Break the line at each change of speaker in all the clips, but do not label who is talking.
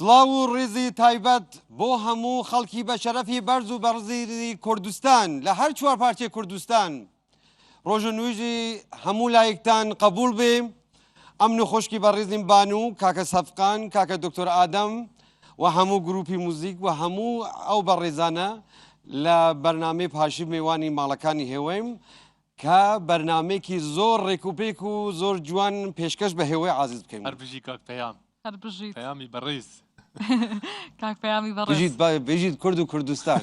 سڵاو و ڕێزی تایبەت بۆ هەموو خەڵکی بە شەرەفی بەرز و بەڕزی کوردستان لە هەر چوار پارچەی کوردستان ڕۆژە نوێژی هەموو لایەکتان قبول بێ. ئەمن و خۆشکی بەڕێزیم بانو کاکە سەفقان کاکە دکتۆر ئادەم و هەموو گروپی موزیک و هەموو ئەو بەڕێزانە لە بەرنامەی پاشی میوانی ماڵەکانی هێوەیم کە بەرنمەیەکی زۆر ڕێکوپێک و زۆر جوان پێشکەش بە هێوەی عازیز بکەین.
هەربژی کاک پەیام
هەربژیت
پەیامی بەڕێز
کاک پەیامی بەڕێز
بێژیت کورد و کوردستان.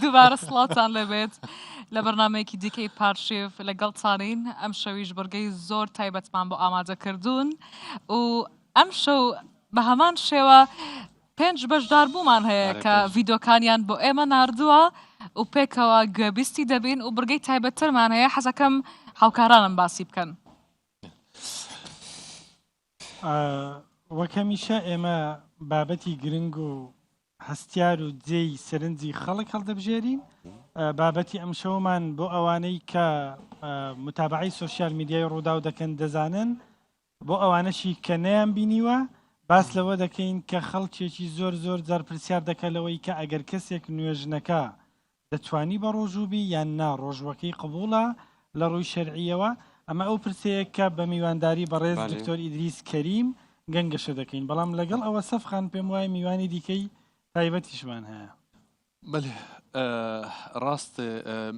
دووبارە سڵاتان لەبێت لە بەرنمەیەکی دیکەی پارشێف لەگەڵ چارین. ئەم شەویش بەرگەی زۆر تایبەتمان بۆ ئامادەکردوون و ئەم شەو بە هەمان شێوە 5 بەشدار بوومان هەیە کە ڤیدۆکانیان بۆ ئێمە ناردووە و پێکەوە گوێبیستی دەبین و بڕگەی تایبەتترمان هەیە. حەزەکەم هاوکارانم باسی بکەن.
وەکەمیشە ئێمە بابەتی گرنگ و هەستیار و جێی سەرنجی خەڵک هەڵدەبژێرین. بابەتی ئەم شەومان بۆ ئەوانەی کە متابعی سوۆسیال میدیای ڕوودا و دەکەن دەزانن، بۆ ئەوانەشی کە نەیان بینیوە باس لەوە دەکەین کە خەڵکێکی زۆر زۆر جار پرسیار دەکەلەوەی کە ئەگەر کەسێک نوێژنەکە دەتوانی بە ڕۆژووبی یان نا ڕۆژوەکەی قبوڵە لە ڕووی شەرعیەوە. ئەمە ئەو پرسەیە کە بە میوانداری بەڕێز دکتۆر ئیدریس کەریم گەنگەشە دەکەین. بەڵام لەگەڵ ئەوە سەفخان پێم وایە میوانی دیکەی تایبەتیشمان هەیە.
بەێ ڕاست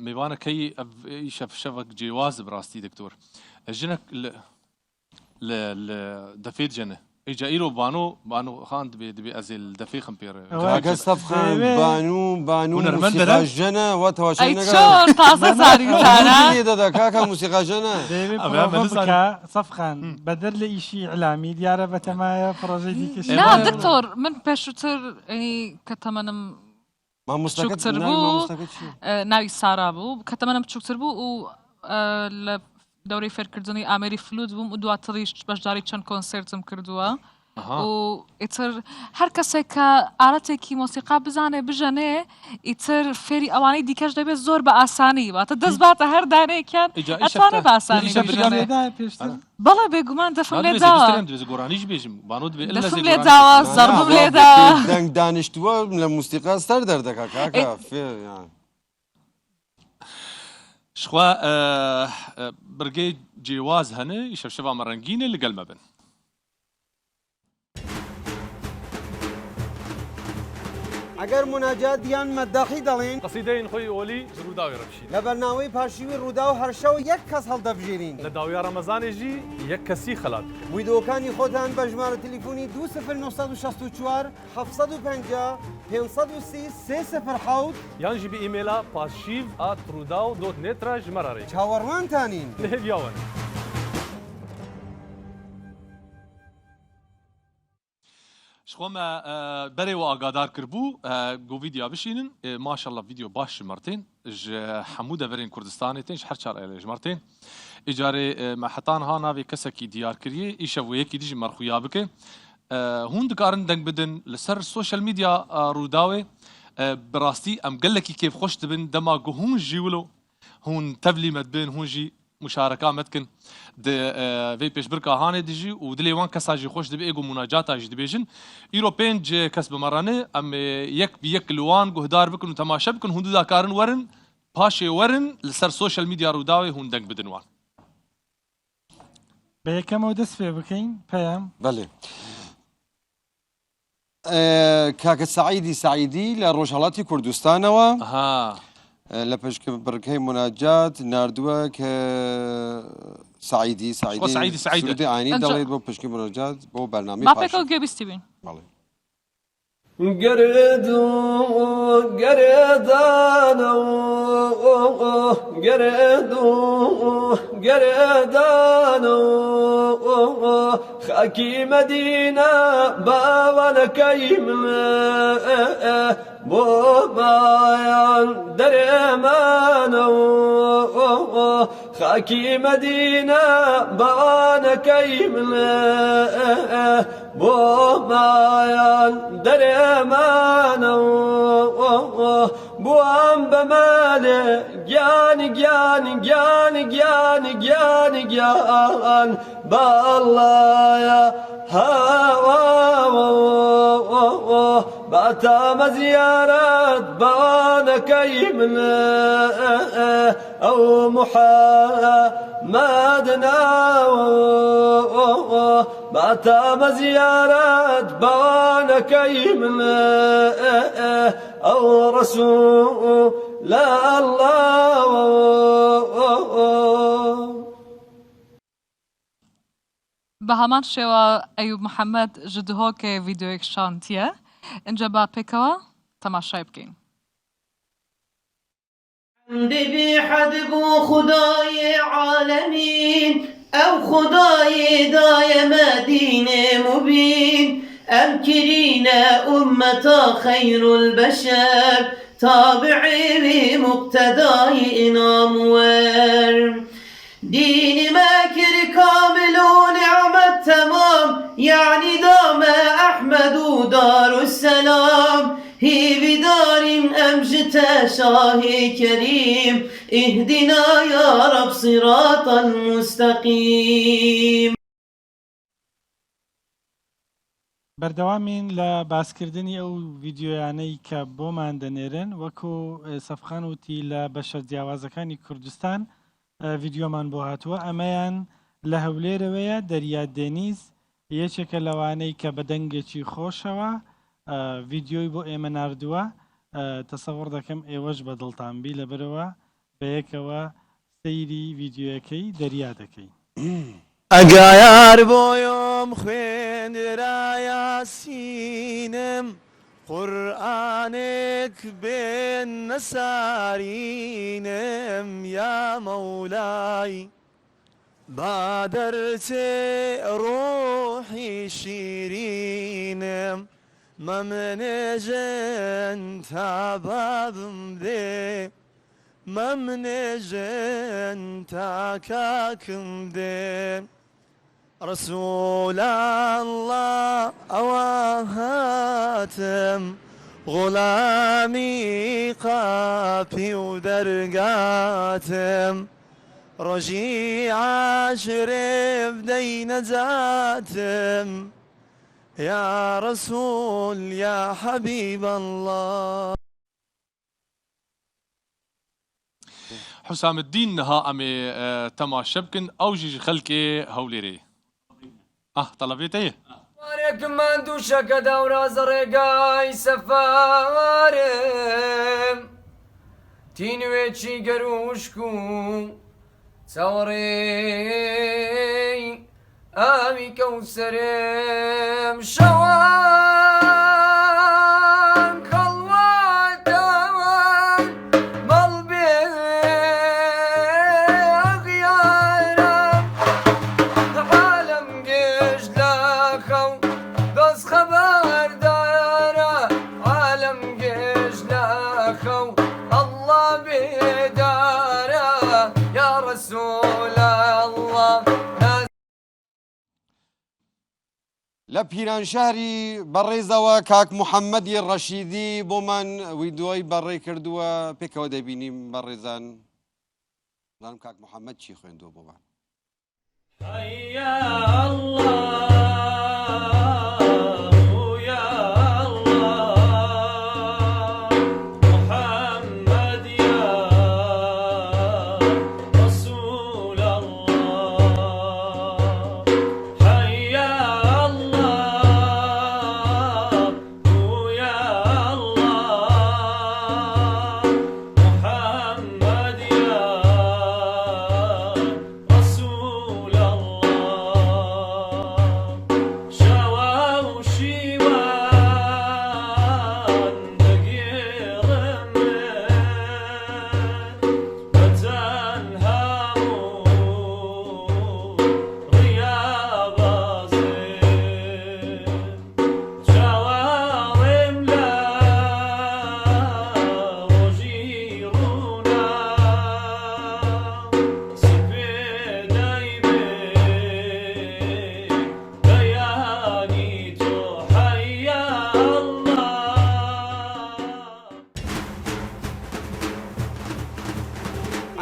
میوانەکەی شەفشەڤک جێواز بڕاستی دکتۆر ژنە دەفێت جەنە ئیجا ئیرۆ بانۆ خان دەبێ ئەزێ دەفێ خم پێڕێ
کاکە سەفخان بانو موسیقاژەنە و تەواچۆ دەدا کاکە موسیقاژەنە
سەفخان بەدەر لە ئیشی ئیعلامی دیارە بەتەمایە پرۆژەی دیکەش.
نا دکتۆر من پێشووتر کە تەمەنم بچووکتر بوو ناوی سارا بوو کە تەمەنم بچووکتر بوو و لە دەورەی فێرکردنی ئامێری فلوت بووم و دواتریش بەشداری چەند کۆنسرتم کردووە و ئیتر هەر کەسێک کە ئالەتێکی مۆسیقا بزانێ بژەنێ ئیتر فێری ئەوانەی دیکەش دەبێت زۆر بە ئاسانی واتە دەست باتە هەر دانەیەکیان ئەتوانێت بە ئاسانی بەڵێ بێگومان دەفم لێ داوە دەفم لێ داوە زەربم لێدا
دەنگ دانیشتووە لە موسیقا سەر دەردەکە کاکە
شخوا برگەی جێواز هەنە ئیشەفشەڤ ئەمەڕەنگینە لەگەڵ مەبن.
ئەگەر مناجات دیان مەداخی دەڵێن
قەسیدەین خۆی ئۆلی ڕووداوی ڕەبشین
لە بەرنامەی پاشیوی ڕوودا و هەرشەو یەک کەس هەڵدەبژێرین
لە داویا ڕەمەزانێژی یەک کەسی خەلات
ویدۆکانی خۆتان بە ژمارە تەلیفۆنی 2964 750 530 307
یانژی بە ئیمێلا pashiv@rudaw.net را ژمارەڕێ
چاوەڕوانتانین
لێهێویاوە.
شخۆمە بەرێوە ئاگادار کردبوو گۆ ڤیدیا بشینن ماشەڵە ڤیدیۆ باش ژمارتێن هەموو دەڤەرێن کوردستانێتێن هەر چار ئەلێ ژمارتێن ئیجارێ مەحەتان ها ناوێ کەسێکی دیارکردیە ئیشەڤەیەکی دیژی مەرخویا بکە هون دکارن دەنگ بدن لەسەر سۆشەل میدیا ڕووداوێ بڕاستی ئەم گەلێکی کێفخۆش دەبن دەما گۆ هون ژیولۆ هون تەڤلی مەدبن هونژی مشارەکە مەدکن vê pêşbirka hanê dijî û dilê wan kesa jî xweş dibe êgo munacata jî dibêjin îro pênc kes bimeranê em yek bi yek li wan guhdar bikin û temaşe bikin hûn dakarin werin paşê werin li ser sosyal medya rûdawê hûn deng bidin wan.
بە یەکەمەوە دەست پێ بکەین پەیام.
بەڵێ کاکە سەعیدی سەعیدی لە ڕۆژهەڵاتی کوردستانەوە لە پشکبڕکەی مناجات نردووە کە سعیدی سعیدی ئاینی دەڵێت بۆ پشکی مناجات بۆ بەرنامەی
پاشێکەوە گوێبیستی بین.
گەرێدانە خاکی مەدینە باوانەکەی بۆ بایان دەرێمانە خاکی مەدینە باوانەکەی بۆ بایان دەرێمانە بۆ ئەم بەمالێ جان جان جان جان جان جان بالله يا باتام زيارة بانا كيمن أو محمدنا باتام زيارة بانا كيمن أو رسول الله
بە هەمان شێوە ئەیوب محەممەد ژدهۆکێ ڤیددیۆیەک شانتیە اینجا با پێکەوە تەماشای بکەین.
ببی حد بو خدای عالمین او خدای دای مدینه مبین ام کرین امتا خیر البشر تابعی مقتدای انامور دين ماكر كامل ونعمة تمام يعني دام أحمد دار السلام هي بدار أمجد شاه كريم اهدنا يا رب صراطا مستقيم.
بەردەوامین لە باسکردنی ئەو ڤیددیۆیانەی کە بۆمان دەنێرن وەکو سەفخان وتی لە بەشەر جیاوازەکانی کوردستان ڤیددیۆمان بۆ هاتووە ئەمەیان لە هەولێرەوەیە دەریا دێنیز یەکێکە لەوانەی کە بە دەنگێکی خۆشەوە ڤیددیۆی بۆ ئێمە ناردووە تەسەوڕ دەکەم ئێوەش بە دڵتانبی لەبەرەوە بەیەکەوە سەیری ڤیددیۆیەکەی دەریا دەکەی.
ئەگایار بۆیۆم خوێندرا یاسینم قورئانێک بێن نەسارینم یا مەولای با دەرچێ ڕۆحی شیرینم مەمنێژن تا بابم دێ مەمنێژن تا کاکم دێ رسول الله أواهاتم غلامي قابي ودرقاتم رجي عاشر بدي نجاتم يا رسول يا حبيب الله.
حسام الدين نها أمي تماشا بكن أوجي خلكي هوليري طلبيت ايه
وارك من دوشك دورا زرقاي سفارم تينويتشي قروشكو تصوري آمي كوسرم شوان كالواتان مالبي أغيارم عالم قجلاخو بس خبر دارا عالم قجلاخو الله بدارا يا رسول الله.
لە پیرانشاری بەڕێزەوە کاک محەممەدی ڕەشیدی بۆمان ویددیۆی بەڕێ کردووە پێکەوە دەبینیم بەڕێزان زانم کاک محەممەد چی خوێندووە بۆمان.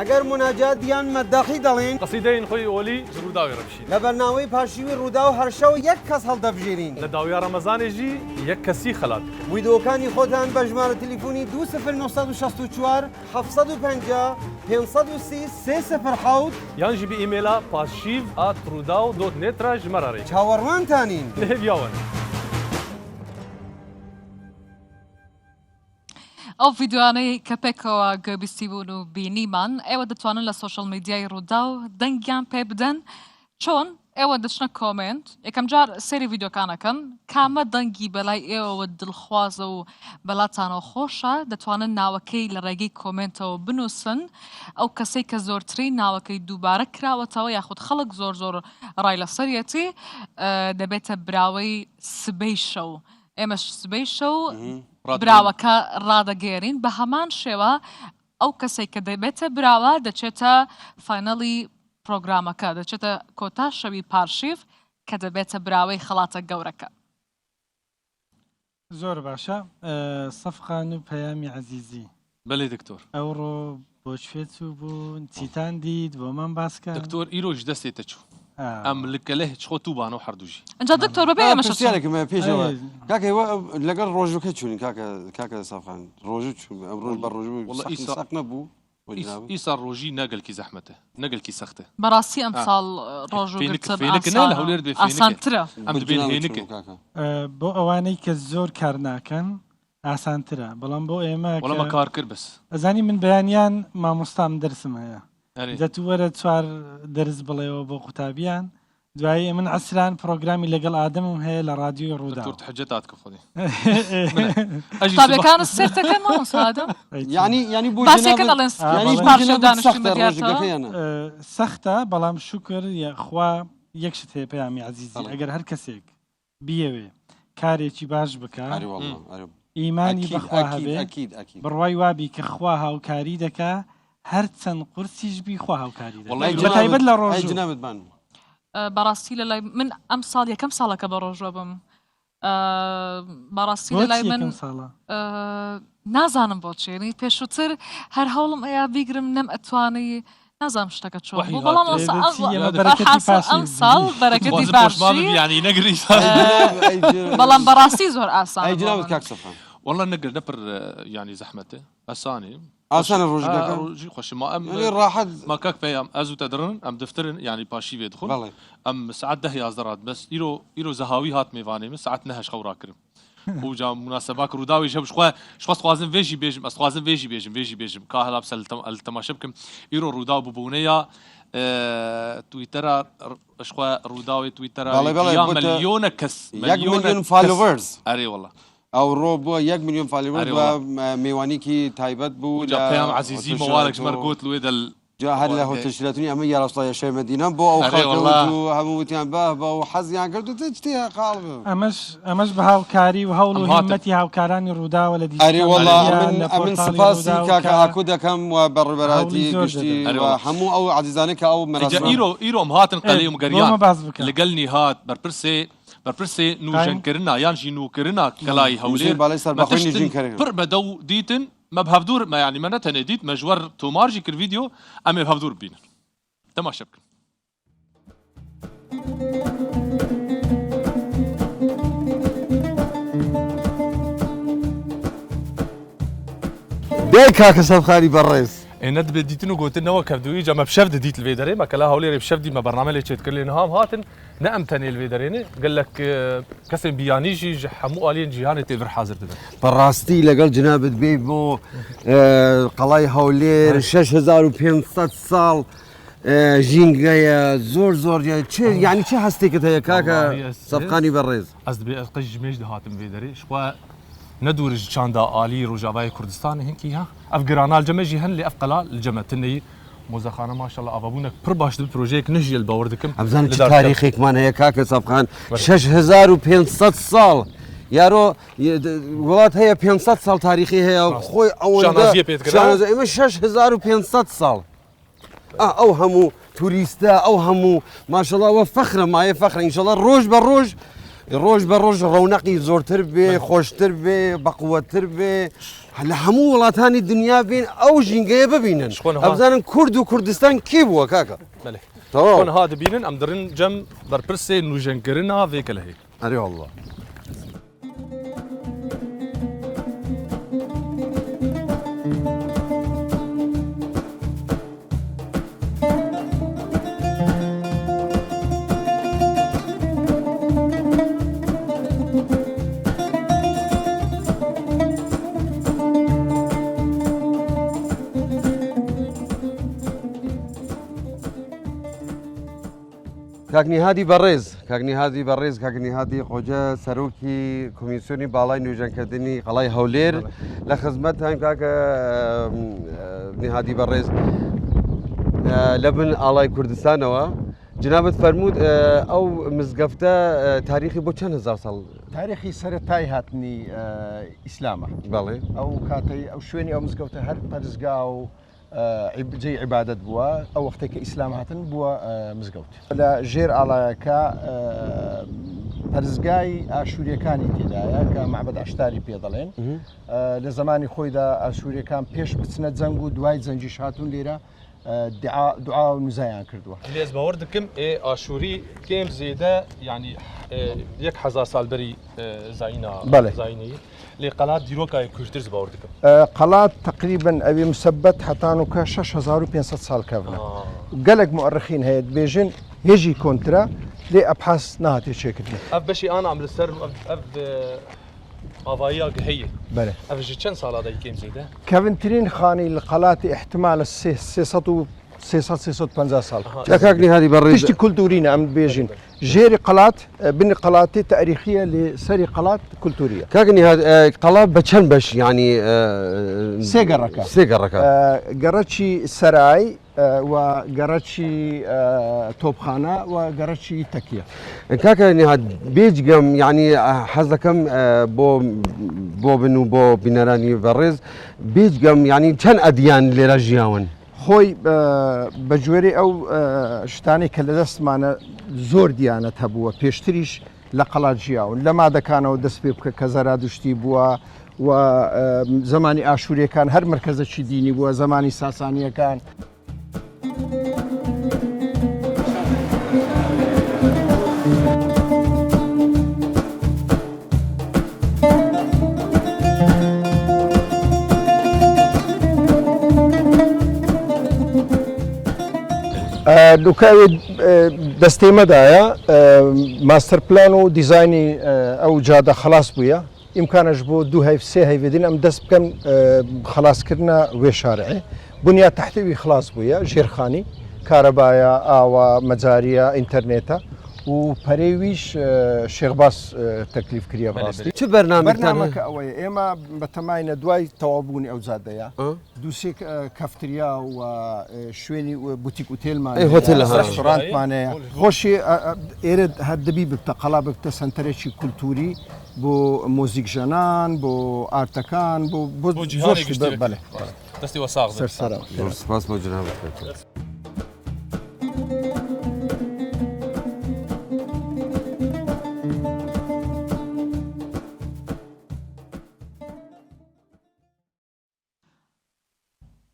ئەگەر مناجاتیان مەداخی دەڵێن
قەسیدەین خۆی ئۆلی ڕووداوی ڕەبشین
لە بەرنامەی پاشیوی ڕوودا و هەرشەو یەک کەس هەڵدەبژێرین
لە داویا ڕەمەزانێژی یەک کەسی خەلات
ویدۆکانی خۆتان بە ژمارە تەلیفۆنی 2964 750 530 307
یانژی بە ئیمێلا pashiv@trudaw.net را ژمارەڕێ
چاوەڕوانتانین
لێبیاوەن
ئەو ڤیددیوانەی کە پێکەوە گەبیستی بوون و بینیمان ئێوە دەتوانن لە سوۆشەڵ میدیای ڕوودا و دەنگیان پێ بدەن چۆن ئێوە دەچنە کۆمنت یەکەم جار سێری ڤیددیۆکانەکەن کامە دەنگی بەلای ئێوەوە دڵخوازە و بەلاتانەوە خۆشە دەتوانن ناوەکەی لە ڕێگەی کۆمنتەوە بنووسن ئەو کەسەی کە زۆرترین ناوەکەی دووبارە کراوەتەوە یاخود خەڵک زۆر زۆر ڕای لەسەرەتی دەبێتە براوەی سبەی شەو ئێمەش سبەی شەو براوەکە ڕادەگەێرین بە هەمان شێوە ئەو کەسێک کە دەبێتە براوە دەچێتە فاینەڵی پرۆگرامەکە دەچێتە کۆتا شەوی پارشیف کە دەبێتە براوەی خەڵاتە گەورەکە
زۆر باشە سەفقان و پەیامی عەزیزی
بەڵێ دکتۆر
ئەوڕۆ بۆ شوێ چوو بوون چیتان دیت بۆمان باسکە
دکتۆر ئیرۆژ دەستێتە چوو ئەم لکەلێ چخۆ تووبان و هەردووژی
ئەجا دکتۆر بەبێ ئێمەش
پرسیارێکم پێشەوە کاکە لەگەڵ ڕۆژەکە چوونین کاکە سەفقان ڕۆژ چوون ڕۆژ بە ڕۆژ سەق نەبوو
ئیسا ڕۆژی نەگەلکی زەحمەتە نەگەلکی سەختە
بەڕاستی ئەم ساڵ ڕۆژ ئاسانترە
ئەم دەبێن هێنکە
بۆ ئەوانەی کە زۆر کار ناکەن ئاسانترە بەڵام بۆ ئێمە
وەڵامە کار کرد بەس
ئەزانی من بەیانیان مامۆستام دەرسم هەیە دەتووەرە چوار دەرس بڵێەوە بۆ قوتابیان دوایی من عسران پرۆگرامی لەگەڵ ئادەمم هەیە لە رادیۆی ڕوودا
حجەتات کە خۆی
قوتابیەکان سێرتەکەن مامۆستا
ینی بۆ
سەختە بەڵام شکر خوا یەکشت هەیە پەیامی عەزیزی ئەگەر هەر کەسێک بیەوێ کارێکی باش بکە ئیمانی بەخوا هەبێ بڕوای وابی کە خوا هاوکاری دەکا هەر چەند قورسیش بی خوا هاوکاری دەکا بەتایبەت لە ڕۆژ
جنابەتمان
بەڕاستی لە لای من ئەم ساڵ یەکەم ساڵەکە بە ڕۆژوە بم بەڕاستی لە لای من نازانم بۆ چێنی پێشووتر هەر هەوڵم ئەیا بیگرم نەم ئەتوانی نازانم شتەکە چۆن بوو بەڵام ئەم ساڵ بەرەکەتی باشی بەڵام بەڕاستی زۆر ئاسان
والله نقدر نبر يعني زحمته أساني
أساني
روجي خوش ما أم
راحت
ما كاك بيام أزو تدرن أم دفترن يعني باشي بيدخل أم ساعات ده يازدرات بس إيرو زهاوي هات ميفاني من ساعات نهش خورا كرم وجا مناسبات روداوي جاب شخص خوازن فيجي بيجم خوازن فيجي بيجم كاهلا بس التماشى بكم إيرو روداو ببونية تويتر شخوا روداوي تويتر مليون كس
مليون فالوورز
أري والله
ئەو ڕۆ بووە 1 میلیۆن فالوەر میوانێکی تایبەت بوو
پێیان عەزیزی مەوارێک ژمەرگوت لێ
هەر لە هۆتەشرەتنی ئەمە یاڕاستای شەی مەدینە بۆ ئەو خەڵک هەموو وتیان بە و حەزیان کرد و شتێ قاڵ
ئەمەش بە هاوکاری و هەوڵ و هیمەتی هاوکارانی ڕووداوە لە
ئەری وەڵڵا من سپاسی کاکە ئاکو دەکەم و بەڕێبەراتی گشتی هەموو ئەو عەزیزانەی کە ئەو مەراسم
ئیرۆ هاتن قەلەی و گەریان لەگەڵنی هات بەرپرسێ نوژەنکردنا یان ژی نوکردنا کەلای هەولێر پڕ بەدەو دیتن مە بەهەفتوور یعنی مە نەتەنێ دیت مەژوەر تۆمارژی کرد ڤیدیۆ ئەمێ بەهەفتوور ببینن تەماشە بکەن
دێ کاکە سەفخاری بەڕێز
ئێنە دەبێت دیتن و گوتنەوە کردووی جەمە بشەف دەدیت لێ دەرێ مەکەلا هەولێرێ بشەفدی مە بەرنامە لێ چێت کرد لێ نەهام هاتن نە ئەم تەنێ لێ دەرێنێ گەلک کەسێک بیانیژی هەموو ئالین جیهانی تێبر حاضر دەبێت
بەڕاستی لەگەڵ جنابەت بێ بۆ قەڵای هەولێر 6500 ساڵ ژینگەیە زۆر یعنی چه هەستێکت هەیە کاکە سەفقانی بەڕێز
ئەس دەبێت قەش ژمێژ دەهاتم لێ دەرێ شخوا ندورج چاندا عالی روجاوای کردستان هنکی ها افغانال جمعی هن لی افقلا الجمعتنی موزخانه ماشاءالله آبابونك پر باش دو پروژه نجی الباور دکم
ابزان چه تاریخی کمان هیا کاک سبخان 6500 سال یارو ولات هیا 500 سال تاریخی هیا خوی
شانازیه
اما 6500 سال او همو توریستا او همو ماشاءالله و فخر ما فخر ان شاء الله روج بالروج ڕۆژ بە ڕۆژ ڕەونەقی زۆرتر بێ خۆشتر بێ بەقووەتر بێ لە هەموو وڵاتانی دنیا بین ئەو ژینگەیە ببینن ئەبزانن کورد و کوردستان کی بووە کاکە
خۆن ها دەبینن ئەم دەرن جەم بەرپرسێ نوژەنگرنا vêkele heye
ئەرێ وەڵڵا کاکنیهادی بەڕێز کاکنیهادی بەڕێز کاکنیهادی خۆجە سەرۆکی کۆمیسیۆنی باڵای نوێژەنکردنی قەڵای هەولێر لە خزمەتتان کاکە نیهادی بەڕێز لە بن ئاڵای کوردستانەوە جنابەت فەرموود ئەو مزگەفتە تاریخی بۆ چەند هزار ساڵ
تاریخی سەرەتای هاتنی ئیسلامە
بەڵێ
ئەو کاتەی ئەو شوێنی ئەو مزگەوتە هەر پەرزگا و جێی عیبادەت بووە ئەو وەختێک کە ئیسلام هاتن بووە مزگەوت لە ژێر ئاڵایەکە پەرزگای ئاشووریەکانی تێدایە کە معبەد عشتاری پێ دەڵێن لە زمانی خۆیدا ئاشووریەکان پێش بچنە جەنگ و دوای جەنجیش هاتوون لێرە دوعا و نوزایان کردووە
لێز باوەڕ دکم ئاشووری کێم زێدە ینی 1000 سال بەری زاینی لێ قەلات دیرۆکای کوشترز باوەڕ دکم
قەلات تقریبن ئەوێ مسبەت هەتانوکە 6500 سال کەونە گەلێک مؤرخین هەیە بێژن هێژی کۆنترا لێ ئەبحاس نهاتێ چێکردن
ئەف بەشی ئان ئەم لەسەر ئاواییە هەیە
بەێ
ئەفژی چەند ساڵادای کێم زێدە
کەونترین خانی لە قەلاتی احتمالە 350 سال
کاکنیهادی بەڕێز
پشتی کولتورینە ئەم بێژین ژێری قەلات بنی قەلاتی تاریخیە لێ سەری قەلات کولتوریە
کاکنیهاد قەڵات بە چەند بەش ینی سێگەڕەکە
گەڕەکی سەرای و گەڕەکی تۆپخانە و گەڕەکی تەکیە
کاکە نهاد بێجگەم ینی حەز دەکەم بۆ بن و بۆ بینەرانی بەڕێز بێجگەم ینی چەند ئەدیان لێرە ژیاون
خۆی بە گوێرە ئەو شتانی کە لە دەستمانە زۆر دیانەت هەبووە پێشتریش لە قەڵات ژیاون لە مادەکانەوە دەست پێ بکە کە زەرادشتی بووە و زمانی ئاشووریەکان هەر مرکزەکی دینی بووە زمانی ساسانیەکان. دوکاوی دەستێمەدایە ماستەر پلان و دیزایانی ئەو جادە خلاص بووە ئیمکانش بۆ دوو هەیف سێ هەیڤێدین ئەم دەست بکەن خلاصکردنە وێ شارعێ بنیا تحتوی خلاص بووە ژێرخانی کارەبایە ئاوە مەجاریە ئینتەرنێتە و پەرێویش شێخباس تەکلیف کریە بڕاستی
چ بەرنامەکە
ئەوەیە ئێمە بە تەماینە دوای تەوابوونی ئەو جادەیە دووسێ کەفتریا و شوێنی بوتیک وتێلمان ڕستۆرانتمانەیە خۆشی ئێرە هەر دەبی بتە قەڵا بکتە سنتەرێکی کولتوری بۆ مۆزیک ژەنان بۆ ئارتەکان بۆ بەڵێ
دەستی وە ساغ
سەرسەرە
سپاس بۆ جنابەت.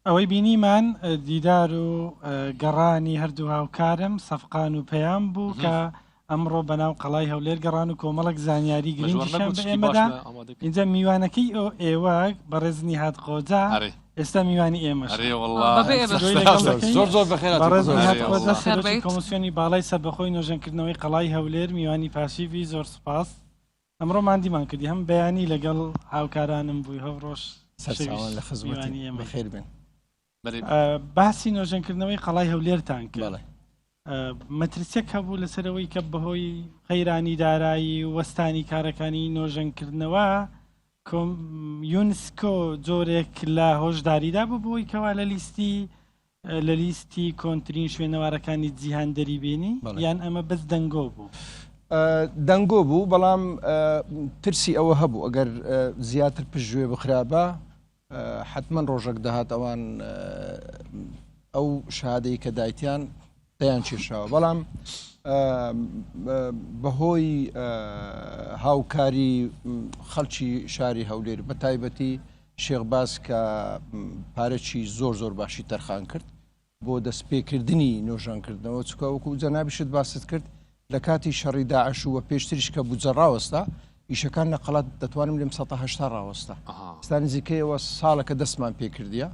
ئەوەی بینیمان دیدار و گەڕانی هەردوو هاوکارم سەفقان و پەیام بوو کە ئەمڕۆ بەناو قەڵای هەولێر گەڕان و کۆمەڵک زانیاری گرنگیشان بە ئێمەدا اینجا میوانەکەی ئێوە بەڕێز نیهاد قۆجا ئێستا میوانی ئێمەش
زۆر بەخێر
کۆمسیۆنی باڵای سەربەخۆی نۆژەنکردنەوەی قەڵای هەولێر میوانی پاشیوی زۆر سپاس ئەمڕۆ مادیمان کردی هەم بەیانی لەگەڵ هاوکارانم بووی هەڤڕۆژ
سەرچاوان لە خزمەتی ئێمە خێر بن.
باسی نۆژەنکردنەوەی قەڵای هەولێرتان کرد مەترسێک هەبوو لەسەرەوەی کە بەهۆی قەیرانی دارایی وەستانی کارەکانی نۆژەنکردنەوە یونسکۆ جۆرێک لە هۆشداریدا بوو بۆی کەوا لە لیستی کۆنترین شوێنەوارەکانی جیهان دەریبێنی یان ئەمە بەس دەنگۆ بوو
دەنگۆ بوو بەڵام ترسی ئەوە هەبوو ئەگەر زیاتر پشتگوێ بخرابە حتمما ڕۆژێک دەهات ئەوان ئەو شادەی کە دایتیان دەیان چێشاوە بەڵام بەهۆی هاوکاری خەڵکی شاری هەولێر بە تایبەتی شێخباز کە پارەکی زۆر باشی تەرخان کرد بۆ دەستپێکردنی نۆژانکردنەوە چکە وەکو جەنابیشت باست کرد لە کاتی شەڕی داعش و پێشتریش کە بوجە ڕاوەستا ئیشەکان نەقەڵات دەتوانم لێم 1970 ڕاوەستا ستا نزیکەیەوە ساڵەکە دەستمان پێکردیە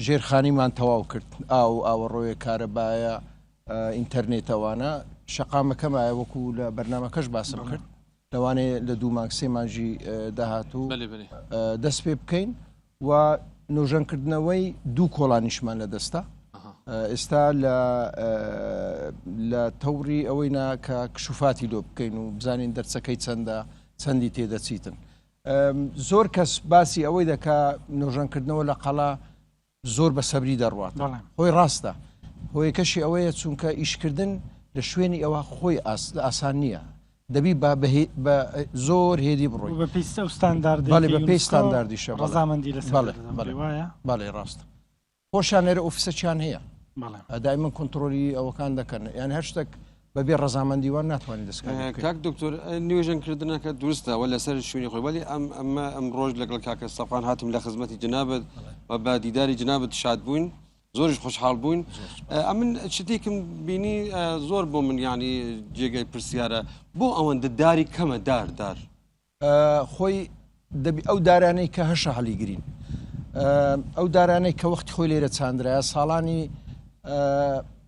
ژێرخانیمان تەواو کرد ئاوەڕۆیە کارەبایە ئینتەرنێتەوانە شەقامەکەمایە وەکو لە بەرنمەکەش باسم کرد لەوانەیە لە 2 مانگ 3 مانجی داهاتوو دەست پێ بکەین و نۆژەنکردنەوەی 2 کۆڵانیشمان لە دەستا ئێستا لە تەوری ئەوەی کە کشوفاتی لۆ بکەین و بزانین دەرچەکەی چەندی تێدەچیتن زۆر کەس باسی ئەوەی دەکا نۆژەنکردنەوە لە قەڵا زۆر بە سەبری دەڕوات خۆی ڕاستە هۆی کەشی ئەوەیە چونکە ئیشکردن لە شوێنی ئەوە خۆی ئاسان نییە دەبی بە زۆر هێدی بڕۆی بە پێی ستانداردیشە
ڕەزامەندی لەسەر
باڵێ ڕاست خۆشانێرە ئۆفیسەکیان هەیە دایمەن کۆنتترۆلی ئەوەکان دەکەن یان هەر شتێک بەبێ ڕەزامەندیوان ناتوانین دەستکار
کاک دکتۆر نوێژەنکردنەکە دروستەوە لەسەر شوێنی خۆی وەلی ئەم ڕۆژ لەگەڵ کاکە سەفان هاتم لە خزمەتی جنابەت و بە دیداری جنابەت شاد بووین زۆریش خۆشحاڵ بووین ئەمن شتێکم بینی زۆر بۆ من ینی جێگەی پرسیارە بۆ ئەوەندە داری کەمە دار
خۆی ئەو دارانەی کە هەشە هەڵیگرین ئەو دارانەی کە وەختی خۆی لێرە چاندرایە ساڵانی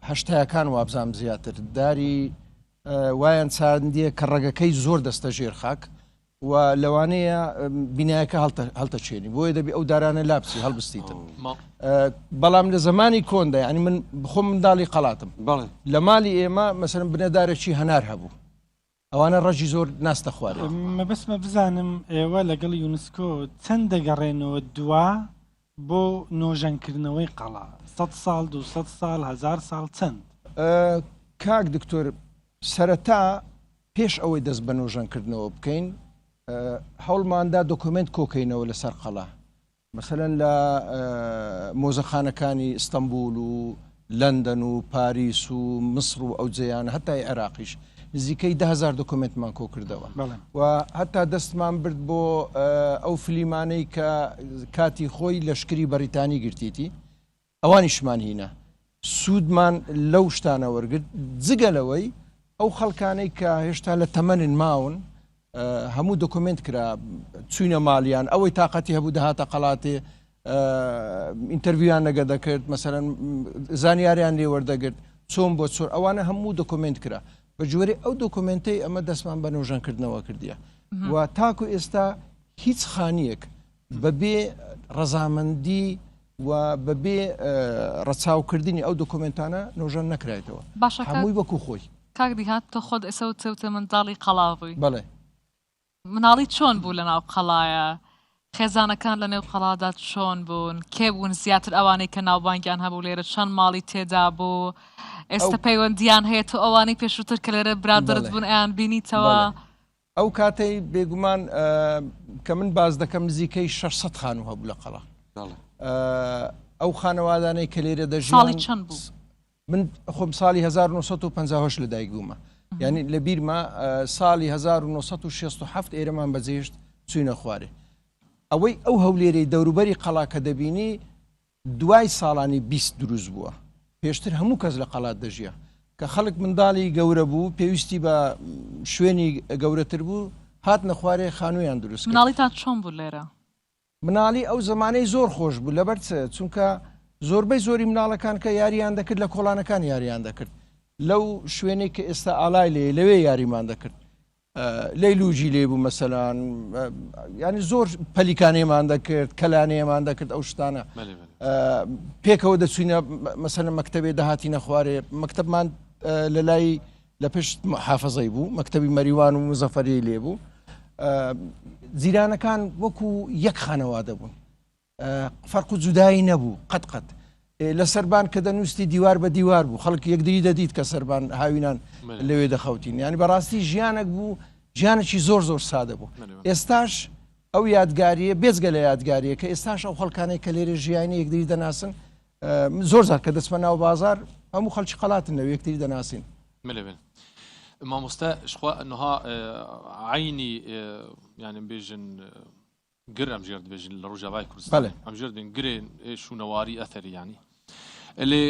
هەشتایەکان وابزام زیاتر داری وایان چاندیە کە ڕێگەکەی زۆر دەستە ژێر خاک و لەوانەیە بینایەکە هەڵتەچێنی بۆیە دەبی ئەو دارانە لابسی هەڵبستیتن بەڵام لە زمانی کۆندا ینی من بخۆم منداڵی قەڵاتم لە ماڵی ئێمە مەسەرم بنەدارێکی هەنار هەبوو ئەوانە ڕەژی زۆر ناستە خوارێ
مەبەستمە بزانم ئێوە لەگەڵ یونسکۆ چەند دەگەڕێنەوە دوا بۆ نۆژەنکردنەوەی قەڵا 100 ساڵ 200 ساڵ 1000 ساڵ چەند
کاک دکتۆر سەرەتا پێش ئەوەی دەست بە نۆژەنکردنەوە بکەین هەوڵماندا دۆکومنت کۆکەینەوە لەسەر قەڵا مەسەلەن لە مۆزەخانەکانی ئیستەمبول و لەندەن و پاریس و مصر و ئەو جێیانە هەتای عێراقیش نزیکەی 10,000 دۆکومنتمان کۆ کردەوە و هەتا دەستمان برد بۆ ئەو فلیمانەی کە کاتی خۆی لەشکری بەریتانی گرتیتی ئەوانیشمان هینە سوودمان لەو شتانە وەرگرت جگەلەوەی ئەو خەڵکانەی کە هێشتا لە تەمەنن ماون هەموو دۆکومنت کرا چوینە ماڵیان ئەوەی تااقەتی هەبوو دەهاتە قەڵاتێ ئینتەرویان نەگە دەکرد مەسەرەن زانیاریان لێ وەردەگرت چۆن بۆ چۆر ئەوانە هەموو دۆکومنت کرا بە جوێرە ئەو دۆکومنتەی ئەمە دەستمان بە نۆژەنکردنەوە کردیە و تاکو ئێستا هیچ خانیەک بەبێ ڕەزامەندی و بەبێ ڕەچاوکردنی ئەو دۆکومنتانە نۆژەن نەکرایەوە هەمووی وەکو خۆی
کاک دیهات تۆ خۆت ئێستا چەوتە منداڵی قەڵاوی
بەڵێ
مناڵی چۆن بوو لە ناو قەڵایە خێزانەکان لە نێو قەڵادا چۆن بوون کێ بوون زیاتر ئەوانەی کە ناوبانگیان هەبوو لێرە چەند ماڵی تێدا بوو ئێستا پەیوەندیان هەیە تو ئەوانەی پێشووتر کە لێرە برادرت بوون ئەیان بینیتەوە
ئەو کاتەی بێگومان کە من باز دەکەم نزیکەی 600 خانوو هەبوو لە قەڵا ئەو خانەوادانەی کە لێرە دەژیان
ساڵی چەند بوو
من خۆم ساڵی 1950 لە دایک بوومە یعنی لە بیرمە ساڵی 1967 ئێرەمان بەجێشت چوینە خوارێ ئەوەی ئەو هەولێرەی دەوروبەری قەڵا کە دەبینی دوای ساڵانی 20 دروست بووە پێشتر هەموو کەس لە قەڵات دەژیە کە خەڵک منداڵی گەورە بوو پێویستی بە شوێنی گەورەتر بوو هات نەخوارێ خانوویان دروست
مناڵیتان چۆن بوو لێرە
مناڵی ئەو زمانەی زۆر خۆش بوو لەبەر چونکە زۆربەی زۆری مناڵەکان کە یاریان دەکرد لە کۆڵانەکان یاریان دەکرد لەو شوێنێک کە ئێستا ئالای لەوێ یاریمان دەکرد لەیلوجی لێبوو مەسەلان ینی زۆر پەلیکانێمان دەکرد کەلانەیەمان دەکرد ئەو شتانە پێکەوە دەچوینە مەسەلە مەکتەبێ داهاتی نەخوارێ مەکتەبمان لە لای لە پشت حافەزەی بوو مەکتەبی مەریوان و مزەفەری لێبوو جیرانەکان وەکو یەک خانەوادە بوون فەرق و جودایی نەبوو قەت لە سەربان کە دەنووستی دیوار بە دیوار بوو خەڵک یەکدری دەدیت کە سەربان هاوینان لەوێ دەخەوتین ینی بەڕاستی ژیانێک بوو ژیانێکی زۆر سادە بوو ئێستاش ئەو یادگاریە بێزگە لە یادگاریە کە ئێستاش ئەو خەڵکانەی کە لێرە ژیانی یەکدری دەناسن زۆر زار کە دەچمە ناو بازار هەموو خەڵکی قەڵاتن لەو یەکتری دەناسین
ملبن مامۆستا شخوا ئەنها عینی يعني بيجن قر أمجرد بيجن لروجاواي كردستان أمجرد بين قرين شونواري أثري يعني اللي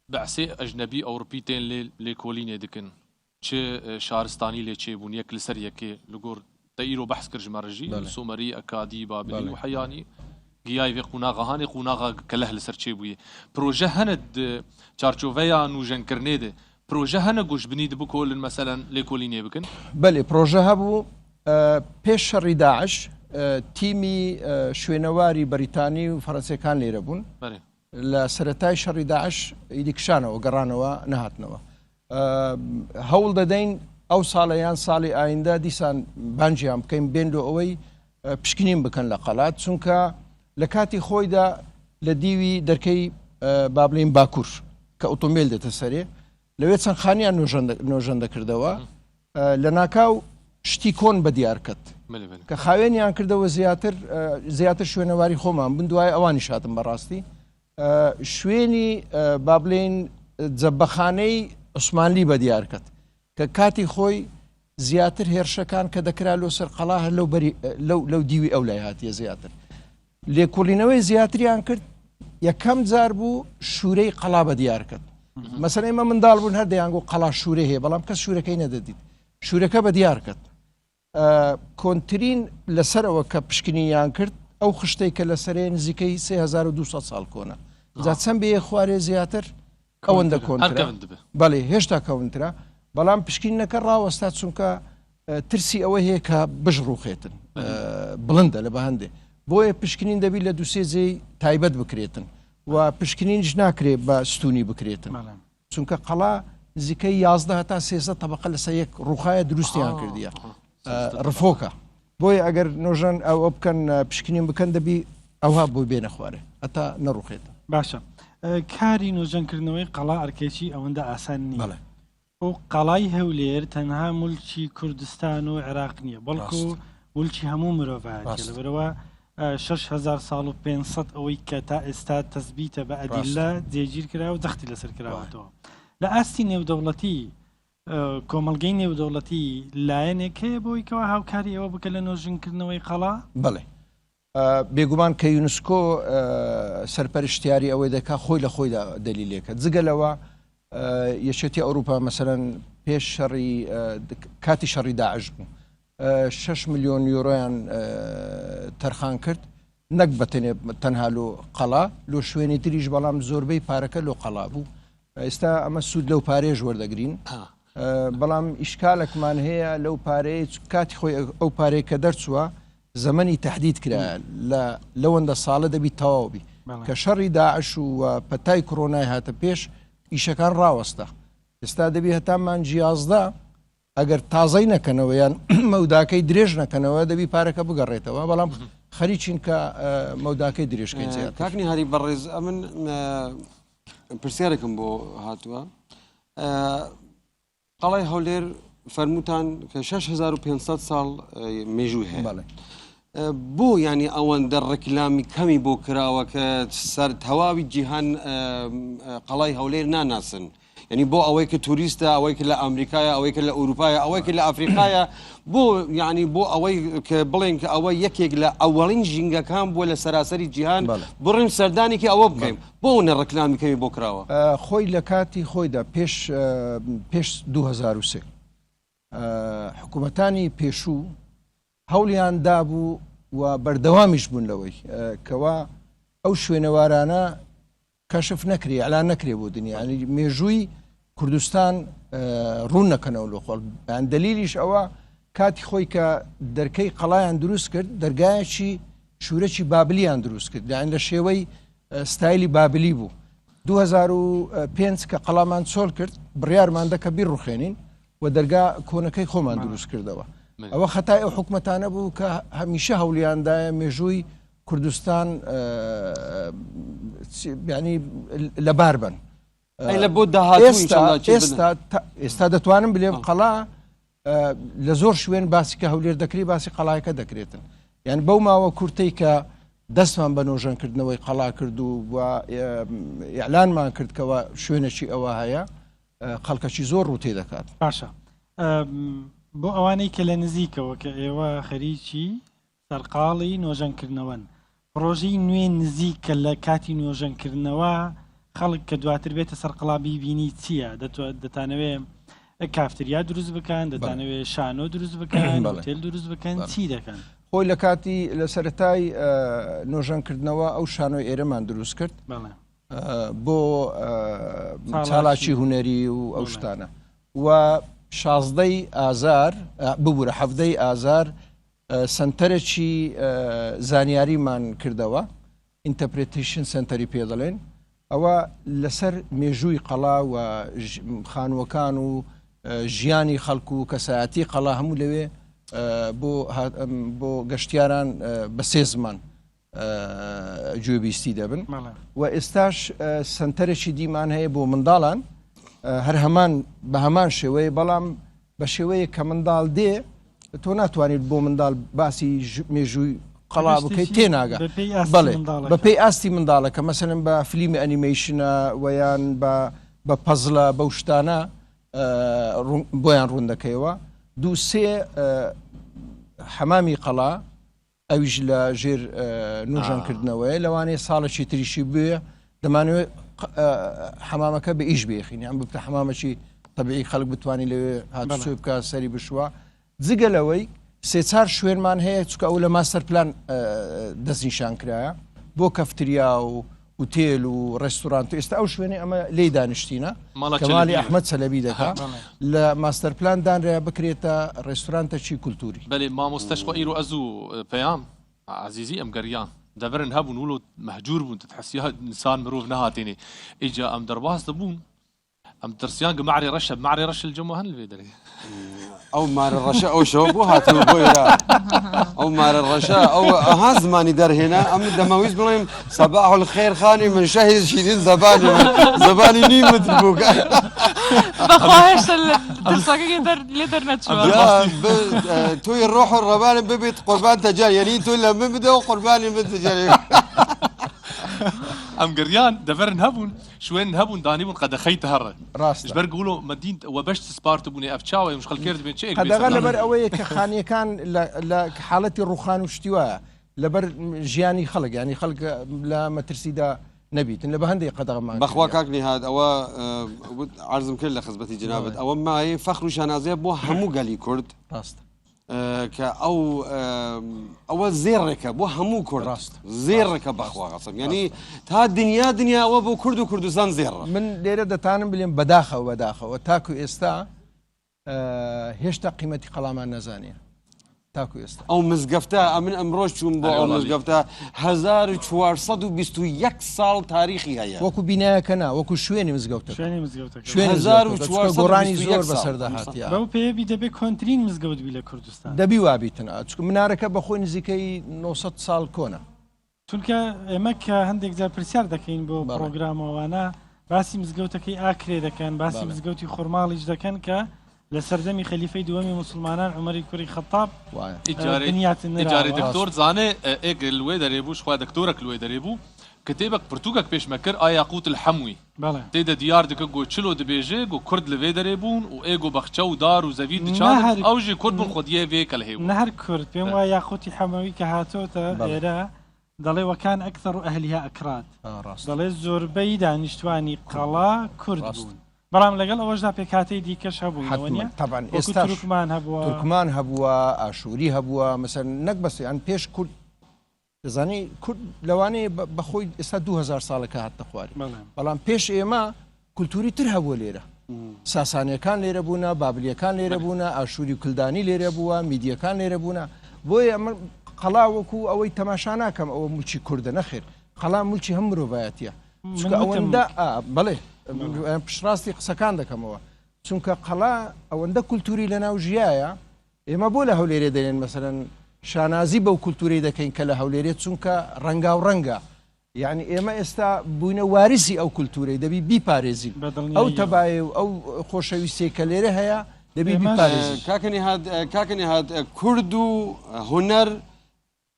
بعسي أجنبي أوروبي تين لكولين دكن چه شارستاني لي چه بون يك لسر يكي لغور تايرو بحث كرج مرجي سومري أكادي بابلي وحياني جياي في قناغة هاني قناغة كله لسر چه بوي بروجه هند چارچوفيا نوجن كرنيده بروجه هنا قوش بنيد بكل مثلا لكولين بكن
بله بروجه هبو پیش شەڕی داعش تیمی شوێنەواری بەریتانی و فەرەنسیەکان لێرە بوون لە سەرەتای شەڕی داعش ئیدیکشانەوە گەڕانەوە نەهاتنەوە هەوڵ دەدەین ئەو ساڵە یان ساڵی ئایندە دیسان بانجیان بکەین بێندۆ ئەوەی پشکنین بکەن لە قەڵات چونکە لە کاتی خۆیدا لە دیوی دەرکەی با بڵێین باکوور کە ئۆتۆمبیل دێتە سەرێ لەوێ چەند خانیان نۆژەن دەکردەوە لە ناکاو شتی کۆن بە دیارکەت کە خاوێنیان کردەوە زیاتر شوێنەواری خۆمان بن دوای ئەوانی شاتم بەڕاستی شوێنی با بڵێن جەبەخانەی عوسمانلی بە دیارکەت کە کاتی خۆی زیاتر هێرشەکان کە دەکرا لۆ سەر قەڵا هەر لەو دیوی ئەو لای هاتیە زیاتر لێکۆڵینەوەی زیاتریان کرد یەکەم جار بوو شوورەی قەڵا بە دیارکەت مەسەلەن ئێمە منداڵ بوون هەر دەیانگۆ قەڵا شوورە هەیە بەڵام کەس شوورەکەی نەدەدیت شوورەکە بە دیارکەت کۆنترین لەسەرەوە کە پشکنیان کرد ئەو خشتەی کە لەسەرێ نزیکەی 3200 ساڵ کۆنە جا چەند بێ خوارێ زیاتر ئەوەندە کۆنترە بەڵێ هێشتا کەونترە بەڵام پشکینەکە ڕاوەستا چونکە ترسی ئەوە هەیە کە بژ ڕوخێتن بڵندە لە بە هەندێ بۆیە پشکنین دەبی لە دووسێ جێی تایبەت بکرێتن و پشکنینش ناکرێ بە ستونی بکرێتن چونکە قەڵا نزیکەی 11 هەتا 13 طبقە لەسەر یەک ڕوخایە دروستیان کردیە ڕفۆکە بۆیە ئەگەر نۆژەن ئەوە بکەن پشکنین بکەن دەبی ئەوها بۆی بێنە خوارێ هەتا نەڕوخێتە
باشە کاری نۆژەنکردنەوەی قەڵا ئەرکێکی ئەوەندە ئاسان نیە ئەو قەڵای هەولێر تەنها مولکی کوردستان و عێراق نییە بەڵکو مولکی هەموو مرۆڤایەتە لەبەرەوە 6,000 ساڵ و 500 ئەوەی کە تا ئێستا تەثبیتە بە ئەدیلە جێگیر کرا و دەختی لەسەر کراوەتەوە لە ئاستی نێودەوڵەتی کۆمەڵگەی نێودەوڵەتی لایەنێک هەیە بۆی کەەوە هاوکاری ئەوە بکە لە نۆژنکردنەوەی قەڵا
بڵێ بێگومان کە یونسکۆ سەرپەرشتیاری ئەوەی دەکا خۆی لە خۆیدا دەلیلێکە جگەلەوە یەکێتی ئەوروپا مەسەرەن پێش شەڕی کاتی شەڕی داعش بوو 6 ملیۆن یۆرۆیان تەرخان کرد نەک بەتەنێ تەنها لۆ قەڵا لۆ شوێنی تریش بەڵام زۆربەی پارەکە لۆ قەڵا بوو ئێستا ئەمە سوود لەو پارێژ وەردەگرین بەڵام ئیشکالێکمان هەیە لەو پارەیە کاتی خۆی ئەو پارەیە کە دەرچووە زەمەنی تهدید کرا لەوەندە ساڵە دەبی تەواوبی کە شەڕی داعش و پەتای کۆرۆنای هاتە پێش ئیشەکان ڕاوەستە ئێستا دەبی هەتا مانجی 11 ئەگەر تازەی نەکەنەوە یان مەوداکەی درێژ نەکەنەوە دەبی پارەکە بگەڕێتەوە بەڵام خەریچین کە مەوداکەی درێژکەی زیاتر
کاکنی هەری بەڕێز ئەمن پرسیارێکم بۆ هاتووە قەڵای هەولێر فەرمووتان کە 6500 ساڵ مێژووی هەیە بۆ ینی ئەوەندە ڕێکلامی کەمی بۆ کراوە کە سەر تەواوی جیهان قەڵای هەولێر ناناسن ینی بۆ ئەوەی کە توریستە ئەوەی کە لە ئەمریکایە ئەوەی کە لە ئوروپایە ئەوەی کە لە ئەفریقایە بۆ ینی بۆ ئەوەی کە بڵێن کە ئەوە یەکێک لە ئەوەڵین ژینگەکان بووە لە سەراسەری جیهان بڕین سەردانێکی ئەوە بکەین بۆ نە ڕێکلامی کەمی بۆ کراوە
خۆی لە کاتی خۆیدا پێش 2003 حکوومەتانی پێشوو هەوڵیان دابوو و بەردەوامیش بوون لەوەی کەوا ئەو شوێنەوارانە کەشف نەکری ئەلان نەکرێ بۆ دنیا مێژووی کوردستان ڕوون نەکەنەوە لە خۆڵ یان دلیلیش ئەوە کاتی خۆی کە دەرکەی قەڵایان دروست کرد دەرگایەکی شوورەکی بابلیان دروست کرد یان لە شێوەی ستایلی بابلی بوو 2005 کە قەڵامان چۆڵ کرد بڕیارمان دەکە بیر ڕوخێنین و دەرگا کۆنەکەی خۆمان دروست کردەوە ئەوە خەتای ئەو حکومەتانە بوو کە هەمیشە هەولیاندایە مێژووی کوردستان ینی لەبار بن ئێستا دەتوانم بلێم قەڵا لە زۆر شوێن باسی کە هەولێر دەکری باسی قەڵایەکە دەکرێتن یان بەو ماوە کورتەی کە دەستمان بە نۆژەنکردنەوەی قەڵا کرد و ئیعلانمان کرد کەەوە شوێنێکی ئەوە هەیە خەڵکەکی زۆر ڕوتێ دەکات.
باشە بۆ ئەوانەی کە لە نزیکەوە کە ئێوە خەریکی سەرقاڵی نۆژەنکردنەوەن پرۆژەی نوێ نزیک کە لە کاتی نۆژەنکردنەوە خەڵک کە دواتر بێتە سەرقڵابی بینی چییە دەتانەوێت کافتریا دروست بکەن دەتانەوێت شانۆ دروست بکەن هۆتێل دروست بکەن چی دەکەن؟
خۆی لە کاتی لە سەرەتای نۆژەنکردنەوە ئەو شانۆی ئێرەمان دروست کرد بۆ چالاکی هوەری و ئەو شتانە و 16 ئازار ببوورە 7 ئازار سنتەرێکی زانیاریمان کردەوە ئینتەپرێتیشن سنتەری پێ دەڵێن ئەوە لەسەر مێژووی قەڵا و خانووەکان و ژیانی خەڵکو و کەسایەتی قەڵا هەموو لەوێ بۆ گەشتیاران بە 3 زمان گوێبیستی دەبن و ئێستاش سنتەرێکی دیمان هەیە بۆ منداڵان هەر هەمان بە هەمان شێوەیە بەڵام بە شێوەیە کە منداڵ دێ تۆ ناتوانیت بۆ منداڵ باسی مێژووی قەڵا بکەیت تێناگە بڵێ بە پێی ئاستی منداڵەکە مەسەرم بە فلیمی ئەنیمەیشنە ویان بە پەزلە بەو شتانە بۆیان ڕوون دەکەیەوە 2 حەمامی قەڵا ئەویش لە ژێر نوژەنکردنەوەی لەوانەیە ساڵێکی تریشی بێ دەمانوێت حەمامەکە بە ئیش بێخین یان بکە حەمامەکی تەبیعی خەڵک بتوانانی لەوێ هاتوچۆ بکە سەری بشوە جگە لەوەی 3-4 شوێنمان هەیە چکە ئەو لە ماستەر پلان دەستنیشان کرایە بۆ کەفتریا و وتێل و ڕێستوران ئێستا ئەو شوێنی ئەمە لی دانیشتینە کەمالی ئەحمەد چەلەبی دەکات لە ماستەر پلان دانرێ بکرێتە ڕێستورانتەکی کولتوری
بەێ مامۆستەشخوا ئیر و ئەزوو پەیام عزیزی ئەم گەریان دەبرن هەبوون وڵ مەهجور بوون تحسی ئینسان مرۆڤ نەهاتێنێ ئیجا ئەم دەرباز دەبوون ئەم ترسیان گمعری ڕەشە معری ڕەش الجەمە هەن لێ دەرێ
ئەو مارە ڕەشە ئەو شەوە بۆ هاتووە بۆیرا ئەو مارە ڕەشە ئەو ئەها زمانی دەرهێنا ئەم دەمەویست بڵێم سەباح الخێر خانی من شەهید شیرین زەبانی نیمت بووکە
لێ دەرنەچوە
توی ڕۆح و ڕەبانم ببێت قوربان تەجار یعنی تۆ لە من بدە و قوربانی من تەجارێ
ئەم گەریان دەبەرن هەبوون شوێن هەبوون دانیبوون قەدەخەیتە هەڕە
ڕاست
بەر گوڵ و مەدین و بەشت سپارت بوونێ ئەفچاوە مشخەل کرد بێت چێ
قەدەغە لەبەر ئەوەیە کە خانیەکان لە حاڵەتی ڕوخان و شتیوە لەبەر ژیانی خەڵک ینی خەڵک لە مەترسیدا نەبیتن لە بە هەندێک قەدەغەمان
بەخوا کاکنی هات ئەوە عرضم کرد لە خزمەتی جنابەت ئەوە مایە فەخر و شانازەیە بۆ هەموو گەلی کورد
ڕاست
کە ئەوە زێڕێکە بۆ هەموو کورد ڕاست زێڕێکە بەخوا قەسەم ینی تا دنیا ئەوە بۆ کورد و کوردستان زێڕە
من لێرە دەتانم بڵێم بەداخەوە تاکو ئێستا هێشتا قیمەتی قەڵامان نەزانێ تاکو ئێستا
ئەو مزگەفتە ئەمن ئەمڕۆژ چوون بۆ ئەو مزگەفتە 1401 ساڵ تاریخی هەیە
وەکو بینایەکە نا وەکو شوێنی مزگەوتە گۆڕانی زۆر بەسەرداهاتیە
بەو پێوی دەبێت کۆنتترین مزگەوت بی لە کوردستان
دەبی وابیتن چکە منارەکە بەخۆی نزیکەی 900 ساڵ کۆنە
چونکە ئێمە کە هەندێک جار پرسیار دەکەین بۆ پرۆگرامەوەوانە باسی مزگەوتەکەی ئاکرێ دەکەن باسی مزگەوتی خورماڵیش دەکەن کە لە سەردەمی خەلیفەی دووەمی مسلمانان عومەری کوڕی خەتاب
ئیجارەی دکتۆر زانێ ئێک لێ دەرێبوو خوا دکتۆرەك لێ دەرێبوو کتێبك پرتوکك پێشمەکرد ئایاقوت الحەموی تێدە دیار دکە گۆ چلۆ دەبێژێ گۆ کورد لەوێ دەرێبوون و ئێگۆ بەخچە و دار و زەوی دچان ئەوژی کورد بوون خۆدیە وێ کە هەیە
نە هەر کورد پێم وایە یاقوتی حەمەوی کە هاتۆتە ئێرە دەڵێ وەکان ئەکثەر و ئەهلیها ئەکراد دەڵێ زۆربەی دانیشتوانی قەڵا کورد بوون بەڵام لەگەڵ ئەوەشدا پێکاتەی دیکەش هەبوو
ئێستا
تورکمان
هەبووە ئاشووری هەبووە مەسەر نەک بەس یان پێش کورد دەزانی کورد لەوانەیە بەخۆی ئێستا 2000 ساڵەکە هاتە خواری بەڵام پێش ئێمە کولتوری تر هەبووە لێرە ساسانیەکان لێرە بوونە بابلیەکان لێرە بوونە ئاشووری و کلدانی لێرە بووە میدیەکان لێرە بوونە بۆیە ئەمە قەڵا وەکو ئەوەی تەماشا ناکەم ئەوە موچی کوردە نەخێر قەڵا مولکی هەم مرۆڤایەتیە ئەوەندە بەڵێ پشڕاستی قسەکان دەکەمەوە چونکە قەڵا ئەوەندە کولتوری لە ناو ژیایە ئێمە بۆ لە هەولێرێ دەێن مەسەرەن شانازی بەو کولتوری دەکەین کە لە هەولێرێت چونکە ڕەنگا و ڕەنگە یعنی ئێمە ئێستا بووینە واریسی ئەو کولتورەی دەبی بیپارێزین ئەو تەبایە و ئەو خۆشەویستێک کە لێرە هەیە دەبی بیپارێزین
کاکنی هات کورد و هونەر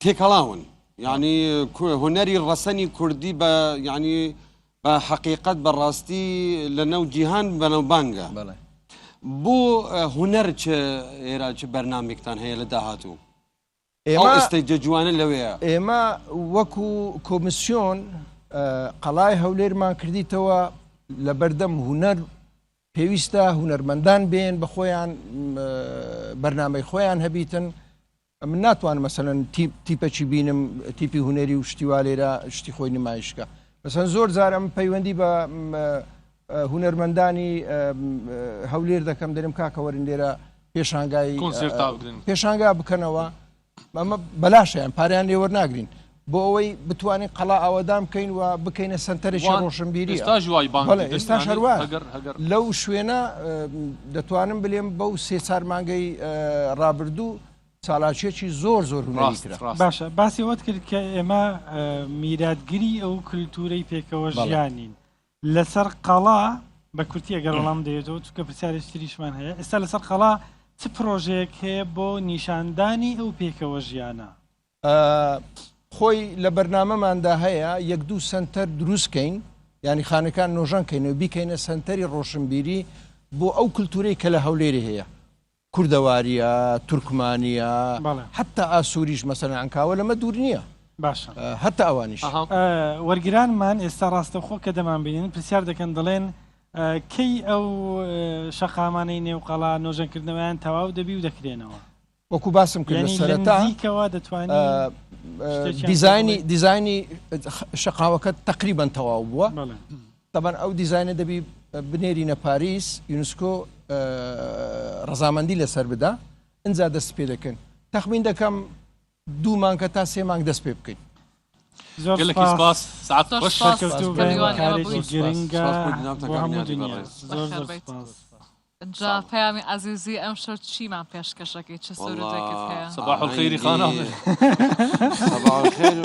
تێکەڵاون يعني هنري الرسني كردي يعني بحقيقة براستي لنو جيهان بنو بانجا
بله
بو هنر چه برنامجتان هي لداهاتو او
ئێمە
استجوانه لويا
ئێمە وەکو کۆمیسیۆن قەڵای هەولێرمان کردیتەوە لە بەردەم هوەر پێویستە هوەرمەندان بێن بە خۆیان بەرنامەی خۆیان هەبیتن من ناتوانم مەسەلەن تیپەچی بینم تیپی هوەری و شتیوا لێرە شتی خۆی نمایشکە مەسەن زۆر جار ئەم پەیوەندی بە هوەرمەندانی هەولێر دەکەم دەرم کاکەوەرن لێرە پێشانگا بکەنەوە ئەمە بەلاشیان پاریان لێ وەرناگرین بۆ ئەوەی بتوانین قەڵا ئاوەدام بکەین و بکەینە سنتەرێکی ڕۆشنبیری ئێستا هەروە لەو شوێنە دەتوانم بلێم بەو سێ چار مانگەی ڕابردوو ساڵاچێکی زۆر زۆر هوەری کرا
باشە باسی وەت کرد کە ئێمە میراتگیری ئەو کللتورەی پێکەوە ژیانین لەسەر قەڵا بە کورتی ئەگەر وەڵام دەوێتەوە چونکە پرسیارێکتریشمان هەیە ئێستا لەسەر قەڵا چ پرۆژەیەک هەیە بۆ نیشاندانی ئەو پێکەوە ژیانە
خۆی لە بەرنامەماندا هەیە یەک دوو سنتەر دروستکەین ینی خانەکان نۆژەنکەینەوە بیکەینە سنتەری ڕۆشنبیری بۆ ئەو کللتورەی کە لە هەولێری هەیە کوردەواریە تورکمانیە حتا ئاسووریش مەسەلەن ئەنکاوە لەمە دوور نییە
باشە
هەتا ئەوانیش
وەرگرانمان ئێستا ڕاستەخۆ کە دەمان بینین پرسیار دەکەن دەڵێن کەی ئەو شەقامانەی نێوقەڵا نۆژەنکردنەوەیان تەواو دەبی و دەکرێنەوە
وەکو باسم کرد لە
سەرەتاکەوە دەتوانین
دیزایانی شەقاوەکە تقریبان تەواو بووە طبعا ئەو دیزایانە دەبی بنێرینە پاریس یونسکۆ ڕەزامەندی لەسەر بدا ئەنجا دەست پێ دەکەن تەخمین دەکەم 2 مانگە تا 3 مانگ دەست پێ بکەین
گەلێکی سپاس سعات خۆش
جا پەیامی عەزیزی ئەم شەو چیمان پێشکەشەکەی چه سەرودێکت هەیە
صباح الخير خانم
صباح الخير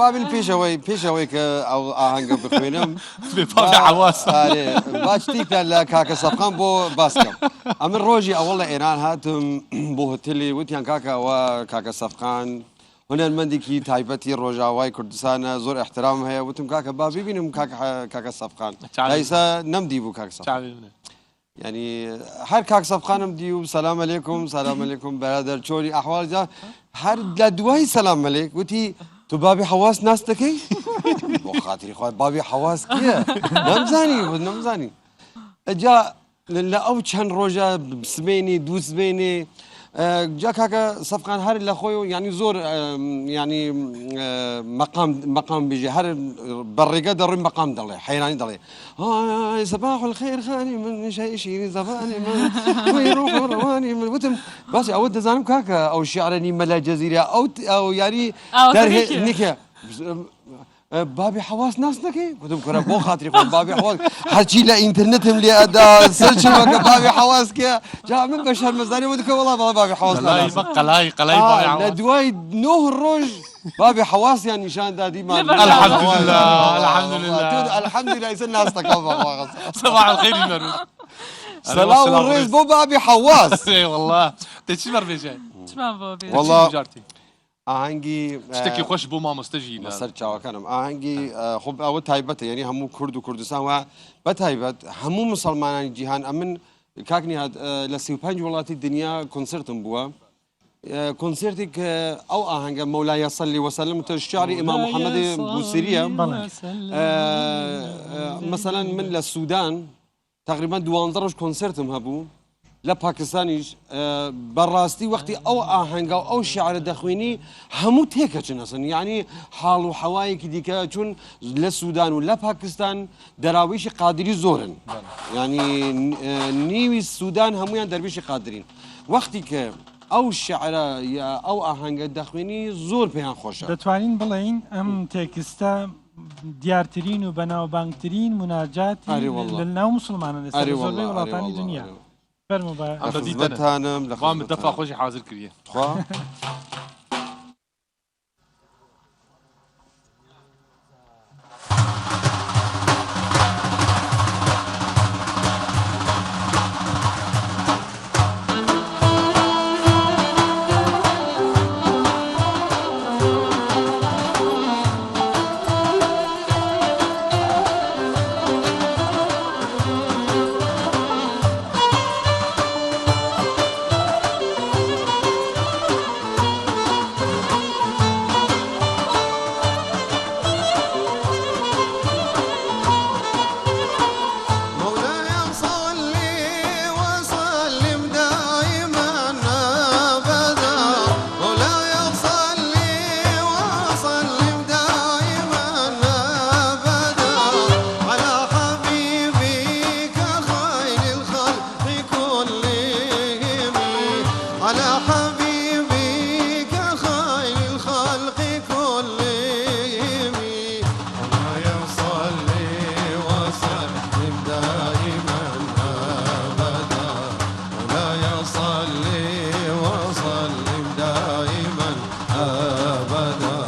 بابن پێشەوەی کە ئەو ئاهەنگە بخوێنم باشتیکە لە کاکە سەفقان بۆ باسکەم ئەمن ڕۆژی ئەوڵ لە ئێران هاتم بۆ هتلی وتیان کاکەوە کاکە سەفقان هونەرمەندێکی تایبەتی ڕۆژاوای کوردستانە زۆر احترام هەیە وتم کاکە با ببینم کاکە سەفقان ئیسا نەمدی بوو کاکە سەفقان يعني هر كاك صفخانم ديو سلام عليكم سلام عليكم برادر چوري احوال جا هر لدواي سلام عليك وتي تو بابي حواس ناس تكي بو خاطري خو بابي حواس كيه نمزاني جا لا او چند روجا سميني دو سميني جا كاكا صفقان هر لخوي يعني زور يعني مقام بيجي هر برقه در مقام ضلي حيراني ضلي صباح الخير خاني من شيء زباني من ويروح رواني من وتم بس اود زانم كاكا او شعرني ملا جزيره او يعني نيكا بابي حواس ناس نكي كنتم كره بو خاطري بابي حواس حكي لا انترنتهم لي ادا سيرش بابي حواس كي جاء من بشر مزاني ودك والله بابي حواس
قلاي بابي حواس
لدواي نوه الروج بابي حواس يعني نشان دادي ما الحمد لله يسال الناس تكفى
صباح الخير يمرون
سلام الرئيس بو بابي حواس
اي والله تشمر بيجي
والله ئاهەنگی
شتێکی خۆش بۆ مامۆستەژی
سەر چاوەکانم ئاهەنگی خۆ ئەوە تایبەتە یعنی هەموو کورد و کوردستان وە بە تایبەت هەموو مسلمانانی جیهان ئەمن کاکنی هات لە 35 وڵاتی دنیا کۆنسرتم بووە کۆنسرتێک ئەو ئاهەنگە مەولای سەلی وەسەلم شعری ئیمام محەممەد بوسیریە مەسەلەن من لە سوودان تقریبا 12 ڕۆژ کۆنسرتم هەبوو لە پاکستانیش بەڕاستی وەختی ئەو ئاهەنگە و ئەو شعرە دەخوێنی هەموو تێکەچن ئەسن یعنی حاڵ و حەوایەکی دیکە چون لە سوودان و لە پاکستان دەراویشی قادری زۆرن ینی نیوی سوودان هەمویان دەرویشی قادرین وەختی کە ئەو شعرە یا ئەو ئاهەنگە دەخوێنی زۆر پێیان خۆشە
دەتوانین بڵین ئەم تێکستە دیارترین و بەناوبانگترین مناجاتی لە ناو مسلمانان لەسەر زۆربەی وڵاتانی دنیا
خزمەتانم لە
خام دەفا خۆشی حاضر کردیە
حبيبي كخير الخلق كلهم مولاي صلي وسلم دائما أبدا مولاي صلي وسلم دائما أبدا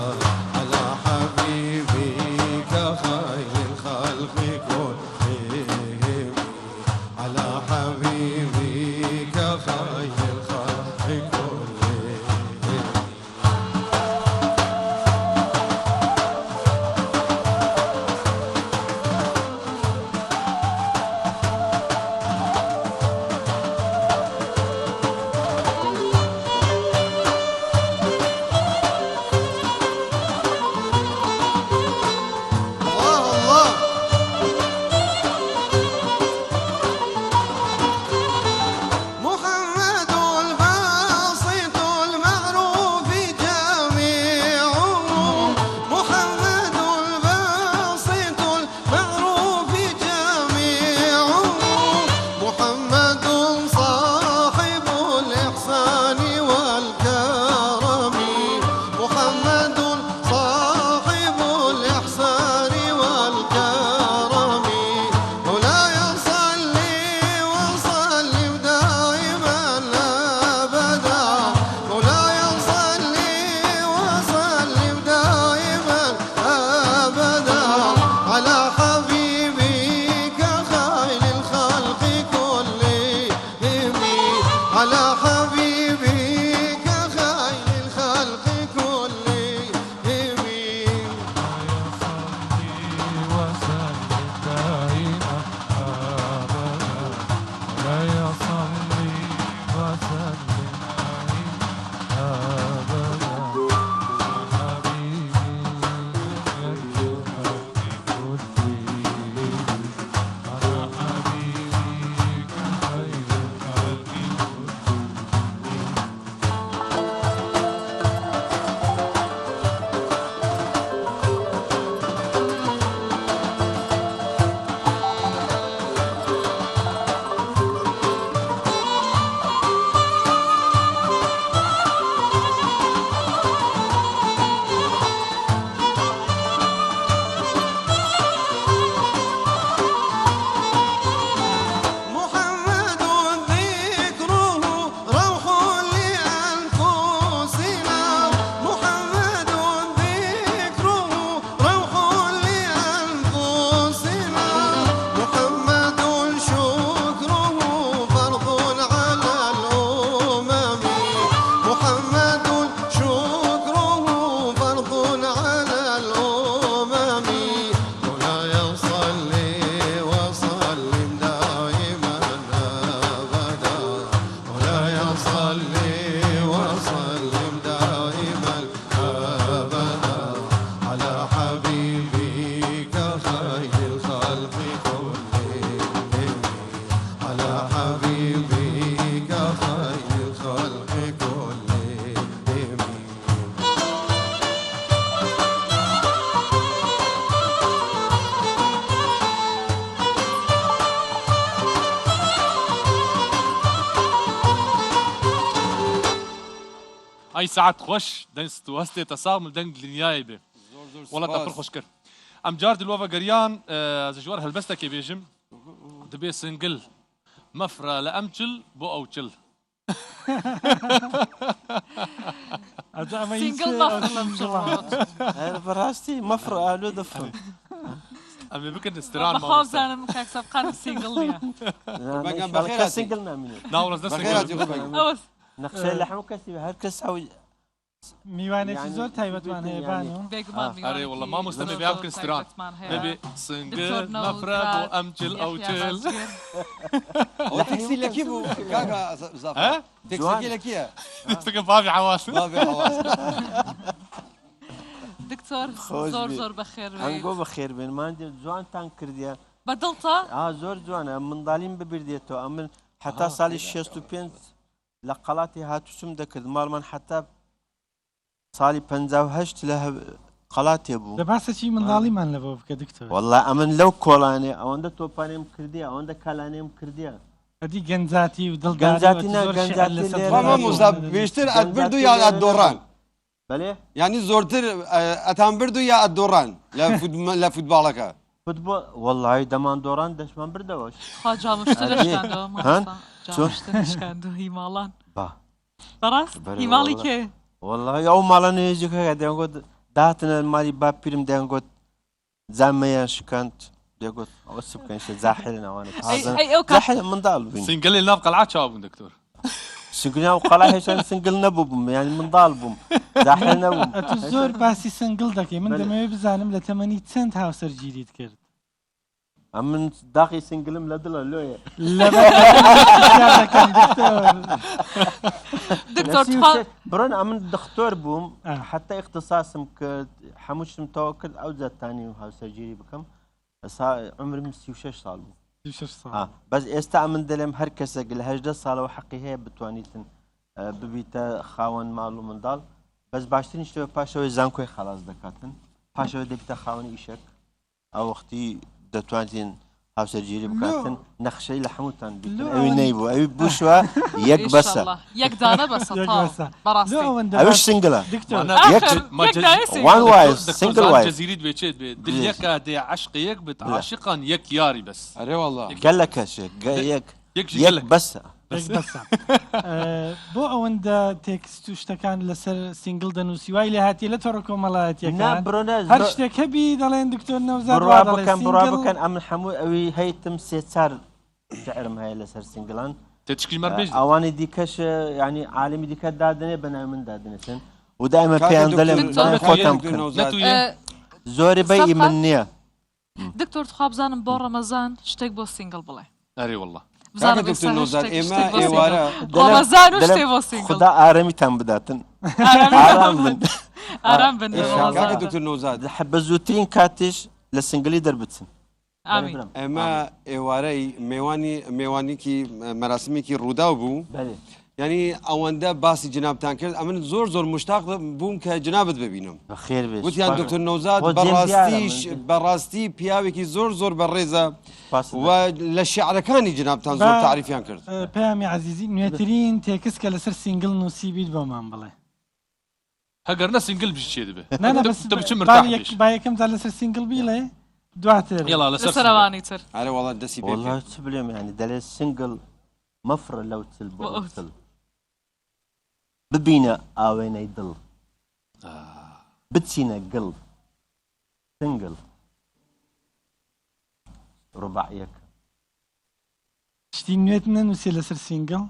على حبيبك خير الخلق كلهم على حبيبك خير الخلق كلهم الله الله محمد الباسط المعروف جميعه محمد الباسط المعروف جميعه محمد صاحب الإحسان والكرم محمد صاحب الإحسان والكرم مولاي صلي وسلم دائما أبدا مولاي صلي وسلم دائما أبدا على حبيبك خير الخلق كلهم على حبيبك خير الخلق كلهم محمد ذكره روح لأنفسنا محمد ذكره روح لأنفسنا محمد شكره فرض على الأمم محمد شكره فرض على الأمم مولاي صلي وسلم دائما أبدا مولاي صلي وسلم دائما أبدا على حبيبك خير الخلق كلهم على حبيبك خير الخلق كلهم
اي ساعات خوش دنست وستي تصامل دنگ دنیای به والله تقول خوش كر ام جار دلوفا قريان زجوار هلبستا كي بيجم دبي سنجل مفرا لامجل بو اوجل
سنجل مفرا
براستي مفرا الو دفن
امي بكن استران
بخوف انا مكاك سبقان سنجل
بقى بخير سنجل نامين
ناولز
اوس
نقشه لحم كسي هر كس او
میوانێکی زۆر تایبەتمان هەیە بانەوە
اري والله ما مستمع بها يمكن استران بيبي سنجل مفرا بو امجل اوجل
تكسير لك بو كاكا زافر
ها
تكسير لك اياه
تكتب بابي حواس
بابي حواس
دكتور زور زور بخير
هنگو بخير بين ما عندي جوان تان كرديا
بدلتا
زور جوانا من ضالين ببرديتو امن حتى صالي 65 لقلاتي هاتوسم دكرد مال من حتى صالي 58 له قلاتي بو
دەباسە چی منداڵیمان لەبەوە بکە دکتۆر
والله امن لو كولاني او عند توبانيم كرديا او عند كالانيم كرديا
ئەدی گەنجاتی و
گەنجاتی نا گەنجاتی
مامۆستا بێشتر ئەتبرد و یا ئەدۆڕان
بەڵێ
یعنی زۆرتر ئەتان برد و یا ئەدۆڕان لە فوتباڵەکە
فوتبۆل وەڵڵاهی دەمان دۆڕان دەشمان بردەوەش
خواجا مشترشکاندەوە مشترشکاندەوە هیماڵان بەڕاست هیماڵی کێ
وەڵڵاهی ئەو ماڵە نوێژەکە دەیانگوت داتنە مالی باپیرم دەیانگوت جامەیان شکاند دەیگوت ئەوە چ بکەین جاحلن ئەوانە جاحل منداڵ بووین
سنگلی ناو قەلعە چاوا بوون دکتۆر
سنگلیان و قەڵا هێشان سنگل نەبوو بووم یعنی منداڵ بووم جاحل نەبووم
ئەتو زۆر باسی سنگل دەکەی من دەمەوێت بزانم لە تەمەنی چەند هاوسەرگیریت کرد
من داقی سنگلم لە دڵە لۆیە بڕۆن ئەمن دکتۆر بووم حتا اختصاصم کرد هەموو شتم تەواو کرد ئەو جاتانی و هاوسەرگیری بکەم عمرم 36 ساڵ بوو بەس ئێستا ئەمن دەڵێم هەر کەسێک لە 18 ساڵەوە حەقی هەیە بتوانیتن ببیتە خاوەن ماڵ و منداڵ بەس باشترین شتەوە پاشەوەی زانکۆی خەڵاز دەکاتن پاشەوە دەبیتە خاوەنی ئیشێک ئەو وەختی دەتوانین هاوسەرگیری بکاتن نەخشەی لە هەمووتان ئەوی نەیبوو ئەوی بووشوە یەک بەسە
یەک دانە بەسە
ئەوش سنگلە
جەزیریت بێچێت بێت دڵیەکە دێ عەشق یەک بێت عاشقان یەک یاری بەس
ئەرێ وەڵڵا
گەلە کەشێک یەک بەسە
بۆ ئەوەندە تێکست و شتەکان لەسەر سینگل دەنووسی وای لە هاتی لە تۆڕە کۆمەڵایەتیەکان هەر شتێک هەبی دەڵێن دکتۆر نەوزاد
بڕوا بکەن ئەمن هەموو ئەوی هەیتم سێ چار شعرم هەیە لەسەر سینگلان ئەوانی دیکەش ینی عالمی دیکە دادنێ بەناوی من دادنێتن و دائما پێیان دەڵێم خۆتم زۆری بەی من نییە
دکتۆر تخوا بزانم بۆ ڕەمەزان شتێک بۆ سینگل بڵێ
ئەرێ وەڵڵا
خدا ئارەمیتان بداتن
ئارام بن
بە زووترین کاتیش لە سنگلی دەربچن
ئێمە ئێوارەی میێوانێکی مەراسمێکی ڕوودا بوو ینی ئەوەندە باسی جنابتان کرد ئەمن زۆر مشتاق بووم کە جنابەت ببینم گوتیان دکتۆر نەوزاد بەڕاستی پیاوێکی زۆر بەڕێزە و لە شعرەکانی جنابتان زۆر تعریفیان کرد
پەیامی عەزیزی نوێترین تێکست کە لەسەر سینگل نووسی بیت بۆمان بڵێ
هەگەر نە سینگل بچێ دەبێت
با یەکەم جار لەسەر سینگل بیڵێ دواتر
لەسەرەوانی تر
ئەرێ وەڵات دەستی بێ
چ بڵێم ینی دەڵێ سینگل مەفرە لەو چل بۆ چل ببینە ئاوێنەی دڵ بچینە گڵ سنگل ڕوباعیەک
شتی نوێت نەنووسێ لەسەر سینگل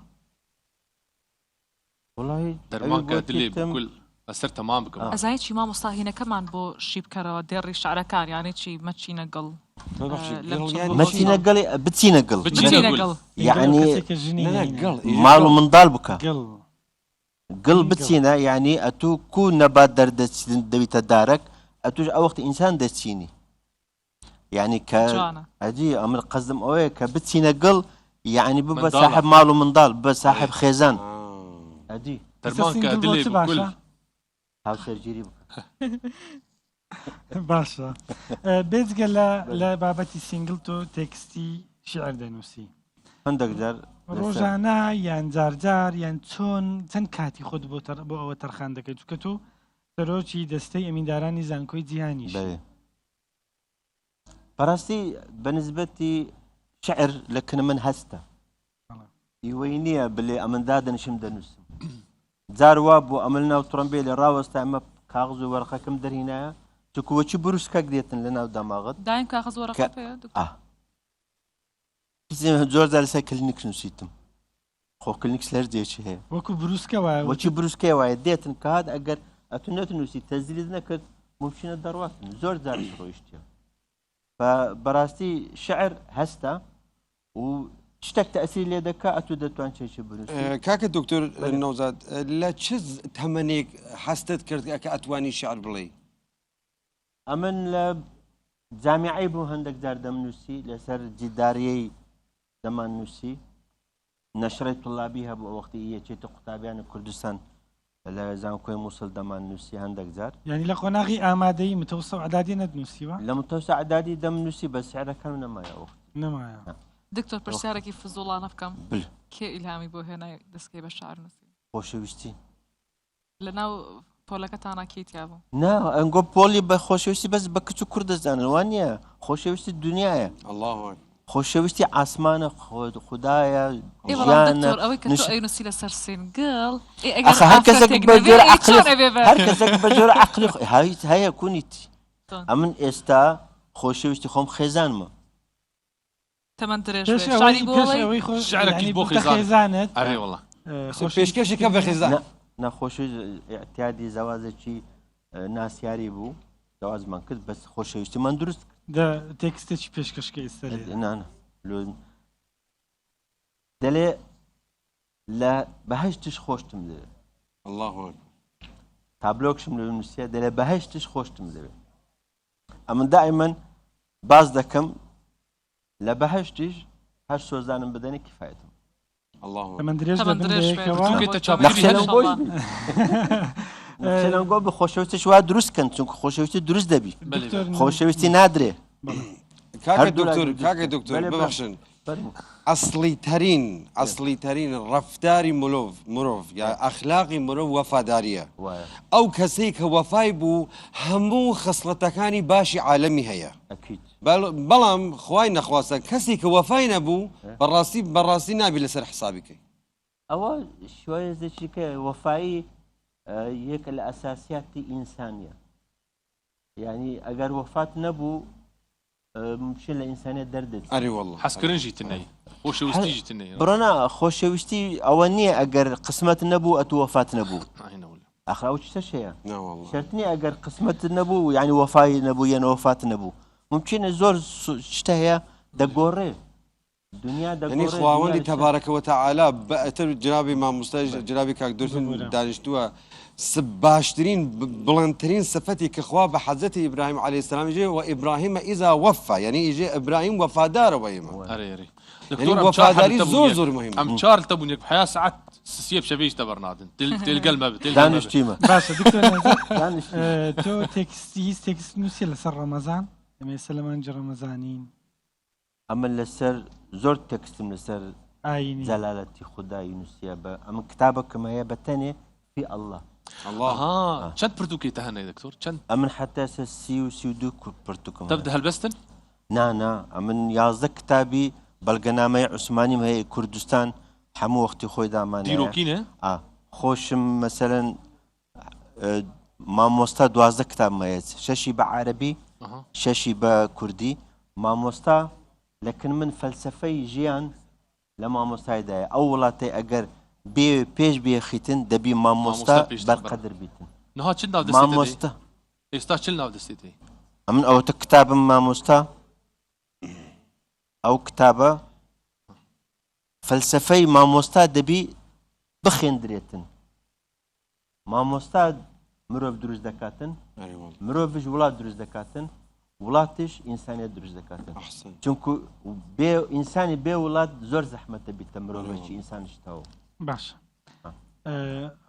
وڵی
دەرمانکە دلێ بکل ئەسەر تەمام بکەم
ئەزای چی مامۆستاهینەکەمان بۆ شی بکەرەوە دێڕی شعرەکان یانێ چی مەچینە گڵ
مەچینە گەڵی بچینە گڵ یعنی ماڵ و منداڵ بکە گڵ بچینە یعنی ئەتوو کو نەبات دەردەچین دەویتە دارەک ئەتوش ئەو وەختی ئینسان دەچینی یعنی کە ئەجی ئەمر قەزم ئەوەیە کە بچینە گڵ یعنی ببە ساحب ماڵ و منداڵ بە ساحب خێزان ئەجی
دەرمانکە دلێ بکل
هاوسەرگیری بکە
باشە بێجگە لە بابەتی سینگل تۆ تێکستی شعر دەنووسی
هەندێک جار
ڕۆژانە یان جارجار یان چۆن چەند کاتی خۆت بۆ ئەوە تەرخان دەکەیت چکە تۆ سەرۆکی دەستەی ئەمیندارانی زانکۆی جیهانیش
بەڕاستی بەنسبەتی شعر لە کنە من هەستە هیوەی نییە بلێ ئەمەندا دەنشم دەنووسم جار وا بوو ئەمە ناو تڕۆمبیل لە ڕاوەستا ئەمە کاغز و وەرقەکەم دەرهینایە چکووەچی بروسکەک دێتن لە ناو دەماغت
دایم کاغز وەرقە
زۆر جار لەسەر کلینیک نووسیتم خۆ کلینیک لەر جێکی هەیە
وەکو بروسکە وایە
وەچی بروسکە وایە دێتن کە هات ئەگەر ئەتو نەتنووسی تەزلیت نەکرد ممکنە دەڕواتن زۆر جار ڕۆیشتیە بەڕاستی شعر هەستە و شتێک تەئسیر لێ دەکا ئەتو دەتوان چێکی بنووسی
کاکە دکتۆر نەوزاد لە چ تەمەنێک هەستت کرد کە ئەتوانی شعر بڵێ
ئەمن لە جامیعی بوو هەندێک جار دەمنووسی لەسەر جیداریەی دەمان نووسی نەشرەی طلابی هەبوو ئەو وەختی یەکێتە قوتابیانی کوردستان لە زانکۆی مووسڵ دەمان نووسی هەندێک جار
یعنی لە قۆناغی ئامادەی متەوسە عەدادی نەدنووسیوە
لە متەوسە عەدادی دەمنووسی بە سیعرەکەم نەمایە وەخت
نەمایە
دکتۆر پرسیارێکی فزوڵانە بکەم
بل
کێ ئیلهامی بۆ هێنای دەستکەی بە شعر نووسی
خۆشەویستی
لەناو پۆلەکەتانە کیتیا بوو
نا ئەنگۆ پۆلی بە خۆشەویستی بەس بە کچ و کوڕ دەزانن وان نییە خۆشەویستی دنیاە
الله
خۆشەویستی ئاسمانە خوددایە
دکتۆر ئەوەی کە تۆ ئەینوسی لەسەر سینگڵ
هەر کەسێک بە جۆرە عەقلی هەیە کونیتی ئەمن ئێستا خۆشەویستی خۆم خێزانمە
تەمەەن درێژ
شعرێکی بۆ خێزانت ئەرێ وڵە
پێشکەشێکە بە خێزان
نەخۆشی ئەتیادی زەوازێکی ناسیاری بوو دەوازمان کرد بەس خۆشەویستیمان دروست
تێکستێکی پێشکەشکە ئێستا
دەڵێ لە بەهشتش خۆشتم دەوێت
الله
تابلۆکشم لە نووسە دەڵێ بەهشتش خۆشتم دەوێت ئەمن دائیمەن باز دەکەم لە بەهشتیش هەر سۆزانم بدەنی کفایەتم نەخشێنەوە بە خۆشەویستی وا دروستکەن چونکە خۆشەویستی دروست دەبی خۆشەویستی نادرێ
کاکە دکتۆر ببەخشن ئەسڵی تەرین ڕەفتاری مرۆڤ یا ئەخلاقی مرۆڤ وەفاداریە ئەو کەسەی کە وەفای بوو هەموو خەسڵەتەکانی باشی عالەمی هەیە بەڵام خوای نەخواستە کەسی کە وەفای نەبوو بەڕاستی نابی لەسەر حسابیکەی
ئەوە شوێزێکی کە وەفایی یەکە لە ئەساسیاتی ئینسانیە یعنی ئەگەر وەفات نەبوو مشکل لە ئینسانیت دەردێت
حەسکردنجی تنەی خۆشەویستیجی تنەی
بڕۆنا خۆشەویستی ئەوە نییە ئەگەر قسمەت نەبوو ئەتو وەفات نەبوو ئەخراو چ شەیە شرتنی ئەگەر قسمەت نەبوو یعنی وەفای نەبوو یەنە وەفات نەبوو ممکنە زۆر شتە هەیە دەگۆڕێ دنیا
دەگۆڕێ خواوەندی تەبارەکەوە تەعالا بەئەتر جنابی مامۆستای جنابی کاک دۆستن دانیشتووە باشترین بڵندترین سفەتی کە خوا بە حەزەتی ئیبراهیم عەلەیهی سەلام ئیژێ و ئیبراهیمە ئیزا وەفا یعنی ئیژێ ئیبراهیم وەفادارەوە ئێمە وەفاداری زۆر مهمە
ئەم چار تەبوون یەک حیا سەعات سسیە بشەویش تەبەرنادن تێلگەل
دانیشتیمە
تۆ تێکست نووسی لەسەر ڕەمەزان ئەمە ئێستا لە مانگی ڕەمەزانین
ئەمە لەسەر زۆر تێکستم لەسەر جەلالەتی خودایی نووسیە بە ئەمە کتابەکەم هەیە بەتەنێ فی ئەڵڵاه
چەند پرتوکەیتە هەنێ دکتۆر چەند
ئەمن حتا 32 پرتوکەم
تەبدە هەلبەستن
نا ئەمن 11 کتابی بەڵگەنامەی عوسمانی هەیە کوردستان هەموو وەختی خۆی دامانە
دیرۆکینە
خۆشم مەسەرەن مامۆستا 12 کتاب مەیە 6 بە عەرەبی 6 بە کوردی مامۆستا لەکن من فەلسەفەی ژیان لە مامۆستایدایە ئەو وڵاتی ئەگەر پێش بێخیتن دەبی مامۆستا بەرقەدر بیتن
مامۆستا ئێستا چل ناو دەستێتی
ئەمن ئەوەتە کتابم مامۆستا ئەو کتابە فەلسەفەی مامۆستا دەبی بخێندرێتن مامۆستا مرۆڤ دروست دەکاتن مرۆڤش وڵات دروست دەکاتن وڵاتش ئینسانیت دروست دەکاتن چونکو ئینسانی بێ وڵات زۆر زەحمەتە بیتە مرۆڤێکی ئینسانشتەوە
باش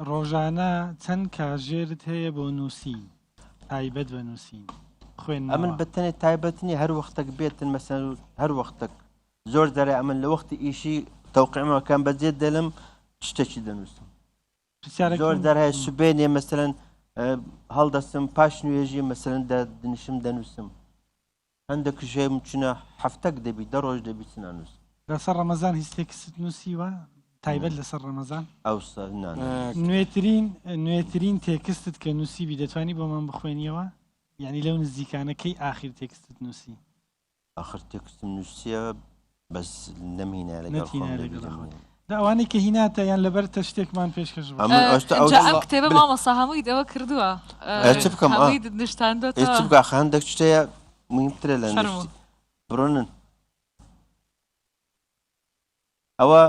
ڕۆژانە چەند کاژێرت هەیە بۆ نووسین تایبەت بە نووسین خوێن
ئەمن بەتەنێ تایبەتنی هەر وەختێک بێتن مەسەن هەر وەختێک زۆر دەرێ ئەمن لە وەختی ئیشی تەوقیعمەکان بەجێ دەلم شتێکی دەنووسم زۆر دەرهەیە سوبێنێ مەسەرەن هەڵدەستم پاش نوێژی مەسەرەن دنیشم دەنووسم هەندێک ژێ چونە هەفتەک دەبی دە ڕۆژ دەبی چ نانووس
لەسەر ڕەمەزان هیچ تێکست نووسیوە تایبەت لەسەر ڕەمەزان
ئەوستا
نوێترین تێکستت کە نووسیبی دەتوانی بۆ من بخوێنیەوە یعنی لەو نزیکانەکەی ئاخر تێکستت نووسی
ئاخر تێکستم نووسیە بەس نەمینە لەگەڵ
ئەوانەی کە هیناتە یان لەبەر تە شتێکمان پێشکەش
ئەم کتێبە مامۆستا هەمووی دەوە کردووە
چ بکەم
نیشتاندۆ
بگا هەندێک شتەیە مهمترە لە بڕۆنن ئەوە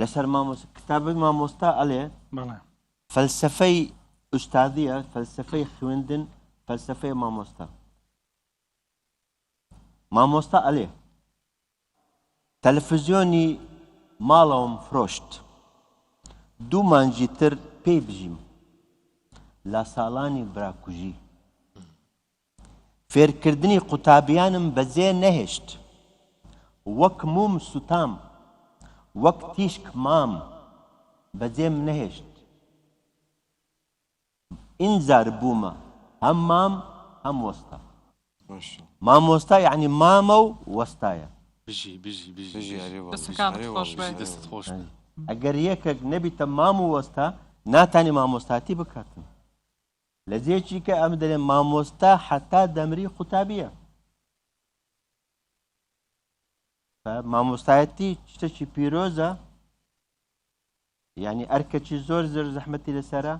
لەسەر کتابی مامۆستا ئەڵێ فەلسەفەی ئوستادیە فەلسەفەی خوێندن فەلسەفەی مامۆستا ئەڵێ تەلەڤیزیۆنی ماڵەوەم فرۆشت دوو مانگی تر پێی بژیم لە ساڵانی براکوژی فێرکردنی قوتابیانم بەجێ نەهێشت وەک موم سوتام وەک تیشک مام بەجێم نەهێشت ئینجار بوومە هەم مام هەم وەستا مامۆستا یعنی مامە و وەستایە
دەست خۆش
ئەگەر یەکێک نەبیتە مام و وەستا ناتانی مامۆستاتی بکاتن لە جێکی کە ئەم دەڵێن مامۆستا حتا دەمری قوتابیە مامۆستایەتی شتێکی پیرۆزە یعنی ئەرکەکی زۆر زۆر زەحمەتی لەسەرە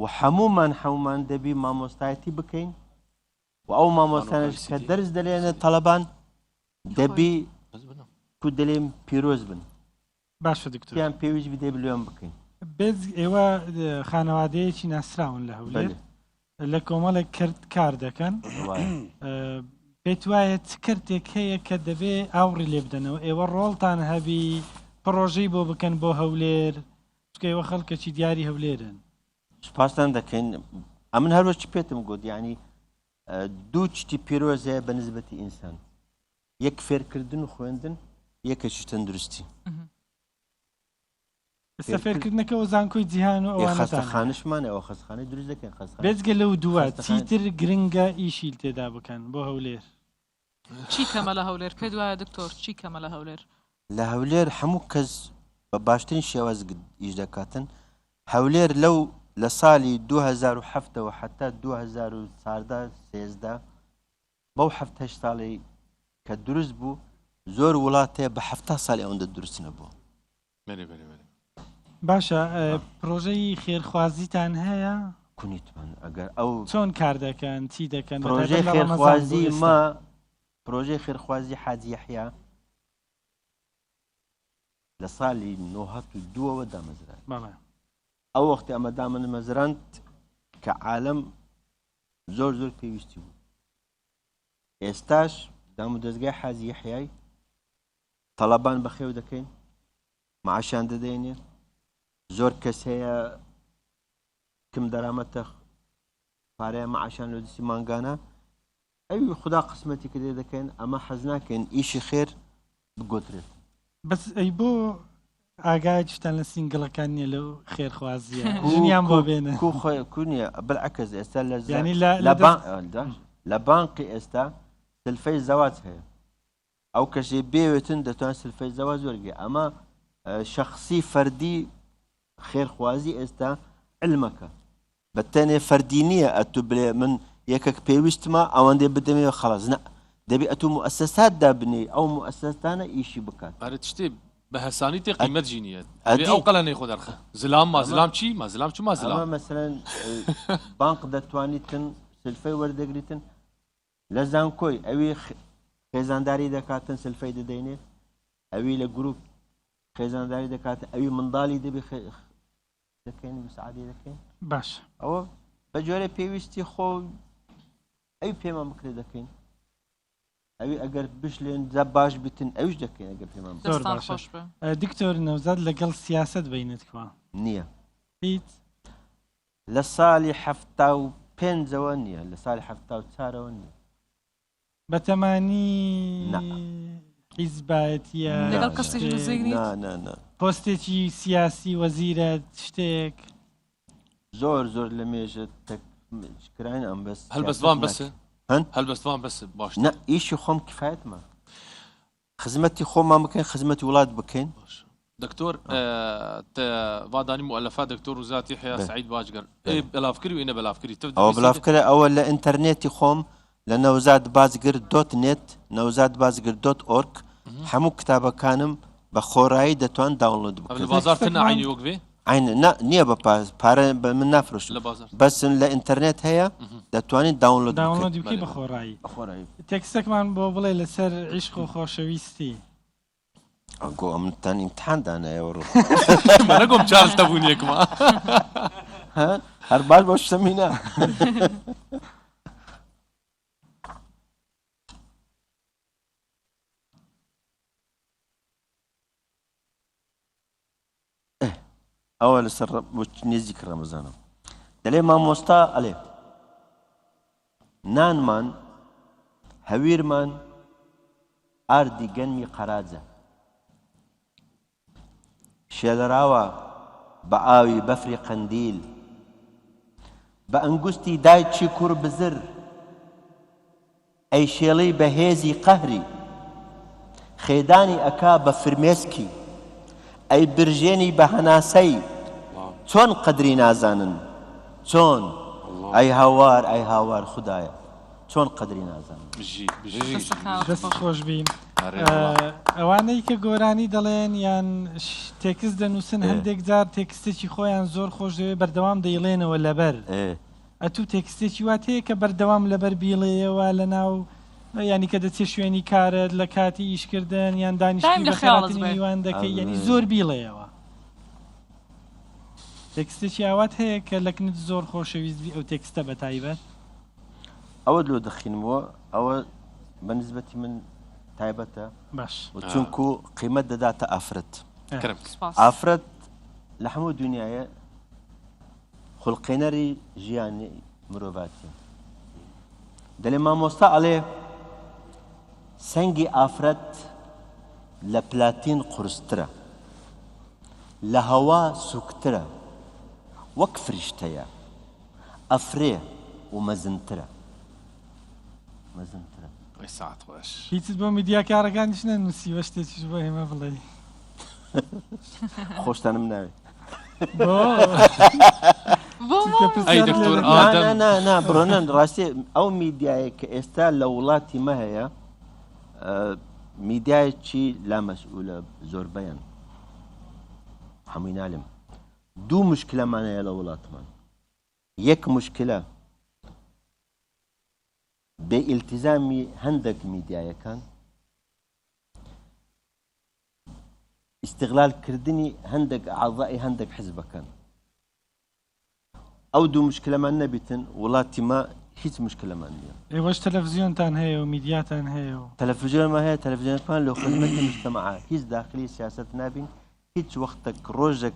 و هەمومان دەبی مامۆستایەتی بکەین و ئەو مامۆستانش کە دەرس دەلێنە تەڵەبان دەبی کو دەلێم پیرۆز بن
باشە دکتۆریان
پێویست بدێ بلوێن بکەین
بێز ئێوە خانەوادەیەکی ناسراون لە هەولێر لە کۆمەڵێک کرد کار دەکەن پێت وایە چ کردێک هەیە کە دەبێ ئاوڕی لێ بدەنەوە ئێوە ڕۆڵتان هەبی پرۆژەی بۆ بکەن بۆ هەولێر چکە ئێوە خەڵکەکی دیاری هەولێرن
سپاسان دەکەین ئەمن هەروەکی پێتم گوت یعنی دوو چتی پیرۆزەیە بە نسبەتی ئینسان یەک فێرکردن و خوێندن یەکەکی تەندروستی
ئێستا فێرکردنەکەەوە زانکۆی جیهان و
خەستەخانشمانە ئەوە خەستخانەی دروست دەکەن خەست
بێزگە لەو دووە چیتر گرنگە ئیشیل تێدا بکەن بۆ هەولێر
چی کەمە لە هەولێر پێ دوایە دکتۆر چی کەمە لە هەولێر
لە هەولێر هەموو کەس بە باشترین شێواز ئیش دەکاتن هەولێر لەو لە ساڵی 2007ەوە حتا 2013 بەو هەفتەش ساڵی کە دروست بوو زۆر وڵاتێ بە 7 ساڵی ئەوەندە دروست نەبووە
باشە پرۆژەی خێرخوازیتان هەیە
کونیتمان ئەگەر ئەو
چۆن کار دەکەن چی دەکەن
پرۆژەی خێرخوازی ما پرۆژەی خێرخوازی حاجی یەحیا لە ساڵی 1992ەوە دامەزران ئەو وەختی ئەمە دامەزراند کە عالەم زۆر زۆر پێویستی بوو ئێستاش دام و دەستگای حاجی یەحیای تەڵەبان بەخێو دەکەین معاشیان دەدەینێ زۆر کەس هەیە کم دەرامەتە پارەیە معاشیان لە دەستی مانگانە ئەوی خوددا قسمەتی کە دێ دەکەین ئەمە حەز ناکەین ئیشی خێر بگۆترێت
بەس ئەی بۆ ئاگایشتان لە سینگڵەکان نیە لەو خێرخوازیە ژنیان بۆ بێنە
کونیە بەعکەس ئێستا لە بانقی ئێستا سلفەی زەواج هەیە ئەو کەسێ بێوێتن دەتوان سلفەی زەواج وەرگێ ئەمە شخصی فەردی خێرخوازی ئێستا علمەکە بە تەنێ فەردی نییە ئەتو بڵێ من یەکێک پێویستمە ئەوەندێ بدەمێ خەڵاز نە دەبێ ئەتو مؤسسات دابنێ ئەو مؤسساتانە ئیشی بکات
ئەرە تشتێ بە هەسانی تێ قیمەت ژینیە ئەو قەلەنەی خۆ دەرخە زلام مازلام چی مازلام چ مازلام
مەسەلەن بانق دەتوانیتن سلفەی وەردەگریتن لە زانکۆی ئەوی خێزانداری دەکاتن سلفەی دەدەینێت ئەوی لە گروپ خێزانداری دەکاتن ئەوی منداڵی دەبێ دەکەین مساعدی دەکەین
باش
ئەوە بە جۆرە پێویستی خۆ ئەوی پێمان بکرێ دەکەین ئەوی ئەگەر بشلێن جا باش بتن ئەوش دەکەین ئەگەر پێمان
دکتۆر نەوزاد لەگەڵ سیاست بینتکوە
نییە
هیچ
لە ساڵی 75ەوە نییە لە ساڵی 74ەوە نییە
بەتەمانی حیزبایەتیە
لەگەڵ کەسی نزیک
پۆستێکی سیاسی وەزیرە شتێک
زۆر زۆر لە مێژە تەکراین ئەم بەس
هەلبەستوان بەسە هەلبەستوان بەس باش
نە ئیشی خۆم کفایەتمە خزمەتی خۆمان بکەین خزمەتی وڵات بکەین
دکتۆر وادانی مؤلفات دکتۆر وزاتی حیا سعید باجگەر بەلافکری و ئینە بەلافکری
ئەوە بەلافکرە ئەوە لە ئینتەرنێتی خۆم لە نەوزاد بازگر .net نەوزاد بازگر .org هەموو کتابەکانم بە خۆڕایی دەتوان داونلود بکەن
بازارتە عینی وەکوێ
نییە بە پارە من نافرۆشت بەسن لە ئینتەرنێت هەیە دەتوانین داونلود
بکەی بە خۆڕایی تێکستێکمان بۆ بڵێ لەسەر عیشق و خۆشەویستی
ئەگۆ ئەمتان ئیمتحاندانایەوە ڕوو
نەگۆم چارج دەبوون یەکمە
هەر باش بۆ شتەمینە ئەوە لەسەر نێزیک ڕەمەزانە دەڵێ مامۆستا ئەڵێ نانمان هەویرمان ئاردی گەنمی قەراجە شێلراوە بە ئاوی بەفری قەندیل بە ئەنگوستی دایکی کوڕ بزر ئەی شێڵەی بەهێزی قەهری خێدانی ئەکا بە فرمێسکی ئەی برژێنی بە هەناسەی چۆن قەدری نازانن چۆن ئەی هاوار خوددایە چۆن قەدری نازانن
دەست خۆش بین ئەوانەی کە گۆرانی دەڵێن یان تێکست دەنووسن هەندێک جار تێکستێکی خۆیان زۆر خۆش دەوێت بەردەوام دەیڵێنەوە لەبەر ئەتوو تێکستێکی وات هەیە کە بەردەوام لەبەر بیڵێەوە لە ناو ینی کە دەچێت شوێنی کارت لە کاتی ئیشکردن یان دانیشتنی بەخێڵاتی میوان دەکەی یعنی زۆر بیڵێەوە تێکستێکی ئاوات هەیە کە لەکنت زۆر خۆشەویستبی ئەو تێکستە بە تایبەت
ئەوە لۆ دەخینەوە ئەوە بەنسبەتی من تایبەتە
باش
چونکو قیمەت دەداتە ئافرەت ئافرەت لە هەموو دنیاە خوڵقێنەری ژیانی مرۆڤاتی دەڵێ مامۆستا ئەڵێ سەنگی ئافرەت لە پلاتین قورسترە لە هەوا سووکترە وەک فریشتەیە ئەفرێ و مەزنترە
هیچت بۆ میدیاکارەکانیش نەنووسیوە شتێکیش بۆ هێمە بڵێ
خۆشتانم ناوێت
ئەی دکتۆر ئادەم
بڕۆنن ڕاستی ئەو میدیایە کە ئێستا لە وڵاتی مە هەیە میدیایەکی لا مەسئولە زۆربەیان هەمووی نالێم دوو مشکلەمان هەیە لە وڵاتمان یەک مشکلە بێ ئیلتیزامی هەندێک میدیایەکان ئیستیغلالکردنی هەندێک ئاعضای هەندێک حیزبەکان ئەو دوو مشکلەمان نەبیتن وڵاتی ما هیچ مشکلەمان نییە
ئێوەش تەلەڤیزیۆنتان هەیە و میدیاتان هەیە و
تەلەڤیزیۆنمان هەیە تەلەڤیزیۆنمان لە خزمەتی مجتەمەعا هیچ داخلی سیاست نابین هیچ وەختێک ڕۆژێک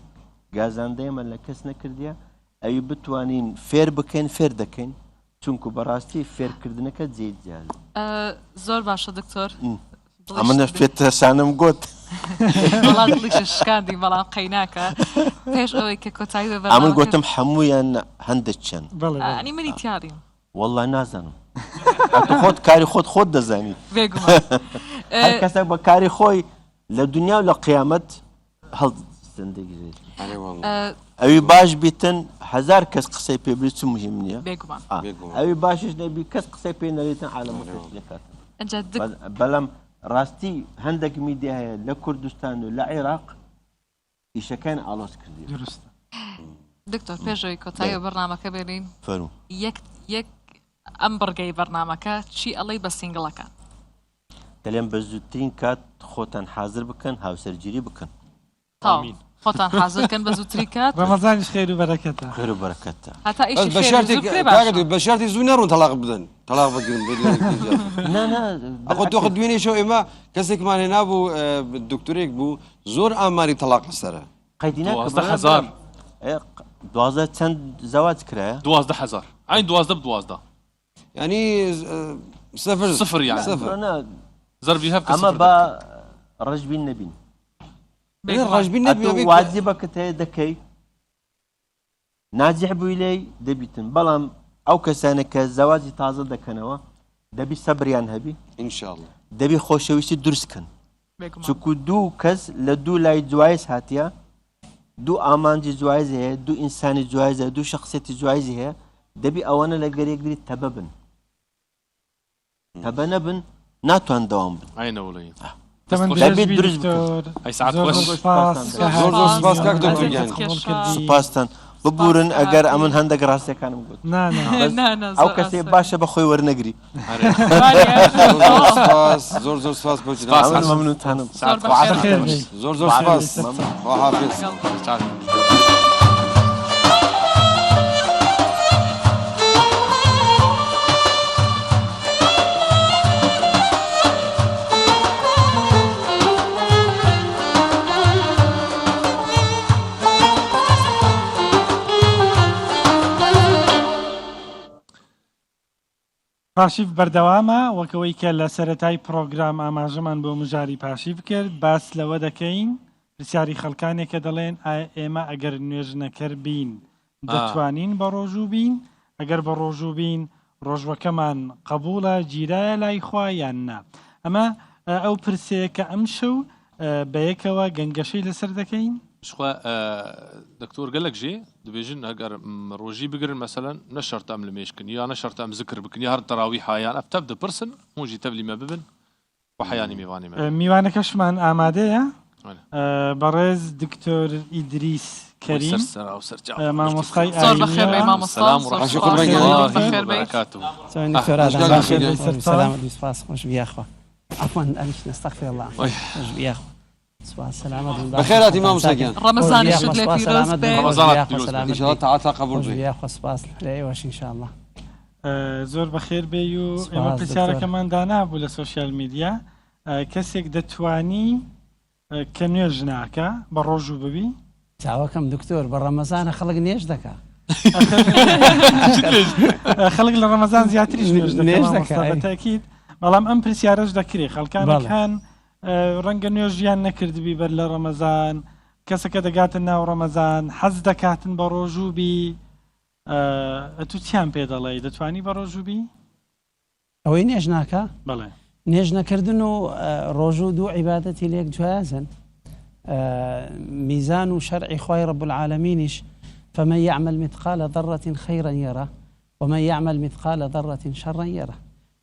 گازاندەیەمان لە کەس نەکردیە ئەوی بتوانین فێر بکەین فێر دەکەین چونکو بەڕاستی فێرکردنەکە جێجیال
زۆر باشە دکتۆر
ئەمە فێتە سانم گوت
وڵات دڵیشە شکاندی بەڵام قەیناکە پێش ئەوەی کە کۆتایی
ئەمە گوتم هەموویان هەندێک چەند
ئەنی منی تیاریم
وەڵڵای نازانم خۆت کاری خۆت دەزانی
بێگومان
هەر کەسێک بە کاری خۆی لە دنیا و لە قیامەت هەڵ زندگی ئەوی باش بیتن هزار کەس قسەی پێ بێت چ مهم نییە ئەوی باشش نەبی کەس قسەی پێ نەوێتن عالەمە لەکاتن بەڵام ڕاستی هەندێک میدیا هەیە لە کوردستان و لە عێراق ئیشەکان ئالۆز کردی
دکتۆر پێشەوەی کۆتایی بەرنامەکە بێنین یەک ئەم بڕگەی بەرنامەکە چی ئەڵەی بە سینگڵەکان
دەڵێن بە زووترین کات خۆتان حازر بکەن هاوسەرگیری بکەن
خۆتان حازرکەن بە زووتری کات
ڕەمەزانیش خێر و بەرەکەتە
خێر و بەرەکەتە
هەتا ئیشی
بە شارتی زوو نەڕۆن تەلاق بدەن تەلاق بگرن تۆ دوێنێشەوە ئێمە کەسێکمان هێنا بوو دکتۆرێک بوو زۆر ئاماری تەلاق لەسەرە
قەیدینە 12,000 دوازدە چەند زەواج کرایە
12,000 ئاین 12
ینی
صفر يعني زربي هاف
اما با رجبين نبين
رجبين نبين
واجبك دكي ناجح بويلي دبيتن بلام او كسانك الزواج تازه دكنوا دبي صبريان هبي
ان شاء الله
دبي خوشويسي درسكن چکو دو کس لدو لای جوایز هاتیا دو آمانجی جوایز هەیە دو ئینسانی جوایز هەیە دو شخصیەتی جوایزی هەیە دەبی ئەوانە لە گەرێکگری تەبە بن تەبە نەبن ناتوان دەوام بن دەبێت دروست سپاستان ببورن ئەگەر ئەمن هەندێک ڕاستیەکانم گوت ئەو کەسێ باشە بە خۆی وەرنەگری
زۆر زۆر سپاس
مەمنونتانم
زۆر زۆر سپاس خواحافظ
پاشیف بەردەوامە وەکەوەی کە لە سەرەتای پرۆگرام ئاماژەمان بۆ مژاری پاشیف کرد باس لەوە دەکەین پرسیاری خەڵکانێک کە دەڵێن ئێمە ئەگەر نوێژنەکەر بین دەتوانین بە ڕۆژوو بین ئەگەر بە ڕۆژوو بین ڕۆژوەکەمان قبولە گیرایە لای خوا یان نا ئەمە ئەو پرسەیە کە ئەم شەو بەیەکەوە گەنگەشەی لەسەر دەکەین
شخوا دكتور قال لك جي دبيجن اگر روجي بقرن مثلا نشرت ام لميشكن يا نشرت ام ذكر بكن يا هر تراويح هايان افتبدا برسن موجي تبلي ما ببن وحياني ميواني ما
میوانەکەشمان ئامادەیە بەڕێز دکتۆر ئیدریس کەریم مامۆستای
عفوا أنا نستغفر الله سلامة
بخيرات إمام سجان
رمضان الشد لي في روز
رمضان
إن شاء الله تعالى قبول بي
يا أخو سباس لأيوش إن شاء الله
زۆر بەخێر بێ و ئێمە پرسیارەکەمان دانابوو لە سوۆسیال میدیا کەسێک دەتوانی کە نوێژ ناکە بە ڕۆژوو ببی
چاوەکەم دکتۆر بە ڕەمەزانە خەڵک نێژ دەکا
خەڵک لە ڕەمەزان زیاتریش نوێژ دەکا بەتاکید بەڵام ئەم پرسیارەش دەکرێ خەڵکانەکان ڕەنگە نوێژیان نەکردبی بەر لە ڕەمەزان کەسەکە دەگاتن ناو ڕەمەزان حەز دەکاتن بە ڕۆژوو بی تو چیان پێ دەڵێ دەتوانی بە ڕۆژوو بی
ئەوەی نێژ ناکە
بەڵێ
نێژ نەکردن و ڕۆژوو دوو عیبادەتی لێک جوازن ميزان شرعي خوي رب العالمينش فمن يعمل مثقال ذرة خيرا يره ومن يعمل مثقال ذرة شرا يره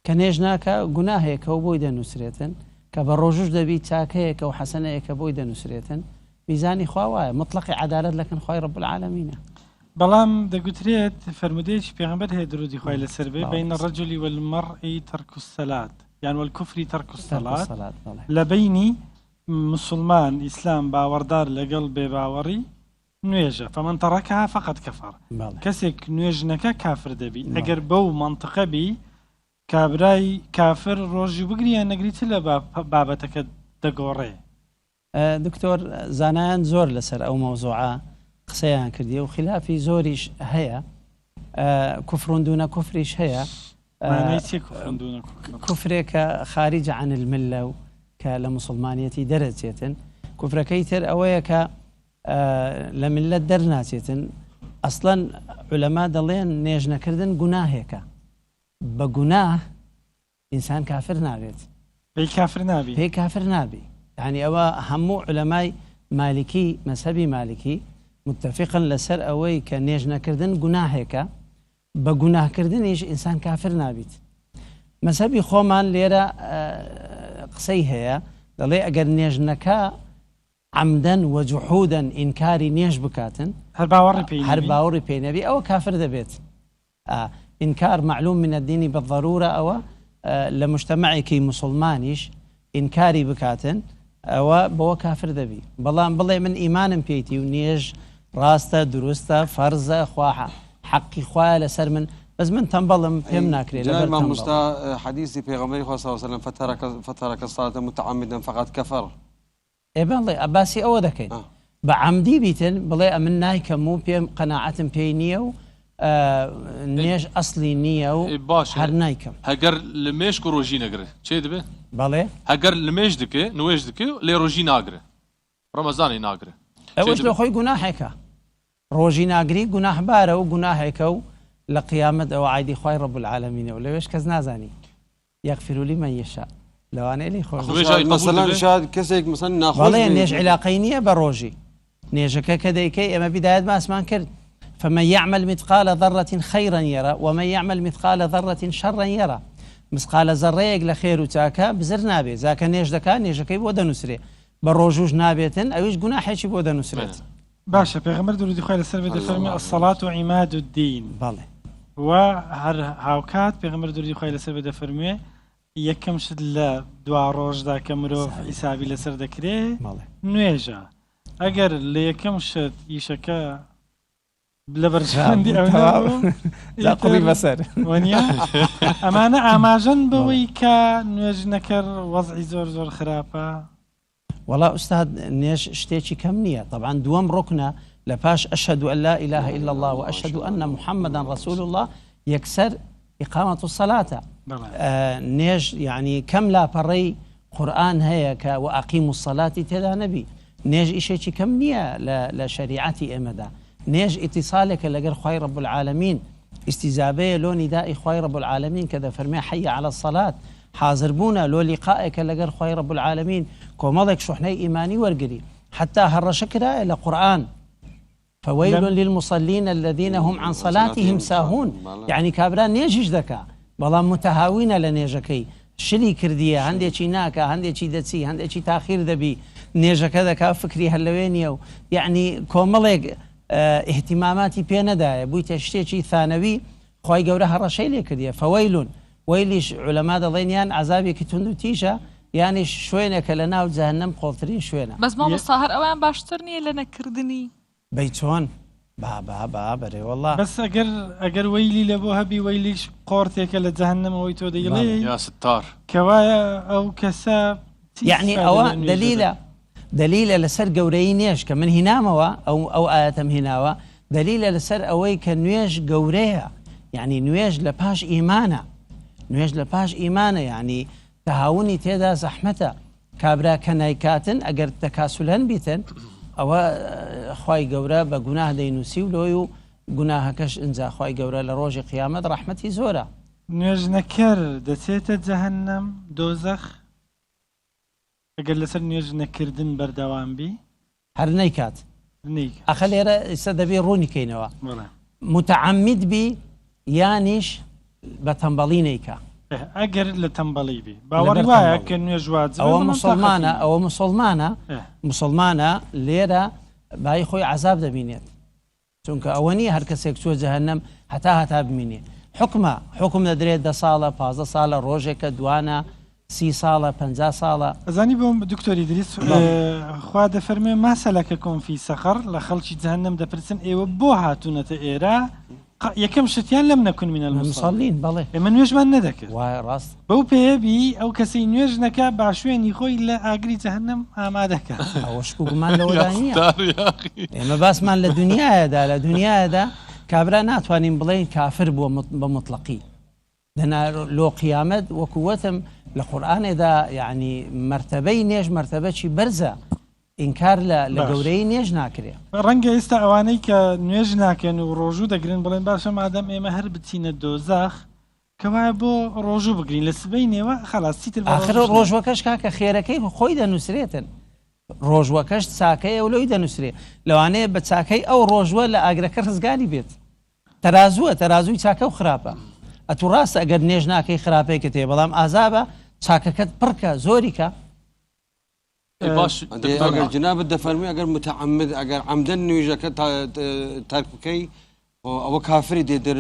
كنيجناك جناهك وبويدا نسريتن كبروجوج دبي تاكيك وحسنيك بويدا نسريتن ميزاني خواوا مطلق عدالة لكن خوي رب العالمين
بەڵام دەگوترێت فرمودەیەکی پێغەمبەر هەیە درودی خۆی لەسەر بێ بین الرجل والمرء ترك الصلاة يعني والكفر ترك الصلاة لبيني مسلمان إسلام باوردار لەگەڵ بێباوەڕی نوێژە فمن تركها فقد كفر کەسێک نوێژ نەکە کافر دەبی ئەگەر بەو منطقە بی کابرای کافر ڕۆژی بگریان نەگریتە لە بابەتەکە دەگۆڕێ
دکتۆر زانایان زۆر لەسەر ئەو مەوزوعە قسەیان کردی و خلافی زۆریش هەیە کوفرون دونە کوفریش هەیە کوفرێکە خارج عن الملة و کە لە مسلمانیەتی دەرەچێتن کوفرەکەی تر ئەوەیە کە لە ملت دەرناچێتن ئەسڵەن عولەما دەڵێن نێژ نەکردن گوناهێکە بە گوناه ئینسان کافر نابێت پێی کافر نابی یعنی ئەوە هەموو عولەمای مالکی مەذهبی مالکی متفقن لەسەر ئەوەی کە نێژ نەکردن گوناهێکە بە گوناهکردنیش ئینسان کافر نابیت مەذهبی خۆمان لێرە قسەی هەیە دەڵێ ئەگەر نێژنەکە عەمدەن وەجوحودەن ئینکاری نێژ بکاتن هەر باوەڕی پێی نەبی ئەوە کافر دەبێت ئینکار معلوم من الدینی بالضرورە ئەوە لە مجتەمەعێکی مسلمانیش ئینکاری بکاتن ئەوە بەوە کافر دەبی بەڵام بڵێ من ئیمانم پێیتی و نێژ ڕاستە دروستە فەرزە خواحە حەقی خوایە لەسەر من بس من تنبلم پێم ناکرێت
الإمام مستا حديث پیغمبر صلى الله عليه وسلم فترك الصلاة متعمدا فقد كفر
ئێبڵێ ئەباسی ئەوە دەکەین بە عەمدی بیتن بڵێ ئەمن نایکەم و پێم قەناعەتم پێی نییە و نێژ ئەسلی نییە و هەر نایکەم
هەگەر لە مێشک و ڕۆژی نەگرێ چێ دەبێ
بەڵێ
هەگەر لە مێژ دکێ نوێژ دکێ لێ ڕۆژی ناگرێ ڕەمەزانی ناگرێ
ئەوەش لە خۆی گوناحێکە ڕۆژی ناگری گوناحبارە و گوناحێکە و لە قیامەت ئەوە عایدی خوای رب العالمینە و لەوێش کەس نازانی یەغفر لمن یشاء لەوانەیە لێی خۆش
مثلا شاد کەسێک مثلا ناخۆش
بەڵێ نێژ علاقەی نییە بە ڕۆژی نێژەکە کە دەیکەی ئێمە بیدایەت باسمان کرد فمن يعمل مثقال ذرة خيرا يرى ومن يعمل مثقال ذرة شرا يرى مثقال ذرەیەک لە خێر و چاکە بزر نابێت زاکە نێژ دەکا نێژەکەی بۆ دەنووسرێ بە ڕۆژوش نابێتن ئەویش گوناحێکی بۆ دەنووسرێت
باشە پێغەمبەر درودی خۆی لەسەر بێ دەفەرمێ الصلاة عماد الدین
بەڵێ
و هەر هاوکات پێغەمبەر درودی خۆی لەسەر بێ دەفەرمێ یەکەم شت لە دوا ڕۆژدا کە مرۆڤ حیسابی لەسەر دەکرێ نوێژە ئەگەر لە یەکەم شت ئیشەکە لە بەرژاندی
ئەوقڵی بەسەر
ئەمانە ئاماژەن بەوەی کە نوێژ نەکەر وەزعی زۆر زۆر خراپە
والله أستاذ نێژ شتێکی کەم نییە طبعا دووەم ڕوکنە لە پاش أشهد أن لا إله إلا الله وأشهد أن محمدا رسول الله یەکسەر إقامة الصلاة نيج يعني كم لا بري قرآن هيك وأقيموا الصلاة تدا نبي نيج إشي كم نية لشريعتي أمدا نيج اتصالك لقر خوي رب العالمين استجابه لو نداء خوي رب العالمين كذا فرمي حي على الصلاة حاضر بونا لو لقائك لقر خوي رب العالمين كومضك شحني إيماني ورقري حتى هالرشكرة إلى قرآن فويل للمصلين الذين هم عن صلاتهم ساهون يعني كابران نيجيش ذكا بەڵام متهاوینە لە نێژەکەی شلی کردیە هەندێکی ناکە هەندێکی دەچی هەندێکی تاخیر دەبی نێژەکە دەکا فکری هەلەوێ نییە و یعنی کۆمەڵێک احتیماماتی پێ نەدایە بوویتە شتێکی ثانەوی خی گەورە هەڕەشەی لێ کردیە فەوەیلون وەیلیش عولەما دەڵێنیان عذابێکی تونند و تیژە یانی شوێنێکە لە ناو جەهەنەم قۆڵترین شوێنە
بەس مامۆستا هەر ئەویان باشتر نییە لە نەکردنی
بەی چۆن با بەرێ وەڵڵا
بەس ئەگەر وەیلی لە بۆ هەبی وەیلیش قۆڕتێکە لە جەهەنەمەوەی تۆ دەیڵێ
یا ستار
کەوایە ئەو کەسە
یعنی ئەوە دلیلە لەسەر گەورەی نوێژ کە من هینامەوە ئەو ئاەتەم هیناوە دلیلە لەسەر ئەوەی کە نوێژ گەورەیە یعنی نوێژ لە پاش ئیمانە نوێژ لە پاش ئیمانە یعنی تەهاونی تێدا زەحمەتە کابرا کە نایکاتن ئەگەر تەکاسولەن بیتن ئەوە خی گەورە بە گوناه دەینووسی و لۆی و گوناهەکەش ئینجا خی گەورە لە ڕۆژی قیامەت ڕەحمەتی زۆرە
نوێژ نەکەر دەچێتە جەهەنەم دۆزەخ ئەگەر لەسەر نوێژ نەکردن بەردەوام بی
هەر نەیکات ئەخە لێرە ئێستا دەبێ ڕوونیکەینەوە متعمد بی یانیش بە تەمبەڵی نەیکا
ئەگەر لە تەمبەڵی بی باوەڕی وایە کە نوێژ واجبە
ئەوە مسلمانە لێرە بای خۆی عذاب دەبینێت چونکە ئەوە نیە هەر کەسێک چوە جەهەنەم هەتا ببینێ حکم دەدرێت 10 ساڵە 15 ساڵە ڕۆژێکە دوانە 30 ساڵە 50 ساڵە
ئەزانی بۆم دکتۆری دریس خوا دەفەرمێ ماسەلەکە کۆنفی سەخەر لە خەڵکی جەهەنەم دەپرسن ئێوە بۆ هاتوونەتە ئێرە یەکەم شتیان لەم نەکون منە
المصلین بەڵێ
ئێمە نوێژمان نەدەکرد
وای ڕاست
بەو پێبی ئەو کەسی نوێژ نەکە با شوێنی خۆی لە ئاگری جەهەنەم ئامادەکە
ئەوەشکو گومان لەوەدا نییە ئێمە باسمان لە دنیادا کابرا ناتوانین بڵێن کافر بووە بە مطلقی دەنا لۆ قیامەت وەکووەتم لە قورئانێدا یعنی مرتبەی نێژ مرتبەی بەرزە ئینکار لە گەورەی نێژ ناکرێ
ڕەنگە ئێستا ئەوانەی کە نوێژ ناکەن و ڕۆژوو دەگرن بڵێن باشە مادەم ئێمە هەر بچینە دۆزاخ کەوایە بۆ ڕۆژوو بگرین لە سبەی نێوە خەڵاستیتر
آخر ڕۆژوەکەش کاکە خێرەکەی خۆی دەنووسرێتن ڕۆژوەکەش چاکەیە و لەوی دەنووسرێ لەوانەیە بە چاکەی ئەو ڕۆژوە لە ئاگرەکە ڕزگاری بێت تەرازووی چاکە و خراپە ئەتو ڕاستە ئەگەر نێژ ناکەی خراپەیەکە تێ بەڵام ئازابە چاکەکەت پڕکە زۆریکە
ئەگەر جنابەت دەفەرمی ئەگەر متعمد ئەگەر عەمدەن نوێژەکە تەرک بکەی ئەوە کافری دێدر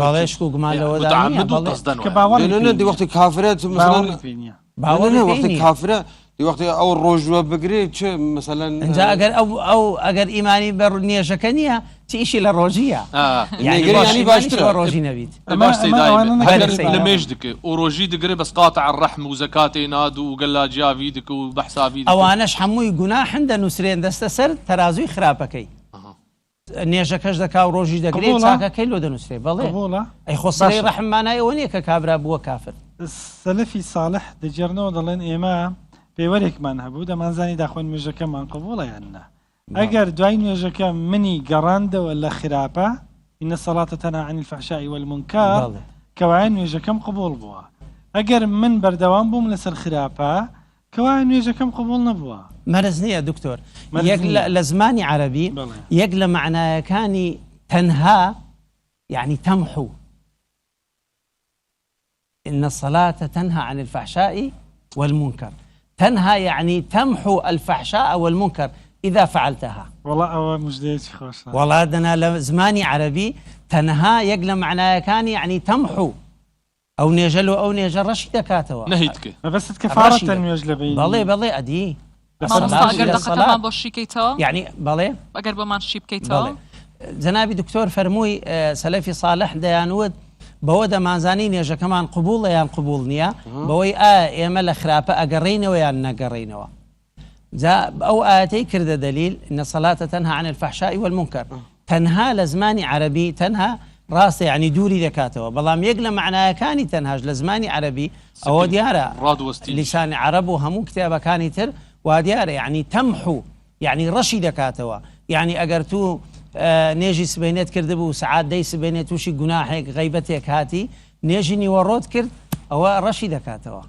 باڵێشک و گومان لەوەدا
وەختی کافرێت وەختی کافرە وەختی ئەو ڕۆژوە بگرێت چ مەسەلەن
اینجا ئەگەر ئیمانی بەڕ نێژەکە نییە چ ئیشی لە ڕۆژیە
یعنی باشتر
ڕۆژی نەبیت
لە مێژ دکە و ڕۆژی دەگرێت بەس قاتع الرحم و زەکاتی ناد و گەلا جیاوی دکە و بەحسابی
ئەوانەش هەمووی گوناحن دەنووسرێن دەستە سەر تەرازوی خراپەکەی نێژەکەش دەکا و ڕۆژی دەگرێت چاکەکەی لۆ دەنووسێ بەڵێ ئەی خۆسەڵی ڕەحمانایەوە نییە کە کابرا بووە کافر
سەلەفی ساڵح دەجێڕنەوە دەڵێن ئێمە پێوەرێکمان هەبوو دەمانزانی داخۆین نوێژەکەمان قبوڵە یاننا ئەگەر دوای نوێژەکە منی گەڕاندەوە لە خراپە إن الصلاة تنهى عن الفحشاء والمنكر کەوایە نوێژەکەم قبول بووە ئەگەر من بەردەوام بووم لەسەر خراپە کەوایە نوێژەکەم قبول نەبووە
مەرز نییە دکتۆر یەک لە زمانی عەرەبی یەک لە معنایەکانی تەنها يعني تمحو إن الصلاة تنهى عن الفحشاء والمنكر تنهى يعني تمحو الفحشاء والمنكر إذا فعلتها
والله أو مجديتي خوش
والله دنا لزماني عربي تنهى يقل معناه كان يعني تمحو أو نيجل أو نيجل رشيد كاتوا
نهيتك
بس كفارة نيجل بين
بالله أدي
الصلاة بوشي كيتوا
يعني بالله
أقرب ما نشيب كيتوا
جنابي دكتور فرموي سلفي صالح ديانود بەوە دەمانزانی نێژەکەمان قبوڵە یان قبوڵ نییە بەوەی ئێمە لە خراپە ئەگەڕینەوە یان نەگەڕینەوە جا ئەو ئاەتەی کردە دلیل إن الصلاة تنهى عن الفحشاء والمنكر تەنها لە زمانی عەرەبی تەنها ڕاستە یعنی دووری دەکاتەوە بەڵام یەک لە معنایەکانی تەنهاش لە زمانی عەربی ئەوە دیارە لیسانی عەرەب و هەموو کتێبەکانی تر وا دیارە یعنی تەمحو یعنی ڕەشی دەکاتەوە یعنی ئەگەر تو نێژی سبێنێت کردبوو سعات دەی سبێنێت تووشی گوناحێک غیبەتێک هاتی نێژی نیوەڕۆت کرد ئەوە ڕەشی دەکاتەوە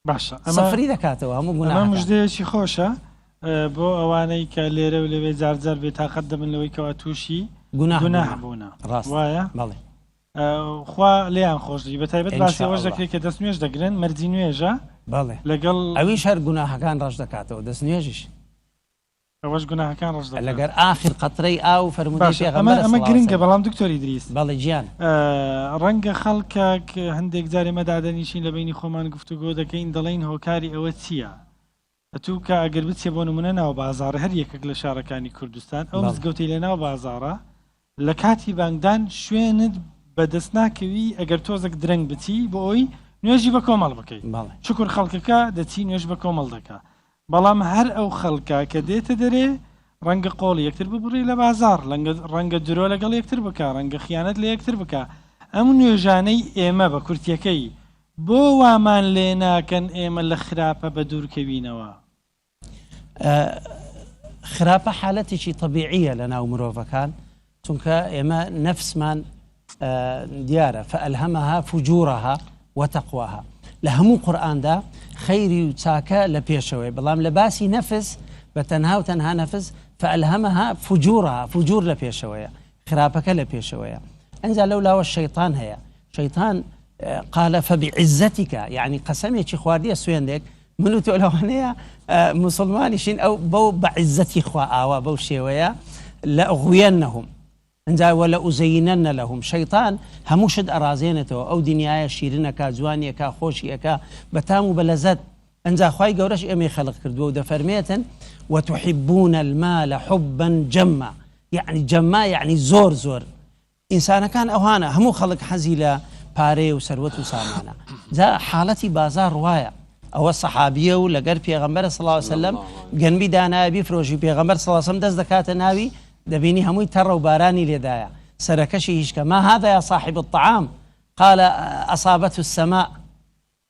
باشە
سەفری دەکاتەوە هەموو گوناح
ئەمە مژدەیەکی خۆشە بۆ ئەوانەی کە لێرە و لەوێ جارجار بێتاقەت دەبن لەوەی کەوا تووشی گوناح بوونە وایە
بەڵێ
خوا لێیان خۆشی بە تایبەت باسی ئەوەش دەکرێت کە دەست نوێژ دەگرن مەرجی نوێژە
بەڵێ
لەگەڵ
ئەویش هەر گوناحەکان ڕەش دەکاتەوە دەست نوێژیش
ئەوەش گوناحەکان ڕەش دەکات
لەگەر ئاخر قەترەی ئاو فەرمودەی پێغەمبەر
ئەمە گرنگە بەڵام دکتۆری دریس
بەڵێ گیان
ڕەنگە خەڵکە هەندێک جارێ مەدادەنیشین لە بینی خۆمان گفتوگۆ دەکەین دەڵێن هۆکاری ئەوە چییە ئەتوو کە ئەگەر بچێ بۆ نمونە ناو بازارە هەر یەکێک لە شارەکانی کوردستان ئەو مزگەوتی لە ناو بازارە لە کاتی بانگدان شوێنت بەدەست ناکەوی ئەگەر تۆزێک درەنگ بچی بۆ ئەوی نوێژی بە کۆمەڵ بکەیت چکر خەڵکەکە دەچی نوێژ بە کۆمەڵ دەکا بەڵام هەر ئەو خەڵکە کە دێتە دەرێ ڕەنگە قۆڵی یەکتر ببڕی لە بازار ڕەنگە درۆ لەگەڵ یەکتر بکە ڕەنگە خیانەت لە یەکتر بکە ئەم نوێژانەی ئێمە بە کورتیەکەی بۆ وامان لێ ناکەن ئێمە لە خراپە بە دوورکەوینەوە
خراپە حالەتێکی طبیعیە لە ناو مرۆڤەکان چونکە ئێمە نەفسمان دیارە فەئەلهەمەها فوجورەها وتەقواها لە هەموو قورئاندا خەیری و چاکە لە پێشەوەی بەڵام لە باسی نەفس بە تەنها و تەنها نەفس فەئەلهەمەها فوجورەها فوجور لە پێشەوەیە خراپەکە لە پێشەوەیە ئەنجا لەولاوە شەیطان هەیە شەیطان قال فبعزتك يعني قسمێکی خواردیە سوێندێک من و تۆ لەوانەیە مسلمانیشین ئەو بەو بەعزەتی خوا ئاوا بەو شێوەیە لأغوينهم انجا ولا أزينن لهم شيطان هموشد أرازينته أو دنيايا شيرنكا جوانيكا خوشيكا بتامو بلزت انجا خواي قورش امي خلق كردو دفرميتن وتحبون المال حبا جما يعني جما يعني زور زور إنسان كان أوهانا همو خلق حزيلة باري وسروت وسامانا جا حالتي بازار رواية أو الصحابية ولقر بيغمبر صلى الله عليه وسلم جنبي دانا بيفروشي بيغمبر صلى الله عليه وسلم دز دكات ناوي دبيني هموي ترى وباراني لدايا سركشي هشكا ما هذا يا صاحب الطعام قال أصابته السماء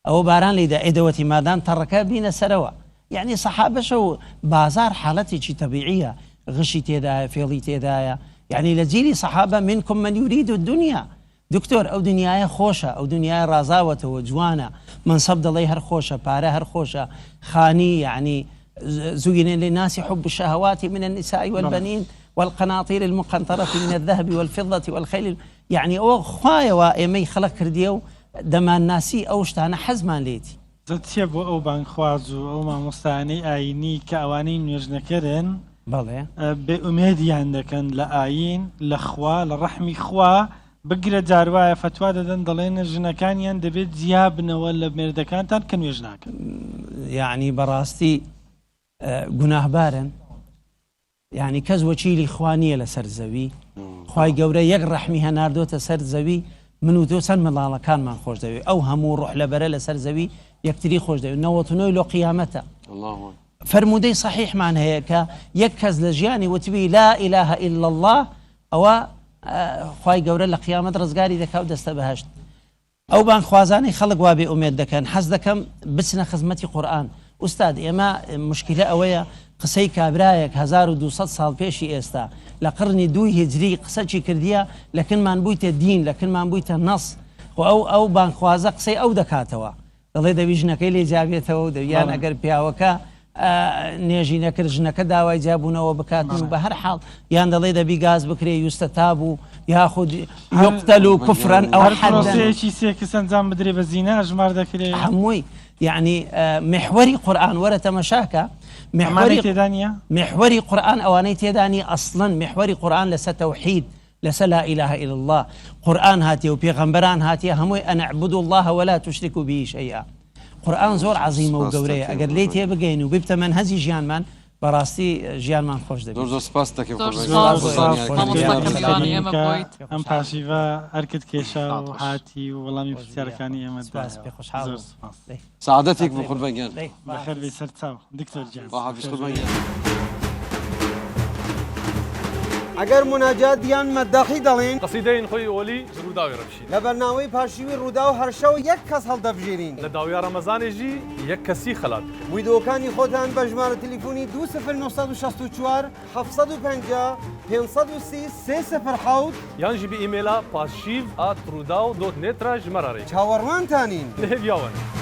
أو باران لدا إدوتي ما دام تركا بينا سروا يعني صحابة شو بازار حالتي شي طبيعية غشي تيدايا فيضي تيدايا يعني لجيلي صحابة منكم من يريد الدنيا دكتور أو دنياي خوشة أو دنياي رازاوة وجوانا منصب دلي هر خوشة بارا هر خوشة خاني يعني زين للناس حب الشهوات من النساء والبنين والقناطير المقنطرة من الذهب والفضة والخيل يعني أو خوايا وإيمي خلق كرديو دمان ناسي أوشتانا حزمان ليتي
زتيب أو بانخوازو أو ما مستعني آيني كأواني نوجنكرن
بله
بأميدي عندكن لآين لخوا لرحمي خوا بقرة جاروايا فتوى ددن دلين جنكانيان دبيت زيابنا ولا بمردكان تان كن يجناكن
يعني براستي گوناه بارن يعني کەس وەچیلی خوانیە لەسەر زەوی خوای گەورە یەک ڕەحمی هەناردۆتە سەر زەوی من و تۆ چەند منداڵەکانمان خۆش دەوێت ئەو هەموو ڕوح لەبەرە لەسەر زەوی یەکتری خۆش دەوێت 99 لۆ قیامەتە فەرمودەی صحیحمان هەیە کە یەک کەس لە ژیانی وتبی لا إله إلا الله ئەوە خوای گەورە لە قیامەت ڕزگاری دەکا و دەستە بەهەشت ئەو بانخوازانەی خەڵک وا بێ ئومێد دەکەن حەز دەکەم بچنە خزمەتی قورئان ئوستاد ئێمە مشکلە ئەوەیە قسەی کابرایەک 1200 ساڵ پێشی ئێستا لە قڕنی 2 هیجری قسەی کردیە لەکنمان بوویتە دین لەکنمان بوویتە نەس و ئەو بانخوازە قسەی ئەو دەکاتەوە دەڵێ دەوی ژنەکەی لێ جابێتەوە و دەویان ئەگەر پیاوەکە نێژی نەکرد ژنەکە داوای جابوونەوە بکاتن و بە هەر حاڵ یان دەڵێ دەبی گاز بکرێ یوستە تابوو یاخود یقتل و کوفرن ئەو
حەدەیەکی سێکس ئەنجام بدرێ بە زینە ئەژمار دەکرێت
هەمووی يعني محوري قرآن ولا تمشاكا محوري قرآن أواني تيداني أصلا محوري قرآن لس توحيد لس لا إله إلا الله قرآن هاتي وبيغمبران هاتي هموي أن اعبدوا الله ولا تشركوا به شيئا قرآن زور عظيمة وقورية أقر ليتي بقين وبيبت من هزي جيان من براستي جيان من خوش دبي
زور سپاس دەکەم
ئەم پاشیڤە ئەرکت کێشا و هاتی و وەڵامی پرسیارەکانی ئێمە
سعادەتێک بۆ قوربانگیان
بەخێر بێ سەر چاو دکتۆر جان
ئەگەر مناجات دیان مەداخی دەڵێن
قەسیدەین خۆی ئۆلی ڕووداوی ڕەبشین
لە بەرنامەی پاشیوی ڕوودا و هەرشەو یەک کەس هەڵدەبژێرین
لە داویا ڕەمەزانێژی یەک کەسی خەلات
ویدۆکانی خۆتان بە ژمارە تەلیفۆنی 2964 750 530 307
یانژی بە ئیمێلا pashiv@rudaw.net ژمارەڕێ
چاوەڕوانتانین
لەهێویاوەن.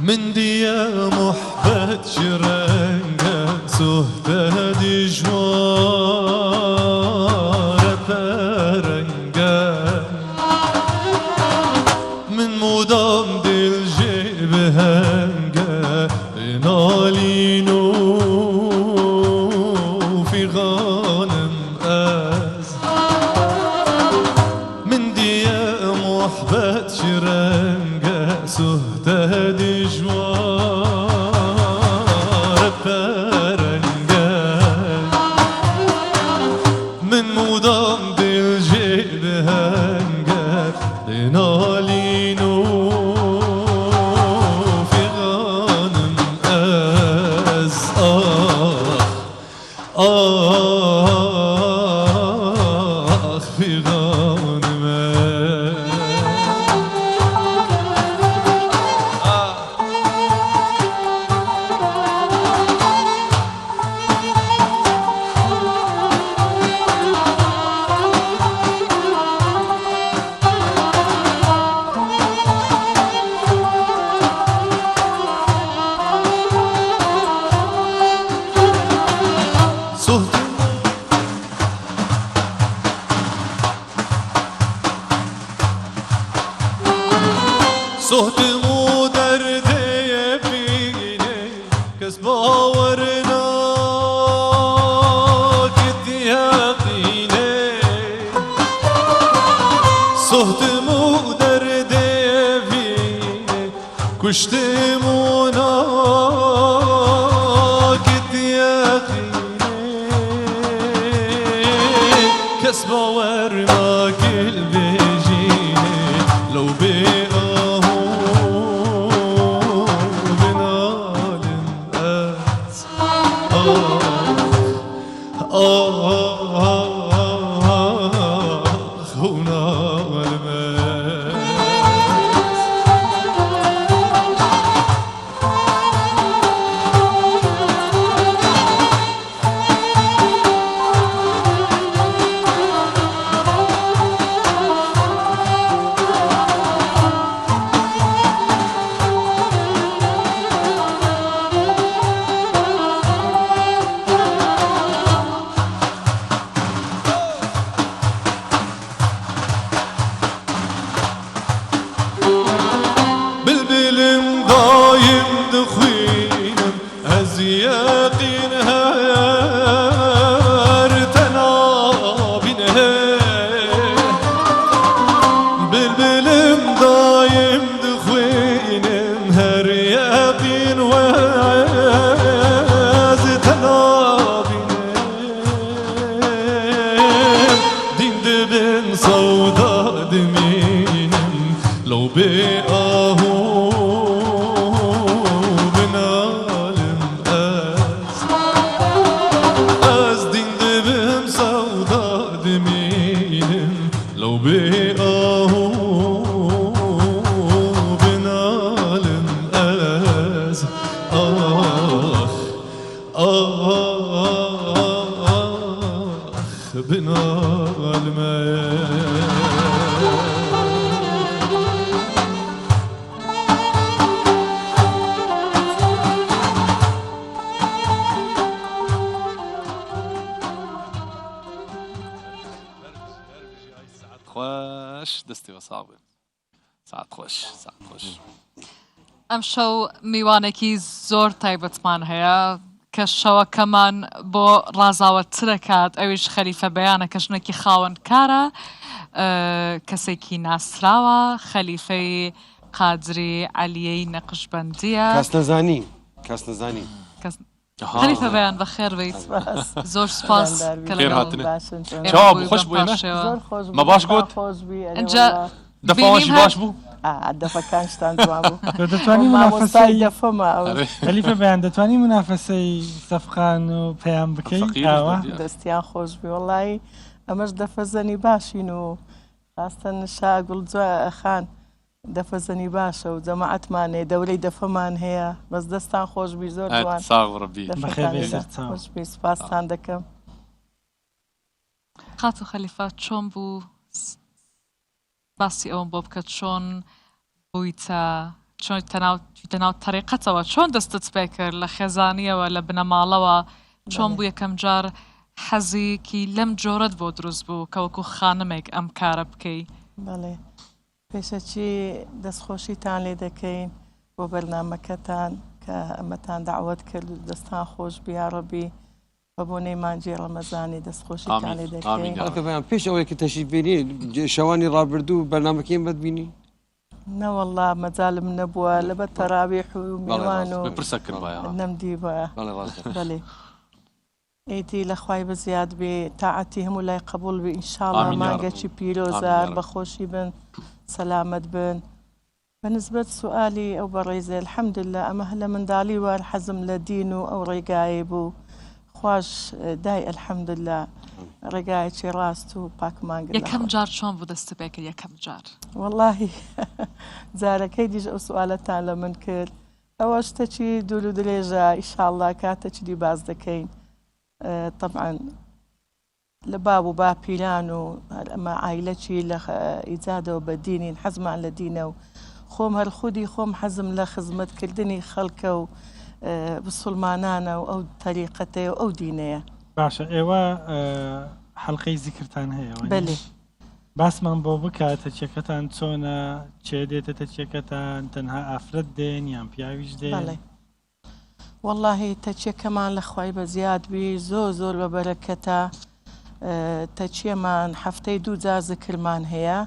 من ديا محبت شرنگا سهتد جوار پرنگا من مدام دل جيب هنگا نالينو في غانم از من ديا محبت شرنگا سهتد جوار پرنگا من مدام دل جيب هنگا نالينو في غانم از في غانم صهتمو درده بینه کس باورنا کت یقینه صهتمو درده بینه کشتمونا کت یقینه کس باورنا کل بجینه لو بی
دەستێەوە ساڵێ ساعت خۆش ساعت خۆش
ئەم شەو میوانێکی زۆر تایبەتمان هەیە کە شەوەکەمان بۆ ڕازاوەترە کات ئەویش خەلیفە بەیانە کەژنێکی خاوەنکارە کەسێکی ناسراوە خەلیفەی قادری عەلیەی نەقشبەندیە
کەس نەزانی کەس نەزانی
خەلیفە بەیان بەخێر بیت زۆر سپاس کە
چاو خۆش بووێنە مە باش گوت
ئەنجا
دەفاوەشی باش بوو
دەفەکانشتان جوان بوو
دەتوانی منافەسای
دەفەمە
خەلیفە بەیان دەتوانی منافەسەی سەفقان و پەیام بکەیت ئاوە
دەستیان خۆش بووی وەڵی ئەمەش دەفەزەنی باشین و خاستن شا گوڵجوە خان دەفەزەنی باشە و جەماعەتمانێ دەورەی دەفەمان هەیە بەس دەستان خۆش بی زۆر جوان سپاسان دەکەم
قات و خەلیفە چۆن بوو باسی ئەوم بۆ بکە چۆن بوویتە چۆن تەناو تەریقەتەوە چۆن دەستت پێ کرد لە خێزانیەوە لە بنەماڵەوە چۆن بوو یەکەم جار حەزیکی لەم جۆرەت بۆ دروست بوو کە وەکو خانمێک ئەم کارە بکەی
بەڵێ پێشەچی دەستخۆشیتان لێ دەکەین بۆ بەرنامەکەتان کە ئەمەتان داوەت کرد و دەستان خۆش بیاڕەبی بە بۆنەی مانجی ڕەمەزانی دەستخۆشیتان لێ دەکەین
پێش ئەوەی کە تەشریف بێنی شەوانی ڕابردوو بەرنامەکەیم بەتبینی
نەوەڵا مەجالم نەبووە لەبەر تەراویح و میوان و نەمدی بە بەڵێ ئیدی لە خوای بزیاد بێ تاعەتی هەموو لای قبول بێ ئینشاڵڵا مانگەکی پیرۆزار بەخۆشی بن سەلامەت بن بەنسبەت سوئالی ئەو بەڕێزێ الحەمدلله ئەمە لە منداڵی وار حەزم لە دین و ئەو ڕێگایە بوو خوش دای الحەمدلله ڕێگایەکی ڕاست و پاکمانگە
یەکەم جار چۆن بوو دەست پێ کرد یەکەم جار
وەڵاهی جارەکەی دیژ ئەو سوالەتان لە من کرد ئەوە شتێکی دوور و درێژە ئیشاڵڵا کاتێکی دی باز دەکەین طبعا لە باب و باپیران و ئەمە عایلەکی لە ئیجادەوە بە دینین حەزمان لە دینە و خۆم هەر خودی خۆم حەزم لە خزمەتکردنی خەڵکە و بسڵمانانە و ئەو تەریقەتەیە و ئەو دینەیە
باشە ئێوە حەڵقەی زیکرتان هەیە
بەێ
باسمان بۆ بکات تەچیەکەتان چۆنە چێ دێتە تەچیەکەتان تەنها ئافرەت دێن یان پیاویش دێن
واللهی تەچیەکەمان لە خوای بە زیادبی زۆر بە بەرەکەتە تەچیەمان هەفتەی 2 جار زکرمان هەیە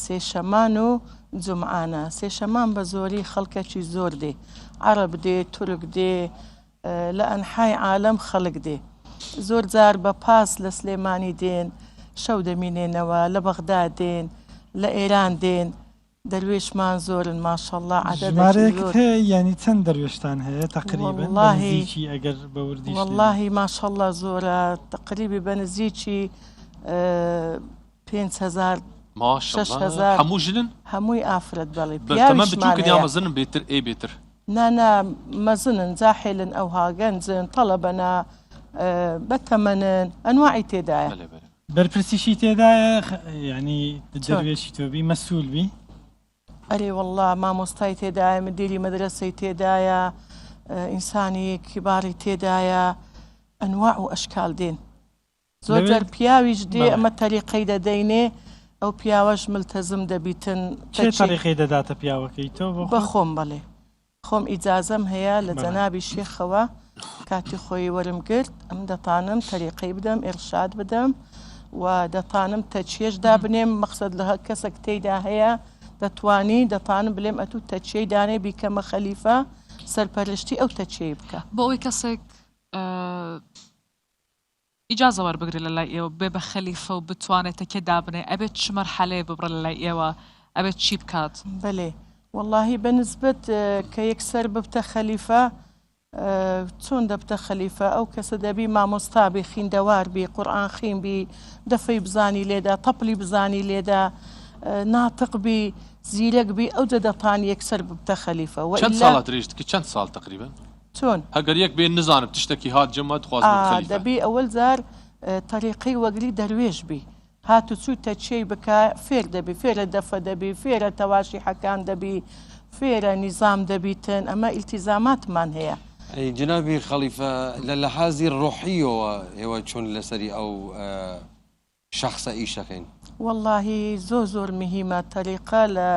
سێشەمان و جمعانە سێشەمان بە زۆری خەڵکەکی زۆر دێ عەرەب دێ تورک دێ لە ئەنحای عالەم خەڵک دێ زۆر جار بە پاس لە سلێمانی دێن شەو دەمینێنەوە لە بەغدا دێن لە ئێران دێن دەروێشمان زۆرن ماشەڵڵا
عەدەدێک ینی چەند دەروێشتان هەیە تقریبا بەنزیکی ئەگەر بە وردی
واللهی ماشەڵڵا زۆرە تقریبی بەنزیکی 5,000 6,000
هەموو ژنن
هەمووی ئافرەت بەڵێ
پیاویشمان بێتر ئێ بێتر
نانا مەزنن جاحێلن ئەوها گەنجن تەڵەبەنە بەتەمەنن ئەنواعی تێدایە
بەرپرسیشی تێدایە ینی دەروێشی تۆبی مەسوول بی
ئەرێ والله مامۆستای تێدایە مدیری مەدرسەی تێدایە ئینسانی کیباری تێدایە ئەنواع و ئەشکال دێن زۆر جار پیاویش دێ ئەمە تەریقەی دەدەینێ ئەو پیاوەش ملتەزم دەبیتن
چه تەریقەی دەداتە پیاوەکەی تۆ
بە خۆم بەڵێ خۆم ئیجازەم هەیە لە جەنابی شێخەوە کاتی خۆی وەرم گرت ئەم دەتانم تەریقەی بدەم ئێرشاد بدەم و دەتانم تەچێشدا بنێم مەقسەد لە کەسێک تێیدا هەیە دەتوانی دەتانم بلێم ئەتوو تەچێی دانێ بیکەمە خەلیفە سەرپەرشتی ئەو تەچێی بکە
بۆ ئەوەی کەسێک ئیجازە وەربگرێت لە لای ئێوە بێ بە خەلیفە و بتوانێت تەکێ دابنێ ئەبێت چ مەرحەلەیە ببڕە لە لای ئێوە ئەبێت چی بکات
بەڵێ واللهی بەنسبەت کە یەکسەر ببتە خەلیفە چۆن دەبتە خەلیفە ئەو کەسە دەبی مامۆستا بی خوێندەوار بی قورئان خوێن بی دەفەی بزانی لێدا تەپڵی بزانی لێدا ناتق بی زیرەک بی ئەو دەتان یەکسەر ببتە خەلیفە
چەند ساڵات درێژتکە چەند ساڵ تقریبا
چۆن
هەگەر یەک بێن نزانم تشتێکی هات جەمە دخواست خەلیفە
دەبی ئەوەل جار تەریقەی وەگری دەروێش بی هاتو چوو تەچێی بکە فێر دەبی فێرە دەفە دەبی فێرە تەواشی حەکان دەبی فێرە نیزام دەبیتن ئەمە ئیلتیزاماتمان هەیە
جنابی خەلیفە لە لەحازی ڕۆحیەوە ئێوە چۆن لەسەری ئەو شخصە ئیشەکەین
والله زۆر مهمە تەریقە لە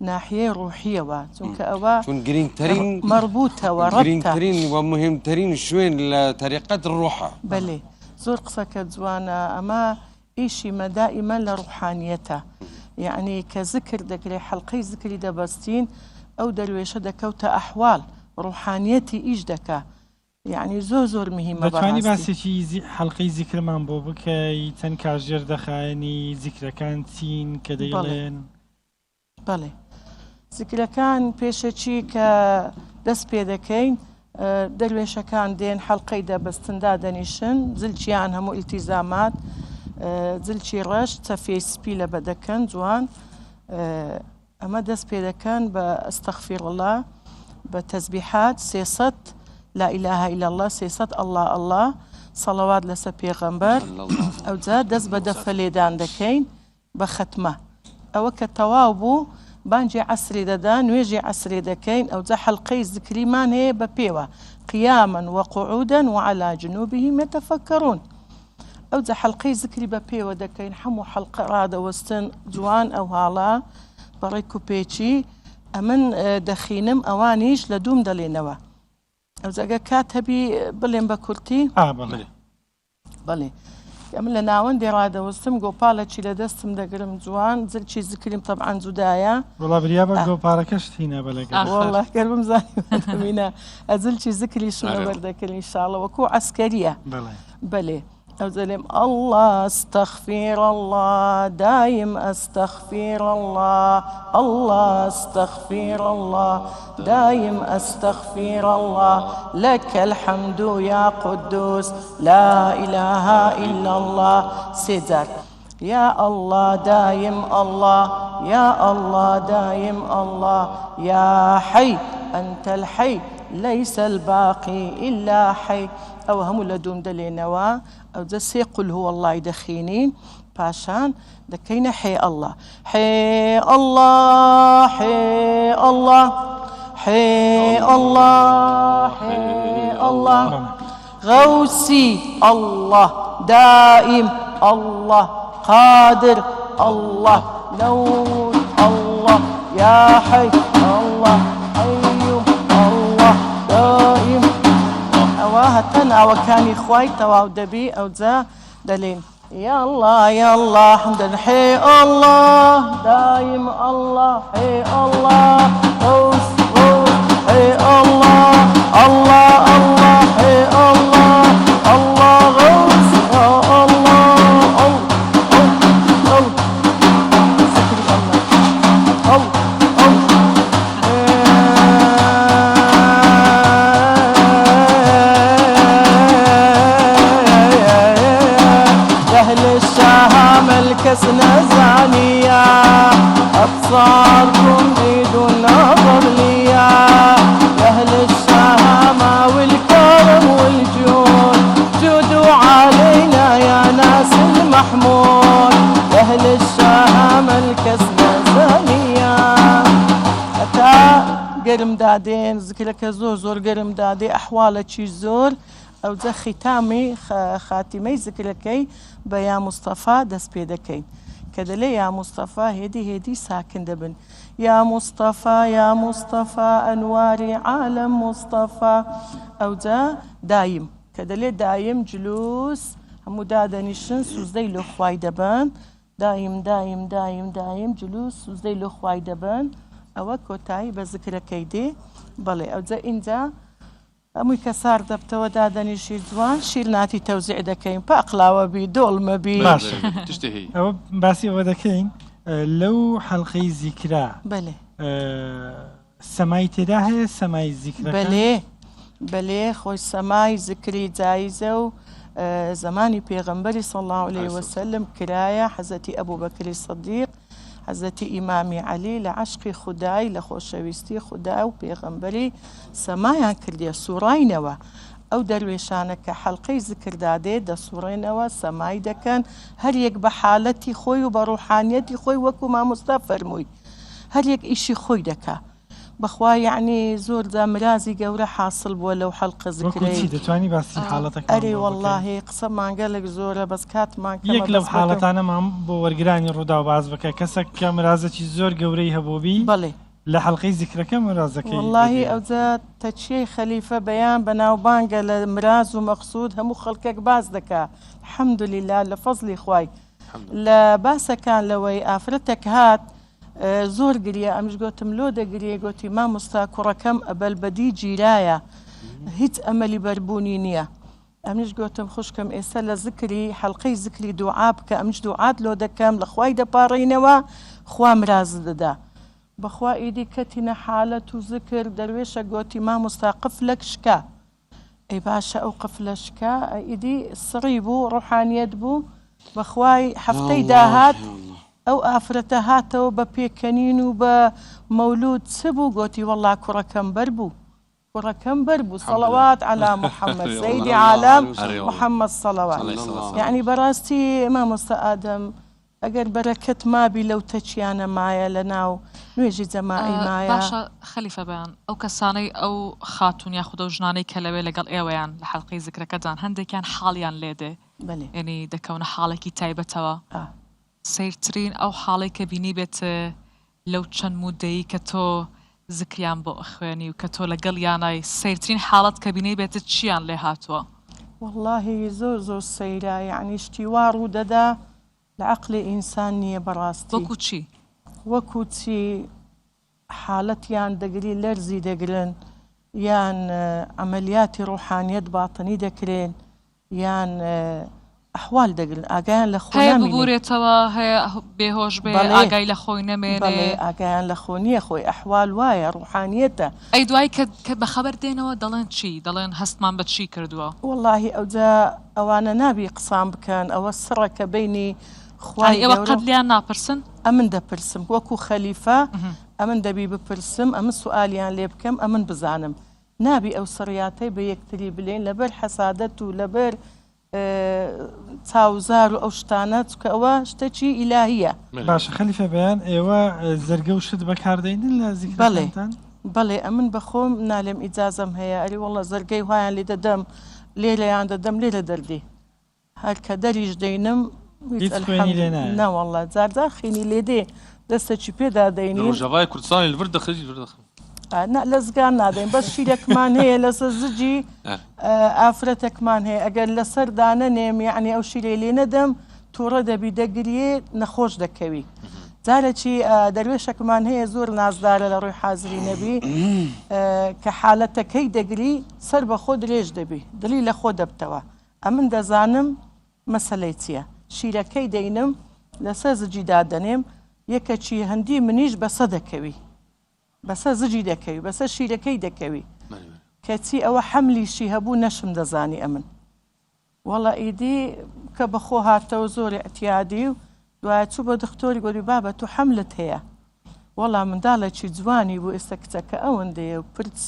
ناحیەی ڕوحیەوە چونکە ئەوە
چون گرنگترین
مربوطەوە
گرنگترین و مهمترین شوێن لە تەریقەت ڕۆحە
بەێ زۆر قسەکە جوانە ئەمە ئیشی مەدائیمە لە ڕوحانیەتە یعنی کە ذکر دەکرێت حەڵقەی ذکری دەبەستین ئەو دەروێشە دەکەوتە ئەحوال ڕوحانیەتی ئیش دەکە یعنی زۆر مهمە
دەتوانی باسێکی حەڵقەی زیکرمان بۆ بکەی چەند کاژێر دەخایەنی زیکرەکان چین کە دەیڵێن
بەڵێ زیکرەکان پێشەچی کە دەست پێ دەکەین دەروێشەکان دێن حەڵقەی دەبەستندا دەنیشن زلچیان هەموو ئیلتیزامات جلچی ڕەش چەفێی سپی لە بەدەکەن جوان ئەمە دەست پێ دەکەن بە ئەستەغفیر الله بە تەسبیحات 300 لا إله إلا الله 300 الله الله صلوات لەسەر پێغەمبەر ئەوجا دەست بە دەفەلێدان دەکەین بە ختمە ئەوە کە تەواو بوو بانجی عسری دەدا نوێژی عسری دەکەین ئەوجا حەڵقەی زکریمان هەیە بە پێوە قیاما وقعودا وعلى جنوبهم يتفكرون ئەوجا حەڵقەی زکری بە پێوە دەکەین هەموو حەڵقە ڕادەوەستن جوان ئەو هاڵا بەڕێک و پێچی ئەمن دەخینم ئەوانیش لە دووم دەڵێنەوە ئەوجاگە کات هەبی بڵێن بە کورتی بڵێ ئەمن لە ناوەندی ڕادەوەستم گۆپاڵەکی لە دەستم دەگرم جوان زلچی زکریم طبعاً جودایە
وڵا بریا بە گۆپارەکەش تینە بەلەگە
والله گەرم زانیمینە ئەزلچی زکری شونە بەردەکرد ئینشاءڵڵا وەکو عەسکەریە بەڵێ أوزلم الله استغفر الله دايم استغفر الله الله استغفر الله دايم استغفر الله لك الحمد يا قدوس لا إله إلا الله سيدر يا الله دايم الله يا الله دايم الله يا حي أنت الحي ليس الباقي إلا حي أو هم لدوم دلينوا أو دسي قل هو الله دخينين باشان دكينا حي الله حي الله حي الله حي الله حي الله غوثي الله دائم الله قادر الله نور الله يا حي الله قيوم الله دائم هەتەن ئەوەکانی خوای تەواو دەبی ئەوجا دەلێن يا الله يا الله حمدا حي الله دايم الله حي الله غوث غوث حي الله الله الله حي الله الله غوث الله كسنا زانية أبصاركم عيد النظر ليا يا أهل الشهامة والكرم والجود جودوا علينا يا ناس المحمود يا أهل الشهامة الكسنا زانية أتا قرم دادين ذكرك زور قرم دادي أحوالك زور ئەو جە ختامی خاتیمەی زکرەکەی بە یا مستەفا دەست پێ دەکەین کە دەلێ یا مستەفا هێدی ساکن دەبن یا مستەفا یا مستەفا ئەنواری عالم مستەفا ئەو جە دایم کە دەلێ دایم جلوس هەموو دادەنیشن سوزدەی لە خوای دەبن دایم دایم دایم دایم جلوس سوزدەی لە خوای دەبن ئەوە کۆتایی بە زکرەکەی دێ بەڵێ ئەو جە ئینجا ئەمووی کە سار دەبتەوە دادەنیشی جوان شیر ناتی تەوزیع دەکەین پاقلاوە بی دۆڵمە بی
ئەوە باسی ئەوە دەکەین لەو حەڵقەی زیکرا
بەڵێ
سەمای تێدا هەیە سەمای زیکرا
بەلێ خۆی سەمای زکری جایزە و زمانی پێغەمبەری صلی الله عليه وسلم کرایە حەزەتی ئەبوو بەکری سەدیق حەزەتی ئیمامی عەلی لە عەشقی خودای لە خۆشەویستی خودا و پێغەمبەری سەمایان کردیە سوڕاینەوە ئەو دەروێشانە کە حەڵقەی زکردادێ دەسوڕێنەوە سەمای دەکەن هەر یەک بە حالەتی خۆی و بە ڕوحانیەتی خۆی وەکو مامۆستا فەرمووی هەر یەک ئیشی خۆی دەکا بەخوا یعنی زۆر دامرازی گەورە حاصل بووە لەو حەڵقە
زیکرەی دەتوانی باسی حاڵەتەکە
ئەرێ وەڵڵاهی قسە مانگەلێک زۆرە بەس کاتمان
یەک لەو حاڵەتانەمان بۆ وەرگرانی ڕوودا و باز بکە کەسێک کە مرازێکی زۆر گەورەی هەبووبی
بەڵێ
لە حەڵقەی زیکرەکە مرازەکەی
وەڵڵاهی ئەوجا تەچیەی خەلیفە بەیان بەناوبانگە لە مراز و مەقسوود هەموو خەڵکێک باز دەکا الحەمدولیلا لە فەزلی خوای لە باسەکان لەوەی ئافرەتێک هات زۆر گریە ئەمش گوتم لۆ دەگریە گوتی مامۆستا کوڕەکەم ئەبەلبەدی گیرایە هیچ ئەمەلی بەربوونی نییە ئەمش گوتم خوشکم ئێستا لە زکری حەڵقەی زکری دوعا بکە ئەمش دوعات لۆ دەکەم لە خوای دەپاڕینەوە خوا مراز دەدا بەخوا ئیدی کەتینە حالەت و زکر دەروێشە گوتی مامۆستا قفلەک شکا ئەی باشە ئەو قفلە شکا ئیدی سڕی بوو ڕوحانیەت بوو بەخوای هەفتەی داهات ئەو ئافرەتە هاتەوە بە پێکەنین و بە مەولود چ بوو گوتی وەڵا کوڕەکەم بەر بوو کوڕەکەم بەر بوو سەڵەوات عەلا محەممەد سەیدی عالەم محەممەد سەڵەوات یعنی بەڕاستی مامۆستا ئادەم ئەگەر بەرەکەت مابی لەو تەچیانە مایە لە ناو نوێژی جەماعی مایە
باشە خەلیفە بەیان ئەو کەسانەی ئەو خاتون یاخودە و ژنانەی کە لەوێ لەگەڵ ئێوەیان لە حەڵقەی زیکرەکەدان هەندێکیان حاڵیان لێدێ ینی دەکەونە حاڵێکی تایبەتەوە سیرترین ئەو حاڵی کە بینی بێت لەو چەند مودەیی کە تۆ زکریان بۆ ئەخوێنی و کە تۆ لەگەڵ یانای سیرترین حاڵەت کە بینی بێتت چیان لێ هاتووە
واللهی زۆر زۆر سەیرا یعنی شتیوا ڕوو دەدا لە عەقلی ئینسان نییە بەڕاستی
وەکو چی
وەکو چی حاڵەتیان دەگری لەرزی دەگرن یان ئەمەلیاتی ڕوحانیەت باتنی دەکرێن یان ئەحوال دەگرن ئاگایان لە خۆ
ببورێتەوە هەیە بێهۆش بێ ئاگای لە خۆی نەمێنێ
ئاگایان لە خۆ نییە خۆی ئەحوال وایە ڕوحانیەتە
ئەی دوای کە بەخەبەر دێنەوە دەڵێن چی دەڵێن هەستمان بە چی کردووە
واللهی ئەوجا ئەوانە نابی قسان بکەن ئەوە سڕەکە بینی خوای
ئێوە قەت لیان ناپرسن
ئەمن دەپرسم وەکو خەلیفە ئەمن دەبی بپرسم ئەمن سوالیان لێ بکەم ئەمن بزانم نابی ئەو سڕیاتەی بە یەکتری بلێن لەبەر حەسادەت و لەبەر چاوزار و ئەو شتانە چکە ئەوە شتێکی ئیلاهیە
باشە خەلیفە بەیان ئێوە زەرگە و شت بەکاردەینن لە زیکرەکانتان
بەڵێ ئەمن بەخۆم نالێم ئیجازەم هەیە ئەری وەڵە زەرگەی هۆیان لێ دەدەم لێرەیان دەدەم لێرە دەردی هەر کە دەریش دەینم ناوەڵە جارجار خینی لێ دێ دەستێکی پێدا دەینی
ڕۆژاوای کوردستانی لەبەر دەخەجی
لە زگان نادەین بەس شیرەکمان هەیە لەسەر زجی ئافرەتێکمان هەیە ئەگەر لەسەر دانەنێم یعنی ئەو شیرەی لێ نەدەم تووڕە دەبی دەگریێ نەخۆش دەکەوی جارێکی دەروێشەکمان هەیە زۆر نازدارە لە ڕووی حازری نەبی کە حالەتەکەی دەگری سەر بە خۆ درێژ دەبی دڵی لە خۆ دەبتەوە ئەمن دەزانم مەسەلەی چییە شیرەکەی دەینم لەسەر زجی دادەنێم یەکەچی هەندی منیش بەسە دەکەوی بەسە زجی دەکەوی بەسە شیرەکەی دەکەوی کەچی ئەوە حەملیشی هەبوو نەشم دەزانی ئەمن وەڵە ئیدی کە بەخۆ هاتەوە زۆر ئەتیادی و دوایە چوو بە دکتۆری گۆری بابە تو حەملت هەیە وەڵام منداڵێکی جوانی بوو ئێستا کچەکە ئەوەندەیە و پرچ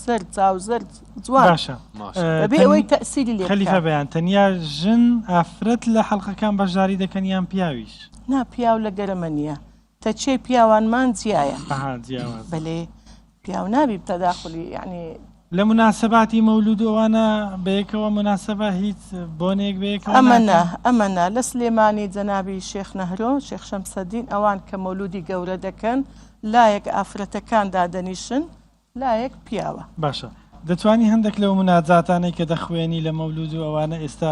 زەرد چاو زەرد جوان
باشە
بەبێ ئەوەی تەئسیری لێ
خەلیفە بەیان تەنیا ژن ئافرەت لە حەڵقەکان بەشداری دەکەن یان پیاویش
نا پیاو لە گەرەمە نییە تەچێ پیاوانمان جیایە بەلێ پیاو نابی تەداخلی یعنی
لە مناسباتی مەولود ئەوانە بەیەکەوە مناسبە هیچ بۆنێک بەیەکەوە
ئەمەنا لە سلێمانی جەنابی شێخ نەهرۆ شێخ شەمسەدین ئەوان کە مەولودی گەورە دەکەن لایەک ئافرەتەکان دادەنیشن لایەک پیاوە
باشە دەتوانی هەندێک لەو مناجاتانەی کە دەخوێنی لە مەولود و ئەوانە ئێستا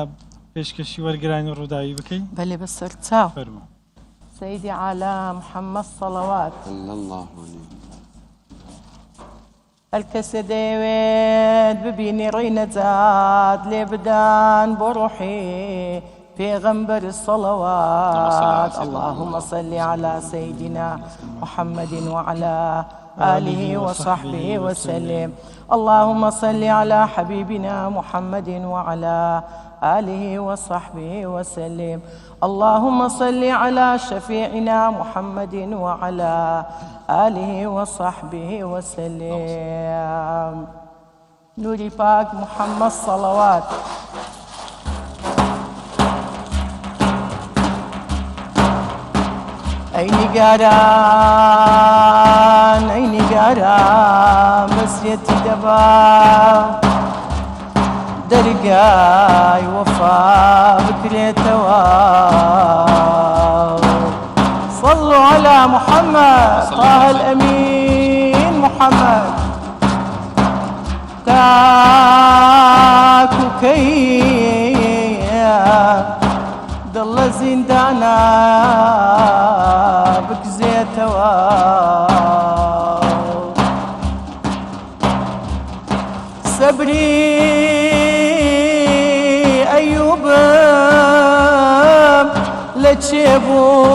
پێشکەشی وەرگرانی ڕووداوی بکەین
بەلێ بەسەر چاو سيدي عالم محمد صلوات
صلى الله عليه
الكسي ديويد ببيني رينة زاد لي بدان بروحي في غنبر الصلوات اللهم صل على سيدنا محمد وعلى آله وصحبه وسلم اللهم صل على حبيبنا محمد وعلى آله وصحبه وسلم اللهم صل على شفيعنا محمد وعلى آله وصحبه وسلم نوري باك محمد صلوات أي نقاران جارا مسيتي دبا درقاي وفا بكريتوا صلوا على محمد طه الأمين محمد تاكو كيا ضل زندانا بك زيتوا صبري أيوب لتشيبو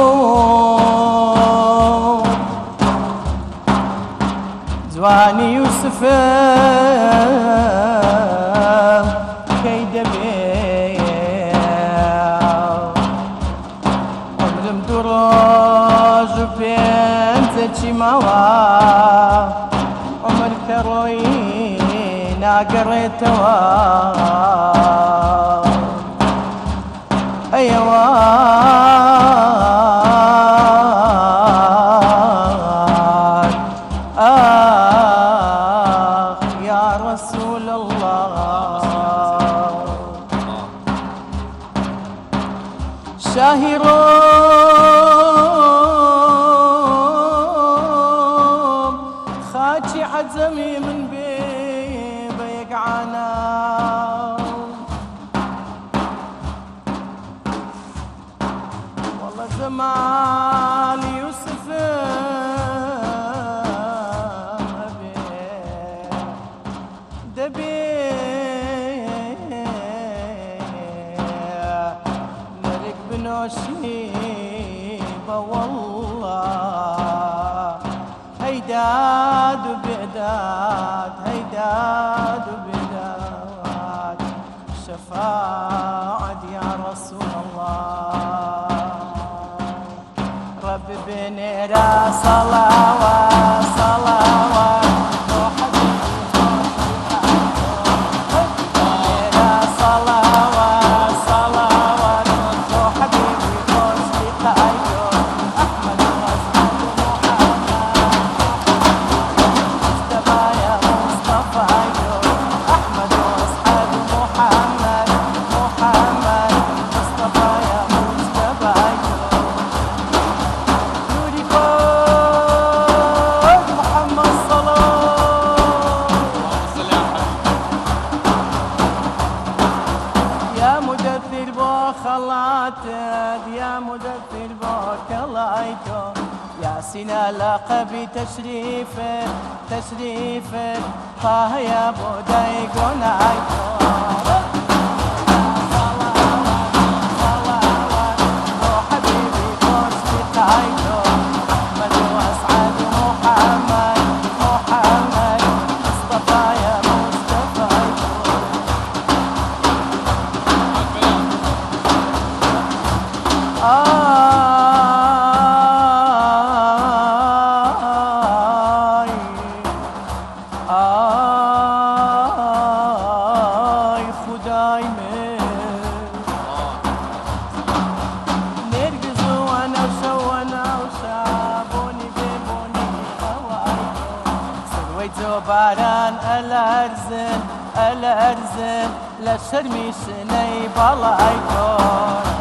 زواني يوسف كيد عمرم دروج بين زتشي موا عمر كروي ناقريتوا أيوا يا رسول الله شاهرون خاجي عزمي من بيبيك عنا والله زمان يوسف دبي نرق بنوشيبه والله هيداد وبعداد هيداد وبعداد شفاعة يا رسول الله رب بنيرا صلوات صلوات يا مدثر بوك لايتو يا سنا لقبي تشريفه تشريفه طه يا بوداي قنايتو باران الأرزن الأرزن لشرمي سني بلايكون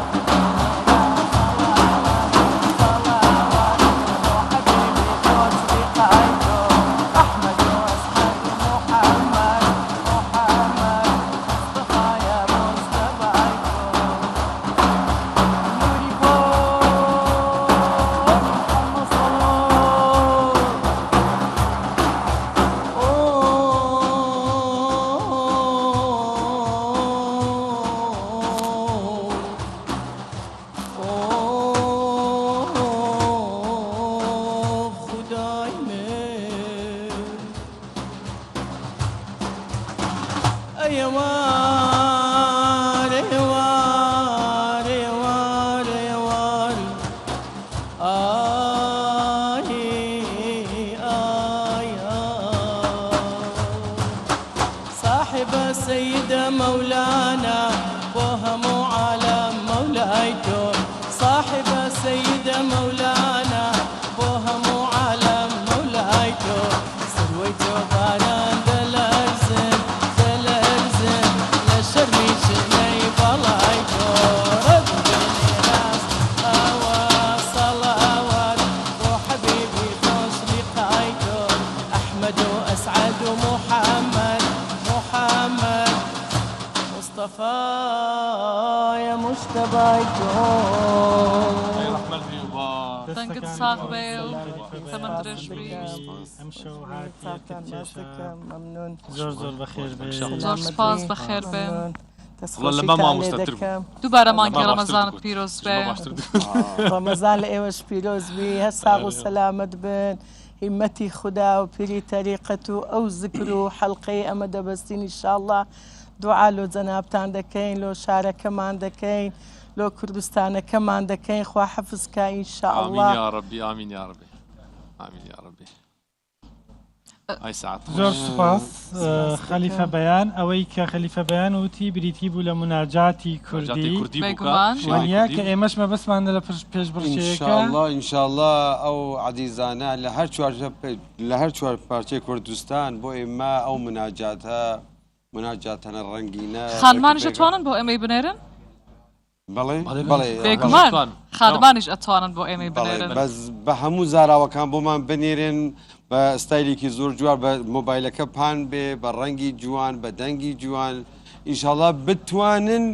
سيدة مولانا وهم عالم مولايتو صاحب سيدة مولانا وهم عالم مولايتو
ويتو باران دلرزن دلرزن لشرمي شني بلاي دور بالناس أوا صلوات وحبيبي توصلي قايدور أحمد وأسعد ومحمد محمد مصطفى يا مجتبى يدور
Dank Sagbeel, Samandrishri.
ممنون
زور بخير بي
زور سپاس بخیر به.
والله ما مستتر
دوباره مانگی رمضان پیروز به.
رمضان لإيوش پیروز بی هساق و سلامت بن همتی خدا و پیری طریقتو او ذکرو حلقه امده بستین انشاءالله دعا لو جنابتان دکین لو شارکمان دکین لو کردستانەکەمان دەکەین خوا حەفزکە ئینشاءالله.
آمین یا ربی آمین یا ربی آمین یا ربی. ئای سعات
زۆر سوپاس خەلیفە بەیان ئەوەی کە خەلیفە بەیان وتی بریتی بوو لە مناجاتی کوردی وانە کە ئێمەش مەبەستمانە لە پێشبڕکێیەکە
ئینشاءالله ئەو عەزیزانە لە هەر چوار پارچەی کوردستان بۆ ئێمە ئەو مناجاتەنە ڕەنگینە
خانمانیش ئەتوانن بۆ ئێمەی بنێرن؟
بەڵێ
بێگومان خانمانیش ئەتوانن بۆ ئێمەی بنێرن
بەس بە هەموو زاراوەکان بۆمان بنێرن بە ستایلێکی زۆر جوان بە مۆبایلەکە پان بێ بە ڕەنگی جوان بە دەنگی جوان ئینشاءالله بتوانن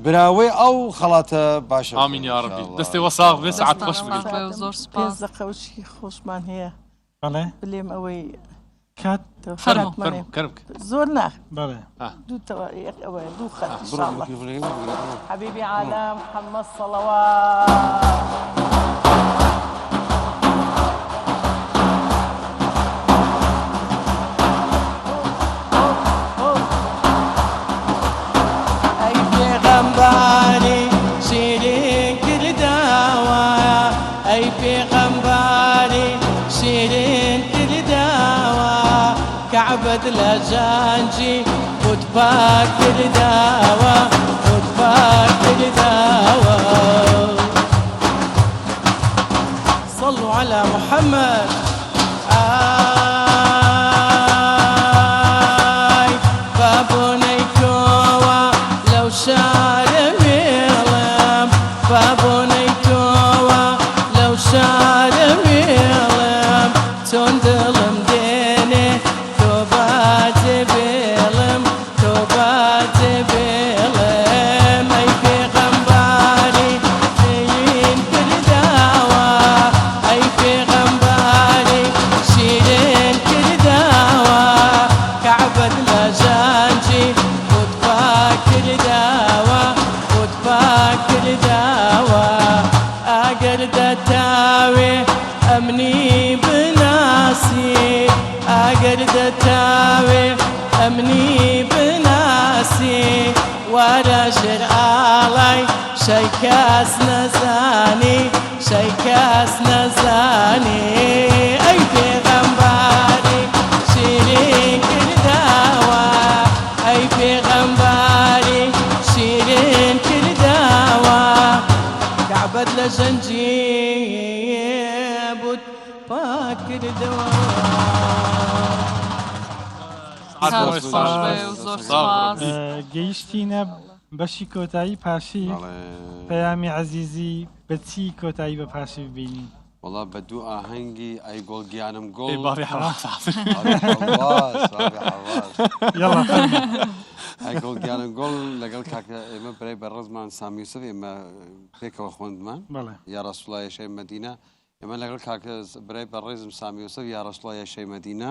براوەی ئەو خەڵاتە باشە.
ئامین یا ربی دەستێ وەساغ بێ سعات خۆش بێت.
زۆر سپاس.
5 دقەوشی خۆشمان هەیە بلێم ئەوەی
کات
زۆر ناخ
بەڵێ
دووتەوە ئەوەیە دوو خەت انشاءالله. حبیبی عالم محەممەد صەڵەوات.
پێغەمبەری شیرین کرداوە ئەی پێغەمبەری شیرین کرداوە کەعبەت لە جانجی خودپاک کرداوە خودپاک کرداوە. صلوا على محمد. أمني بناسي ورجل آلاي شيكاس نزاني شيكاس نزاني أي پیغمبري شيرين كرداوا أي پیغمبري شيرين كرداوا كعبد لجنجي بود پاک كرداوا.
گەیشتینە بەشی کۆتایی پاشی پەیامی عەزیزی بەچی کۆتایی بە پاشی ببینین؟
وڵا بە دوو ئاهەنگی ئەی گۆڵ گیانم گۆڵ ئەی گۆڵ گیانم گۆڵ لەگەڵ کاکە ئێمە بەرەی بەڕێزمان سامی یوسف ئێمە پێکەوە خوێندمان یا ڕەسوڵای شەی مەدینە ئێمە لەگەڵ کاکە بەرەی بەڕێزم سامی یوسف یا ڕەسوڵای شەی مەدینە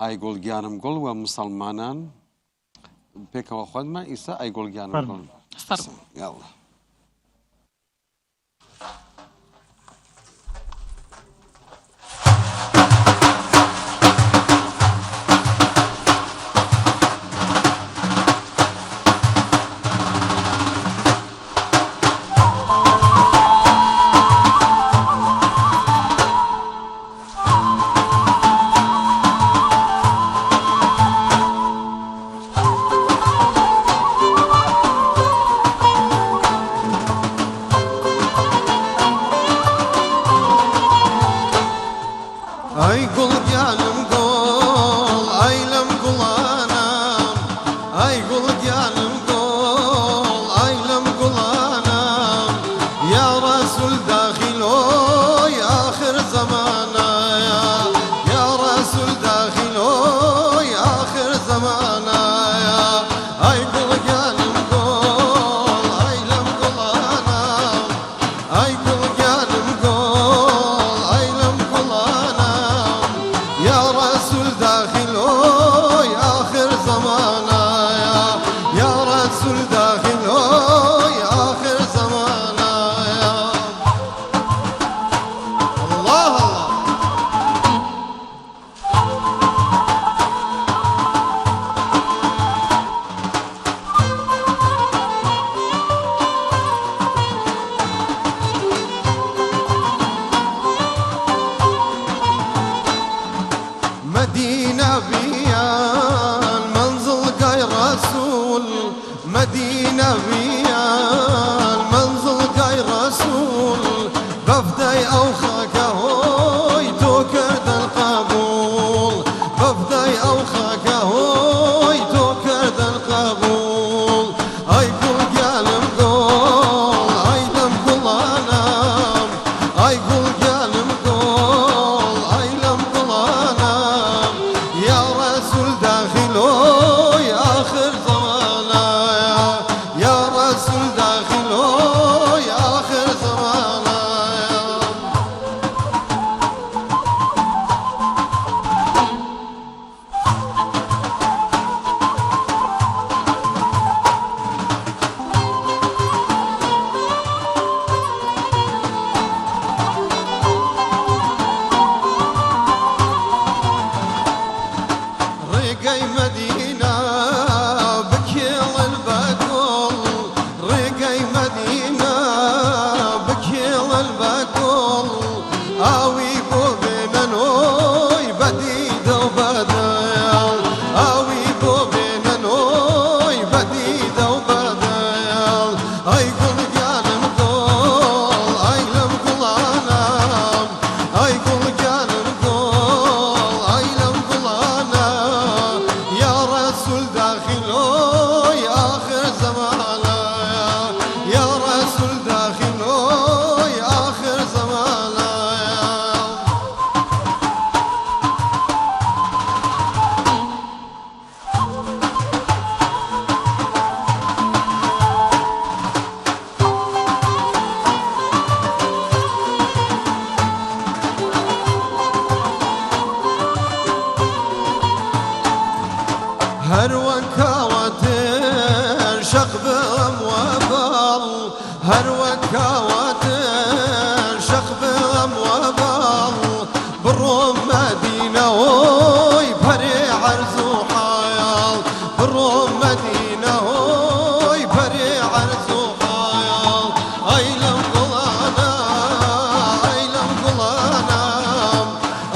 ئای گۆڵ گیانم گۆڵ و مسلمانان پێکەوە خوێندمان ئیسا ئای گۆڵ گیانم گۆڵ.
قل جانم قول أي لم قل أنا أي قل جانم قول أي لم قل أنا يا رسول داخلوي آخر زمانا يا رسول داخلوي آخر زمانا أي قل جانم قول أي لم قل أنا أي قل جانم قول أي لم قل أنا يا رسول داخلوي آخر زمانا يا رسول داخلوي آخر زمانا الله الله مدينة بيان منزل قاي رسول مدينة بيان منزل قاي رسول بفداي أوخاك هوي توكرد القبول بفداي أوخاك هوي توكرد القبول أي قل قالم قول أي لم قل أنام أي قل قالم قول أي لم قل أنام يا رسول داخلوي آخر زمانا يا رسول داخلوي آخر زمانا رقي مدينة بكيل البكول رقي مدينة بكيل البكول آوي بوبين نوي بديد وبدايل آوي بوبين نوي بديد وبدايل أي قل جانم قول أي لم قل أنام أي قل جانم قول أي لم قل أنا يا رسول داخلوي آخر زمانا يا رسول داخلوي آخر زمانا هروان كواتر شقب وبال هروان كواتر شقب وبال بروم مدينة وي بري عرز وحيال بروم مدينة وي بري عرز وحيال أي لم قل أنا أي لم قل أنا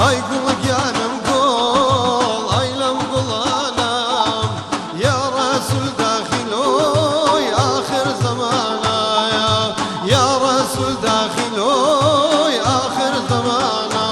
أي قل جانم قول أي لم قل أنا يا رسول داخلوي آخر زمانا يا رسول داخلوي آخر زمانا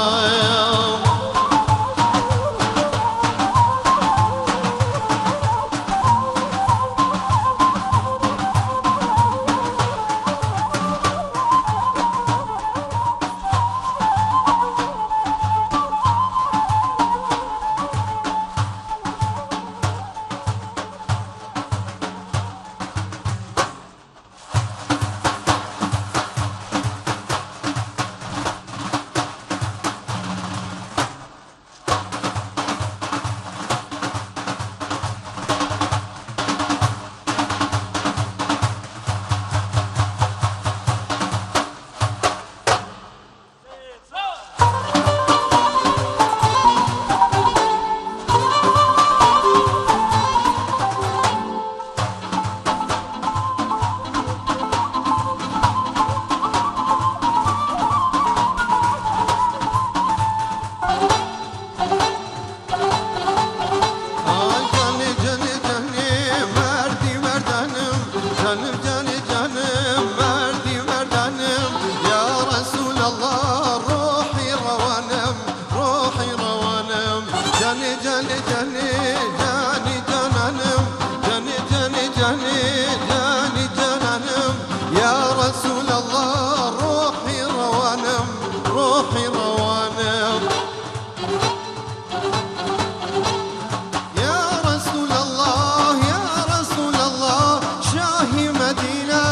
جاني جاني جاني جانانم جاني جاني جاني جاني جانانم يا رسول الله روحي روانم روحي روانم يا رسول الله يا رسول الله شاهي مدينة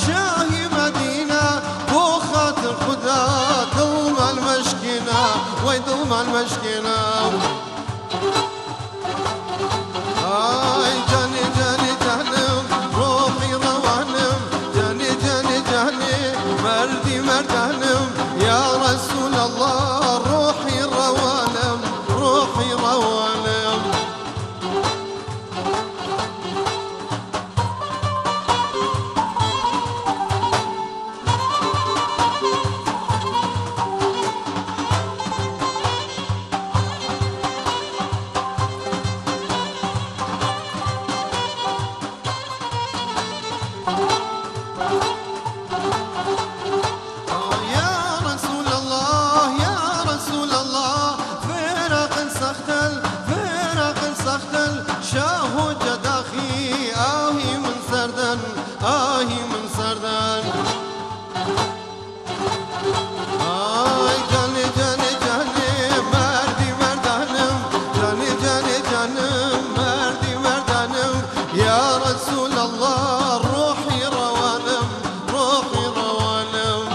شاهي مدينة بو خاطر خدا ظلم المشكنة ويظلم المشكنة هاي جاني جاني جانم روحي روانم جاني جاني جاني مردي مردانم يا رسول الله روحي روانم روحي روانم يا رسول الله يا رسول الله فرق سختل فرق سختل شاهو جداخي آهي من سردن آهي من سردن آي جاني جاني جاني مردي مردانم جاني جاني جانم مردي مردانم يا رسول الله روحي روانم روحي روانم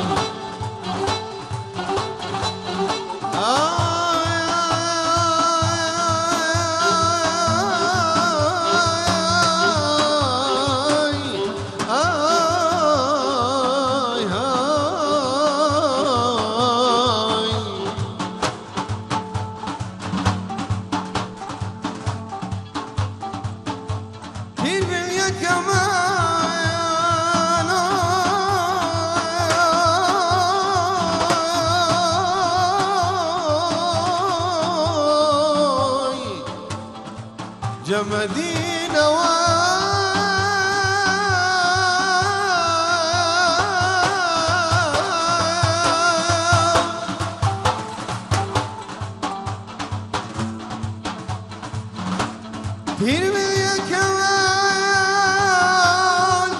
جمدينا يا كمان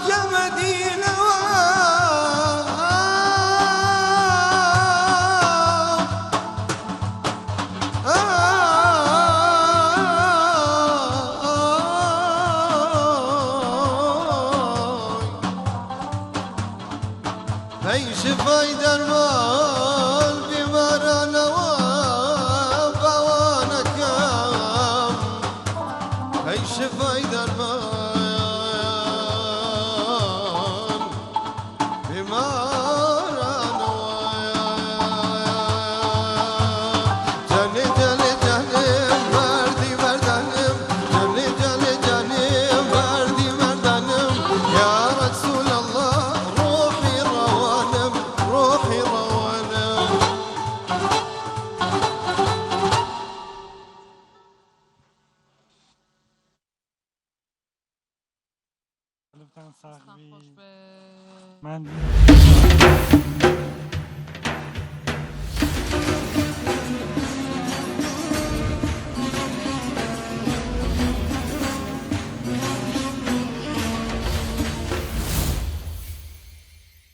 جمدينا هي شفاي درمان بمرانا وبوانا كام هي شفاي درمان بمرانا جاني جاني جاني مردي مردانم جاني جاني جاني مردي مردانم يا رسول الله روحي روانم روحي روانم
من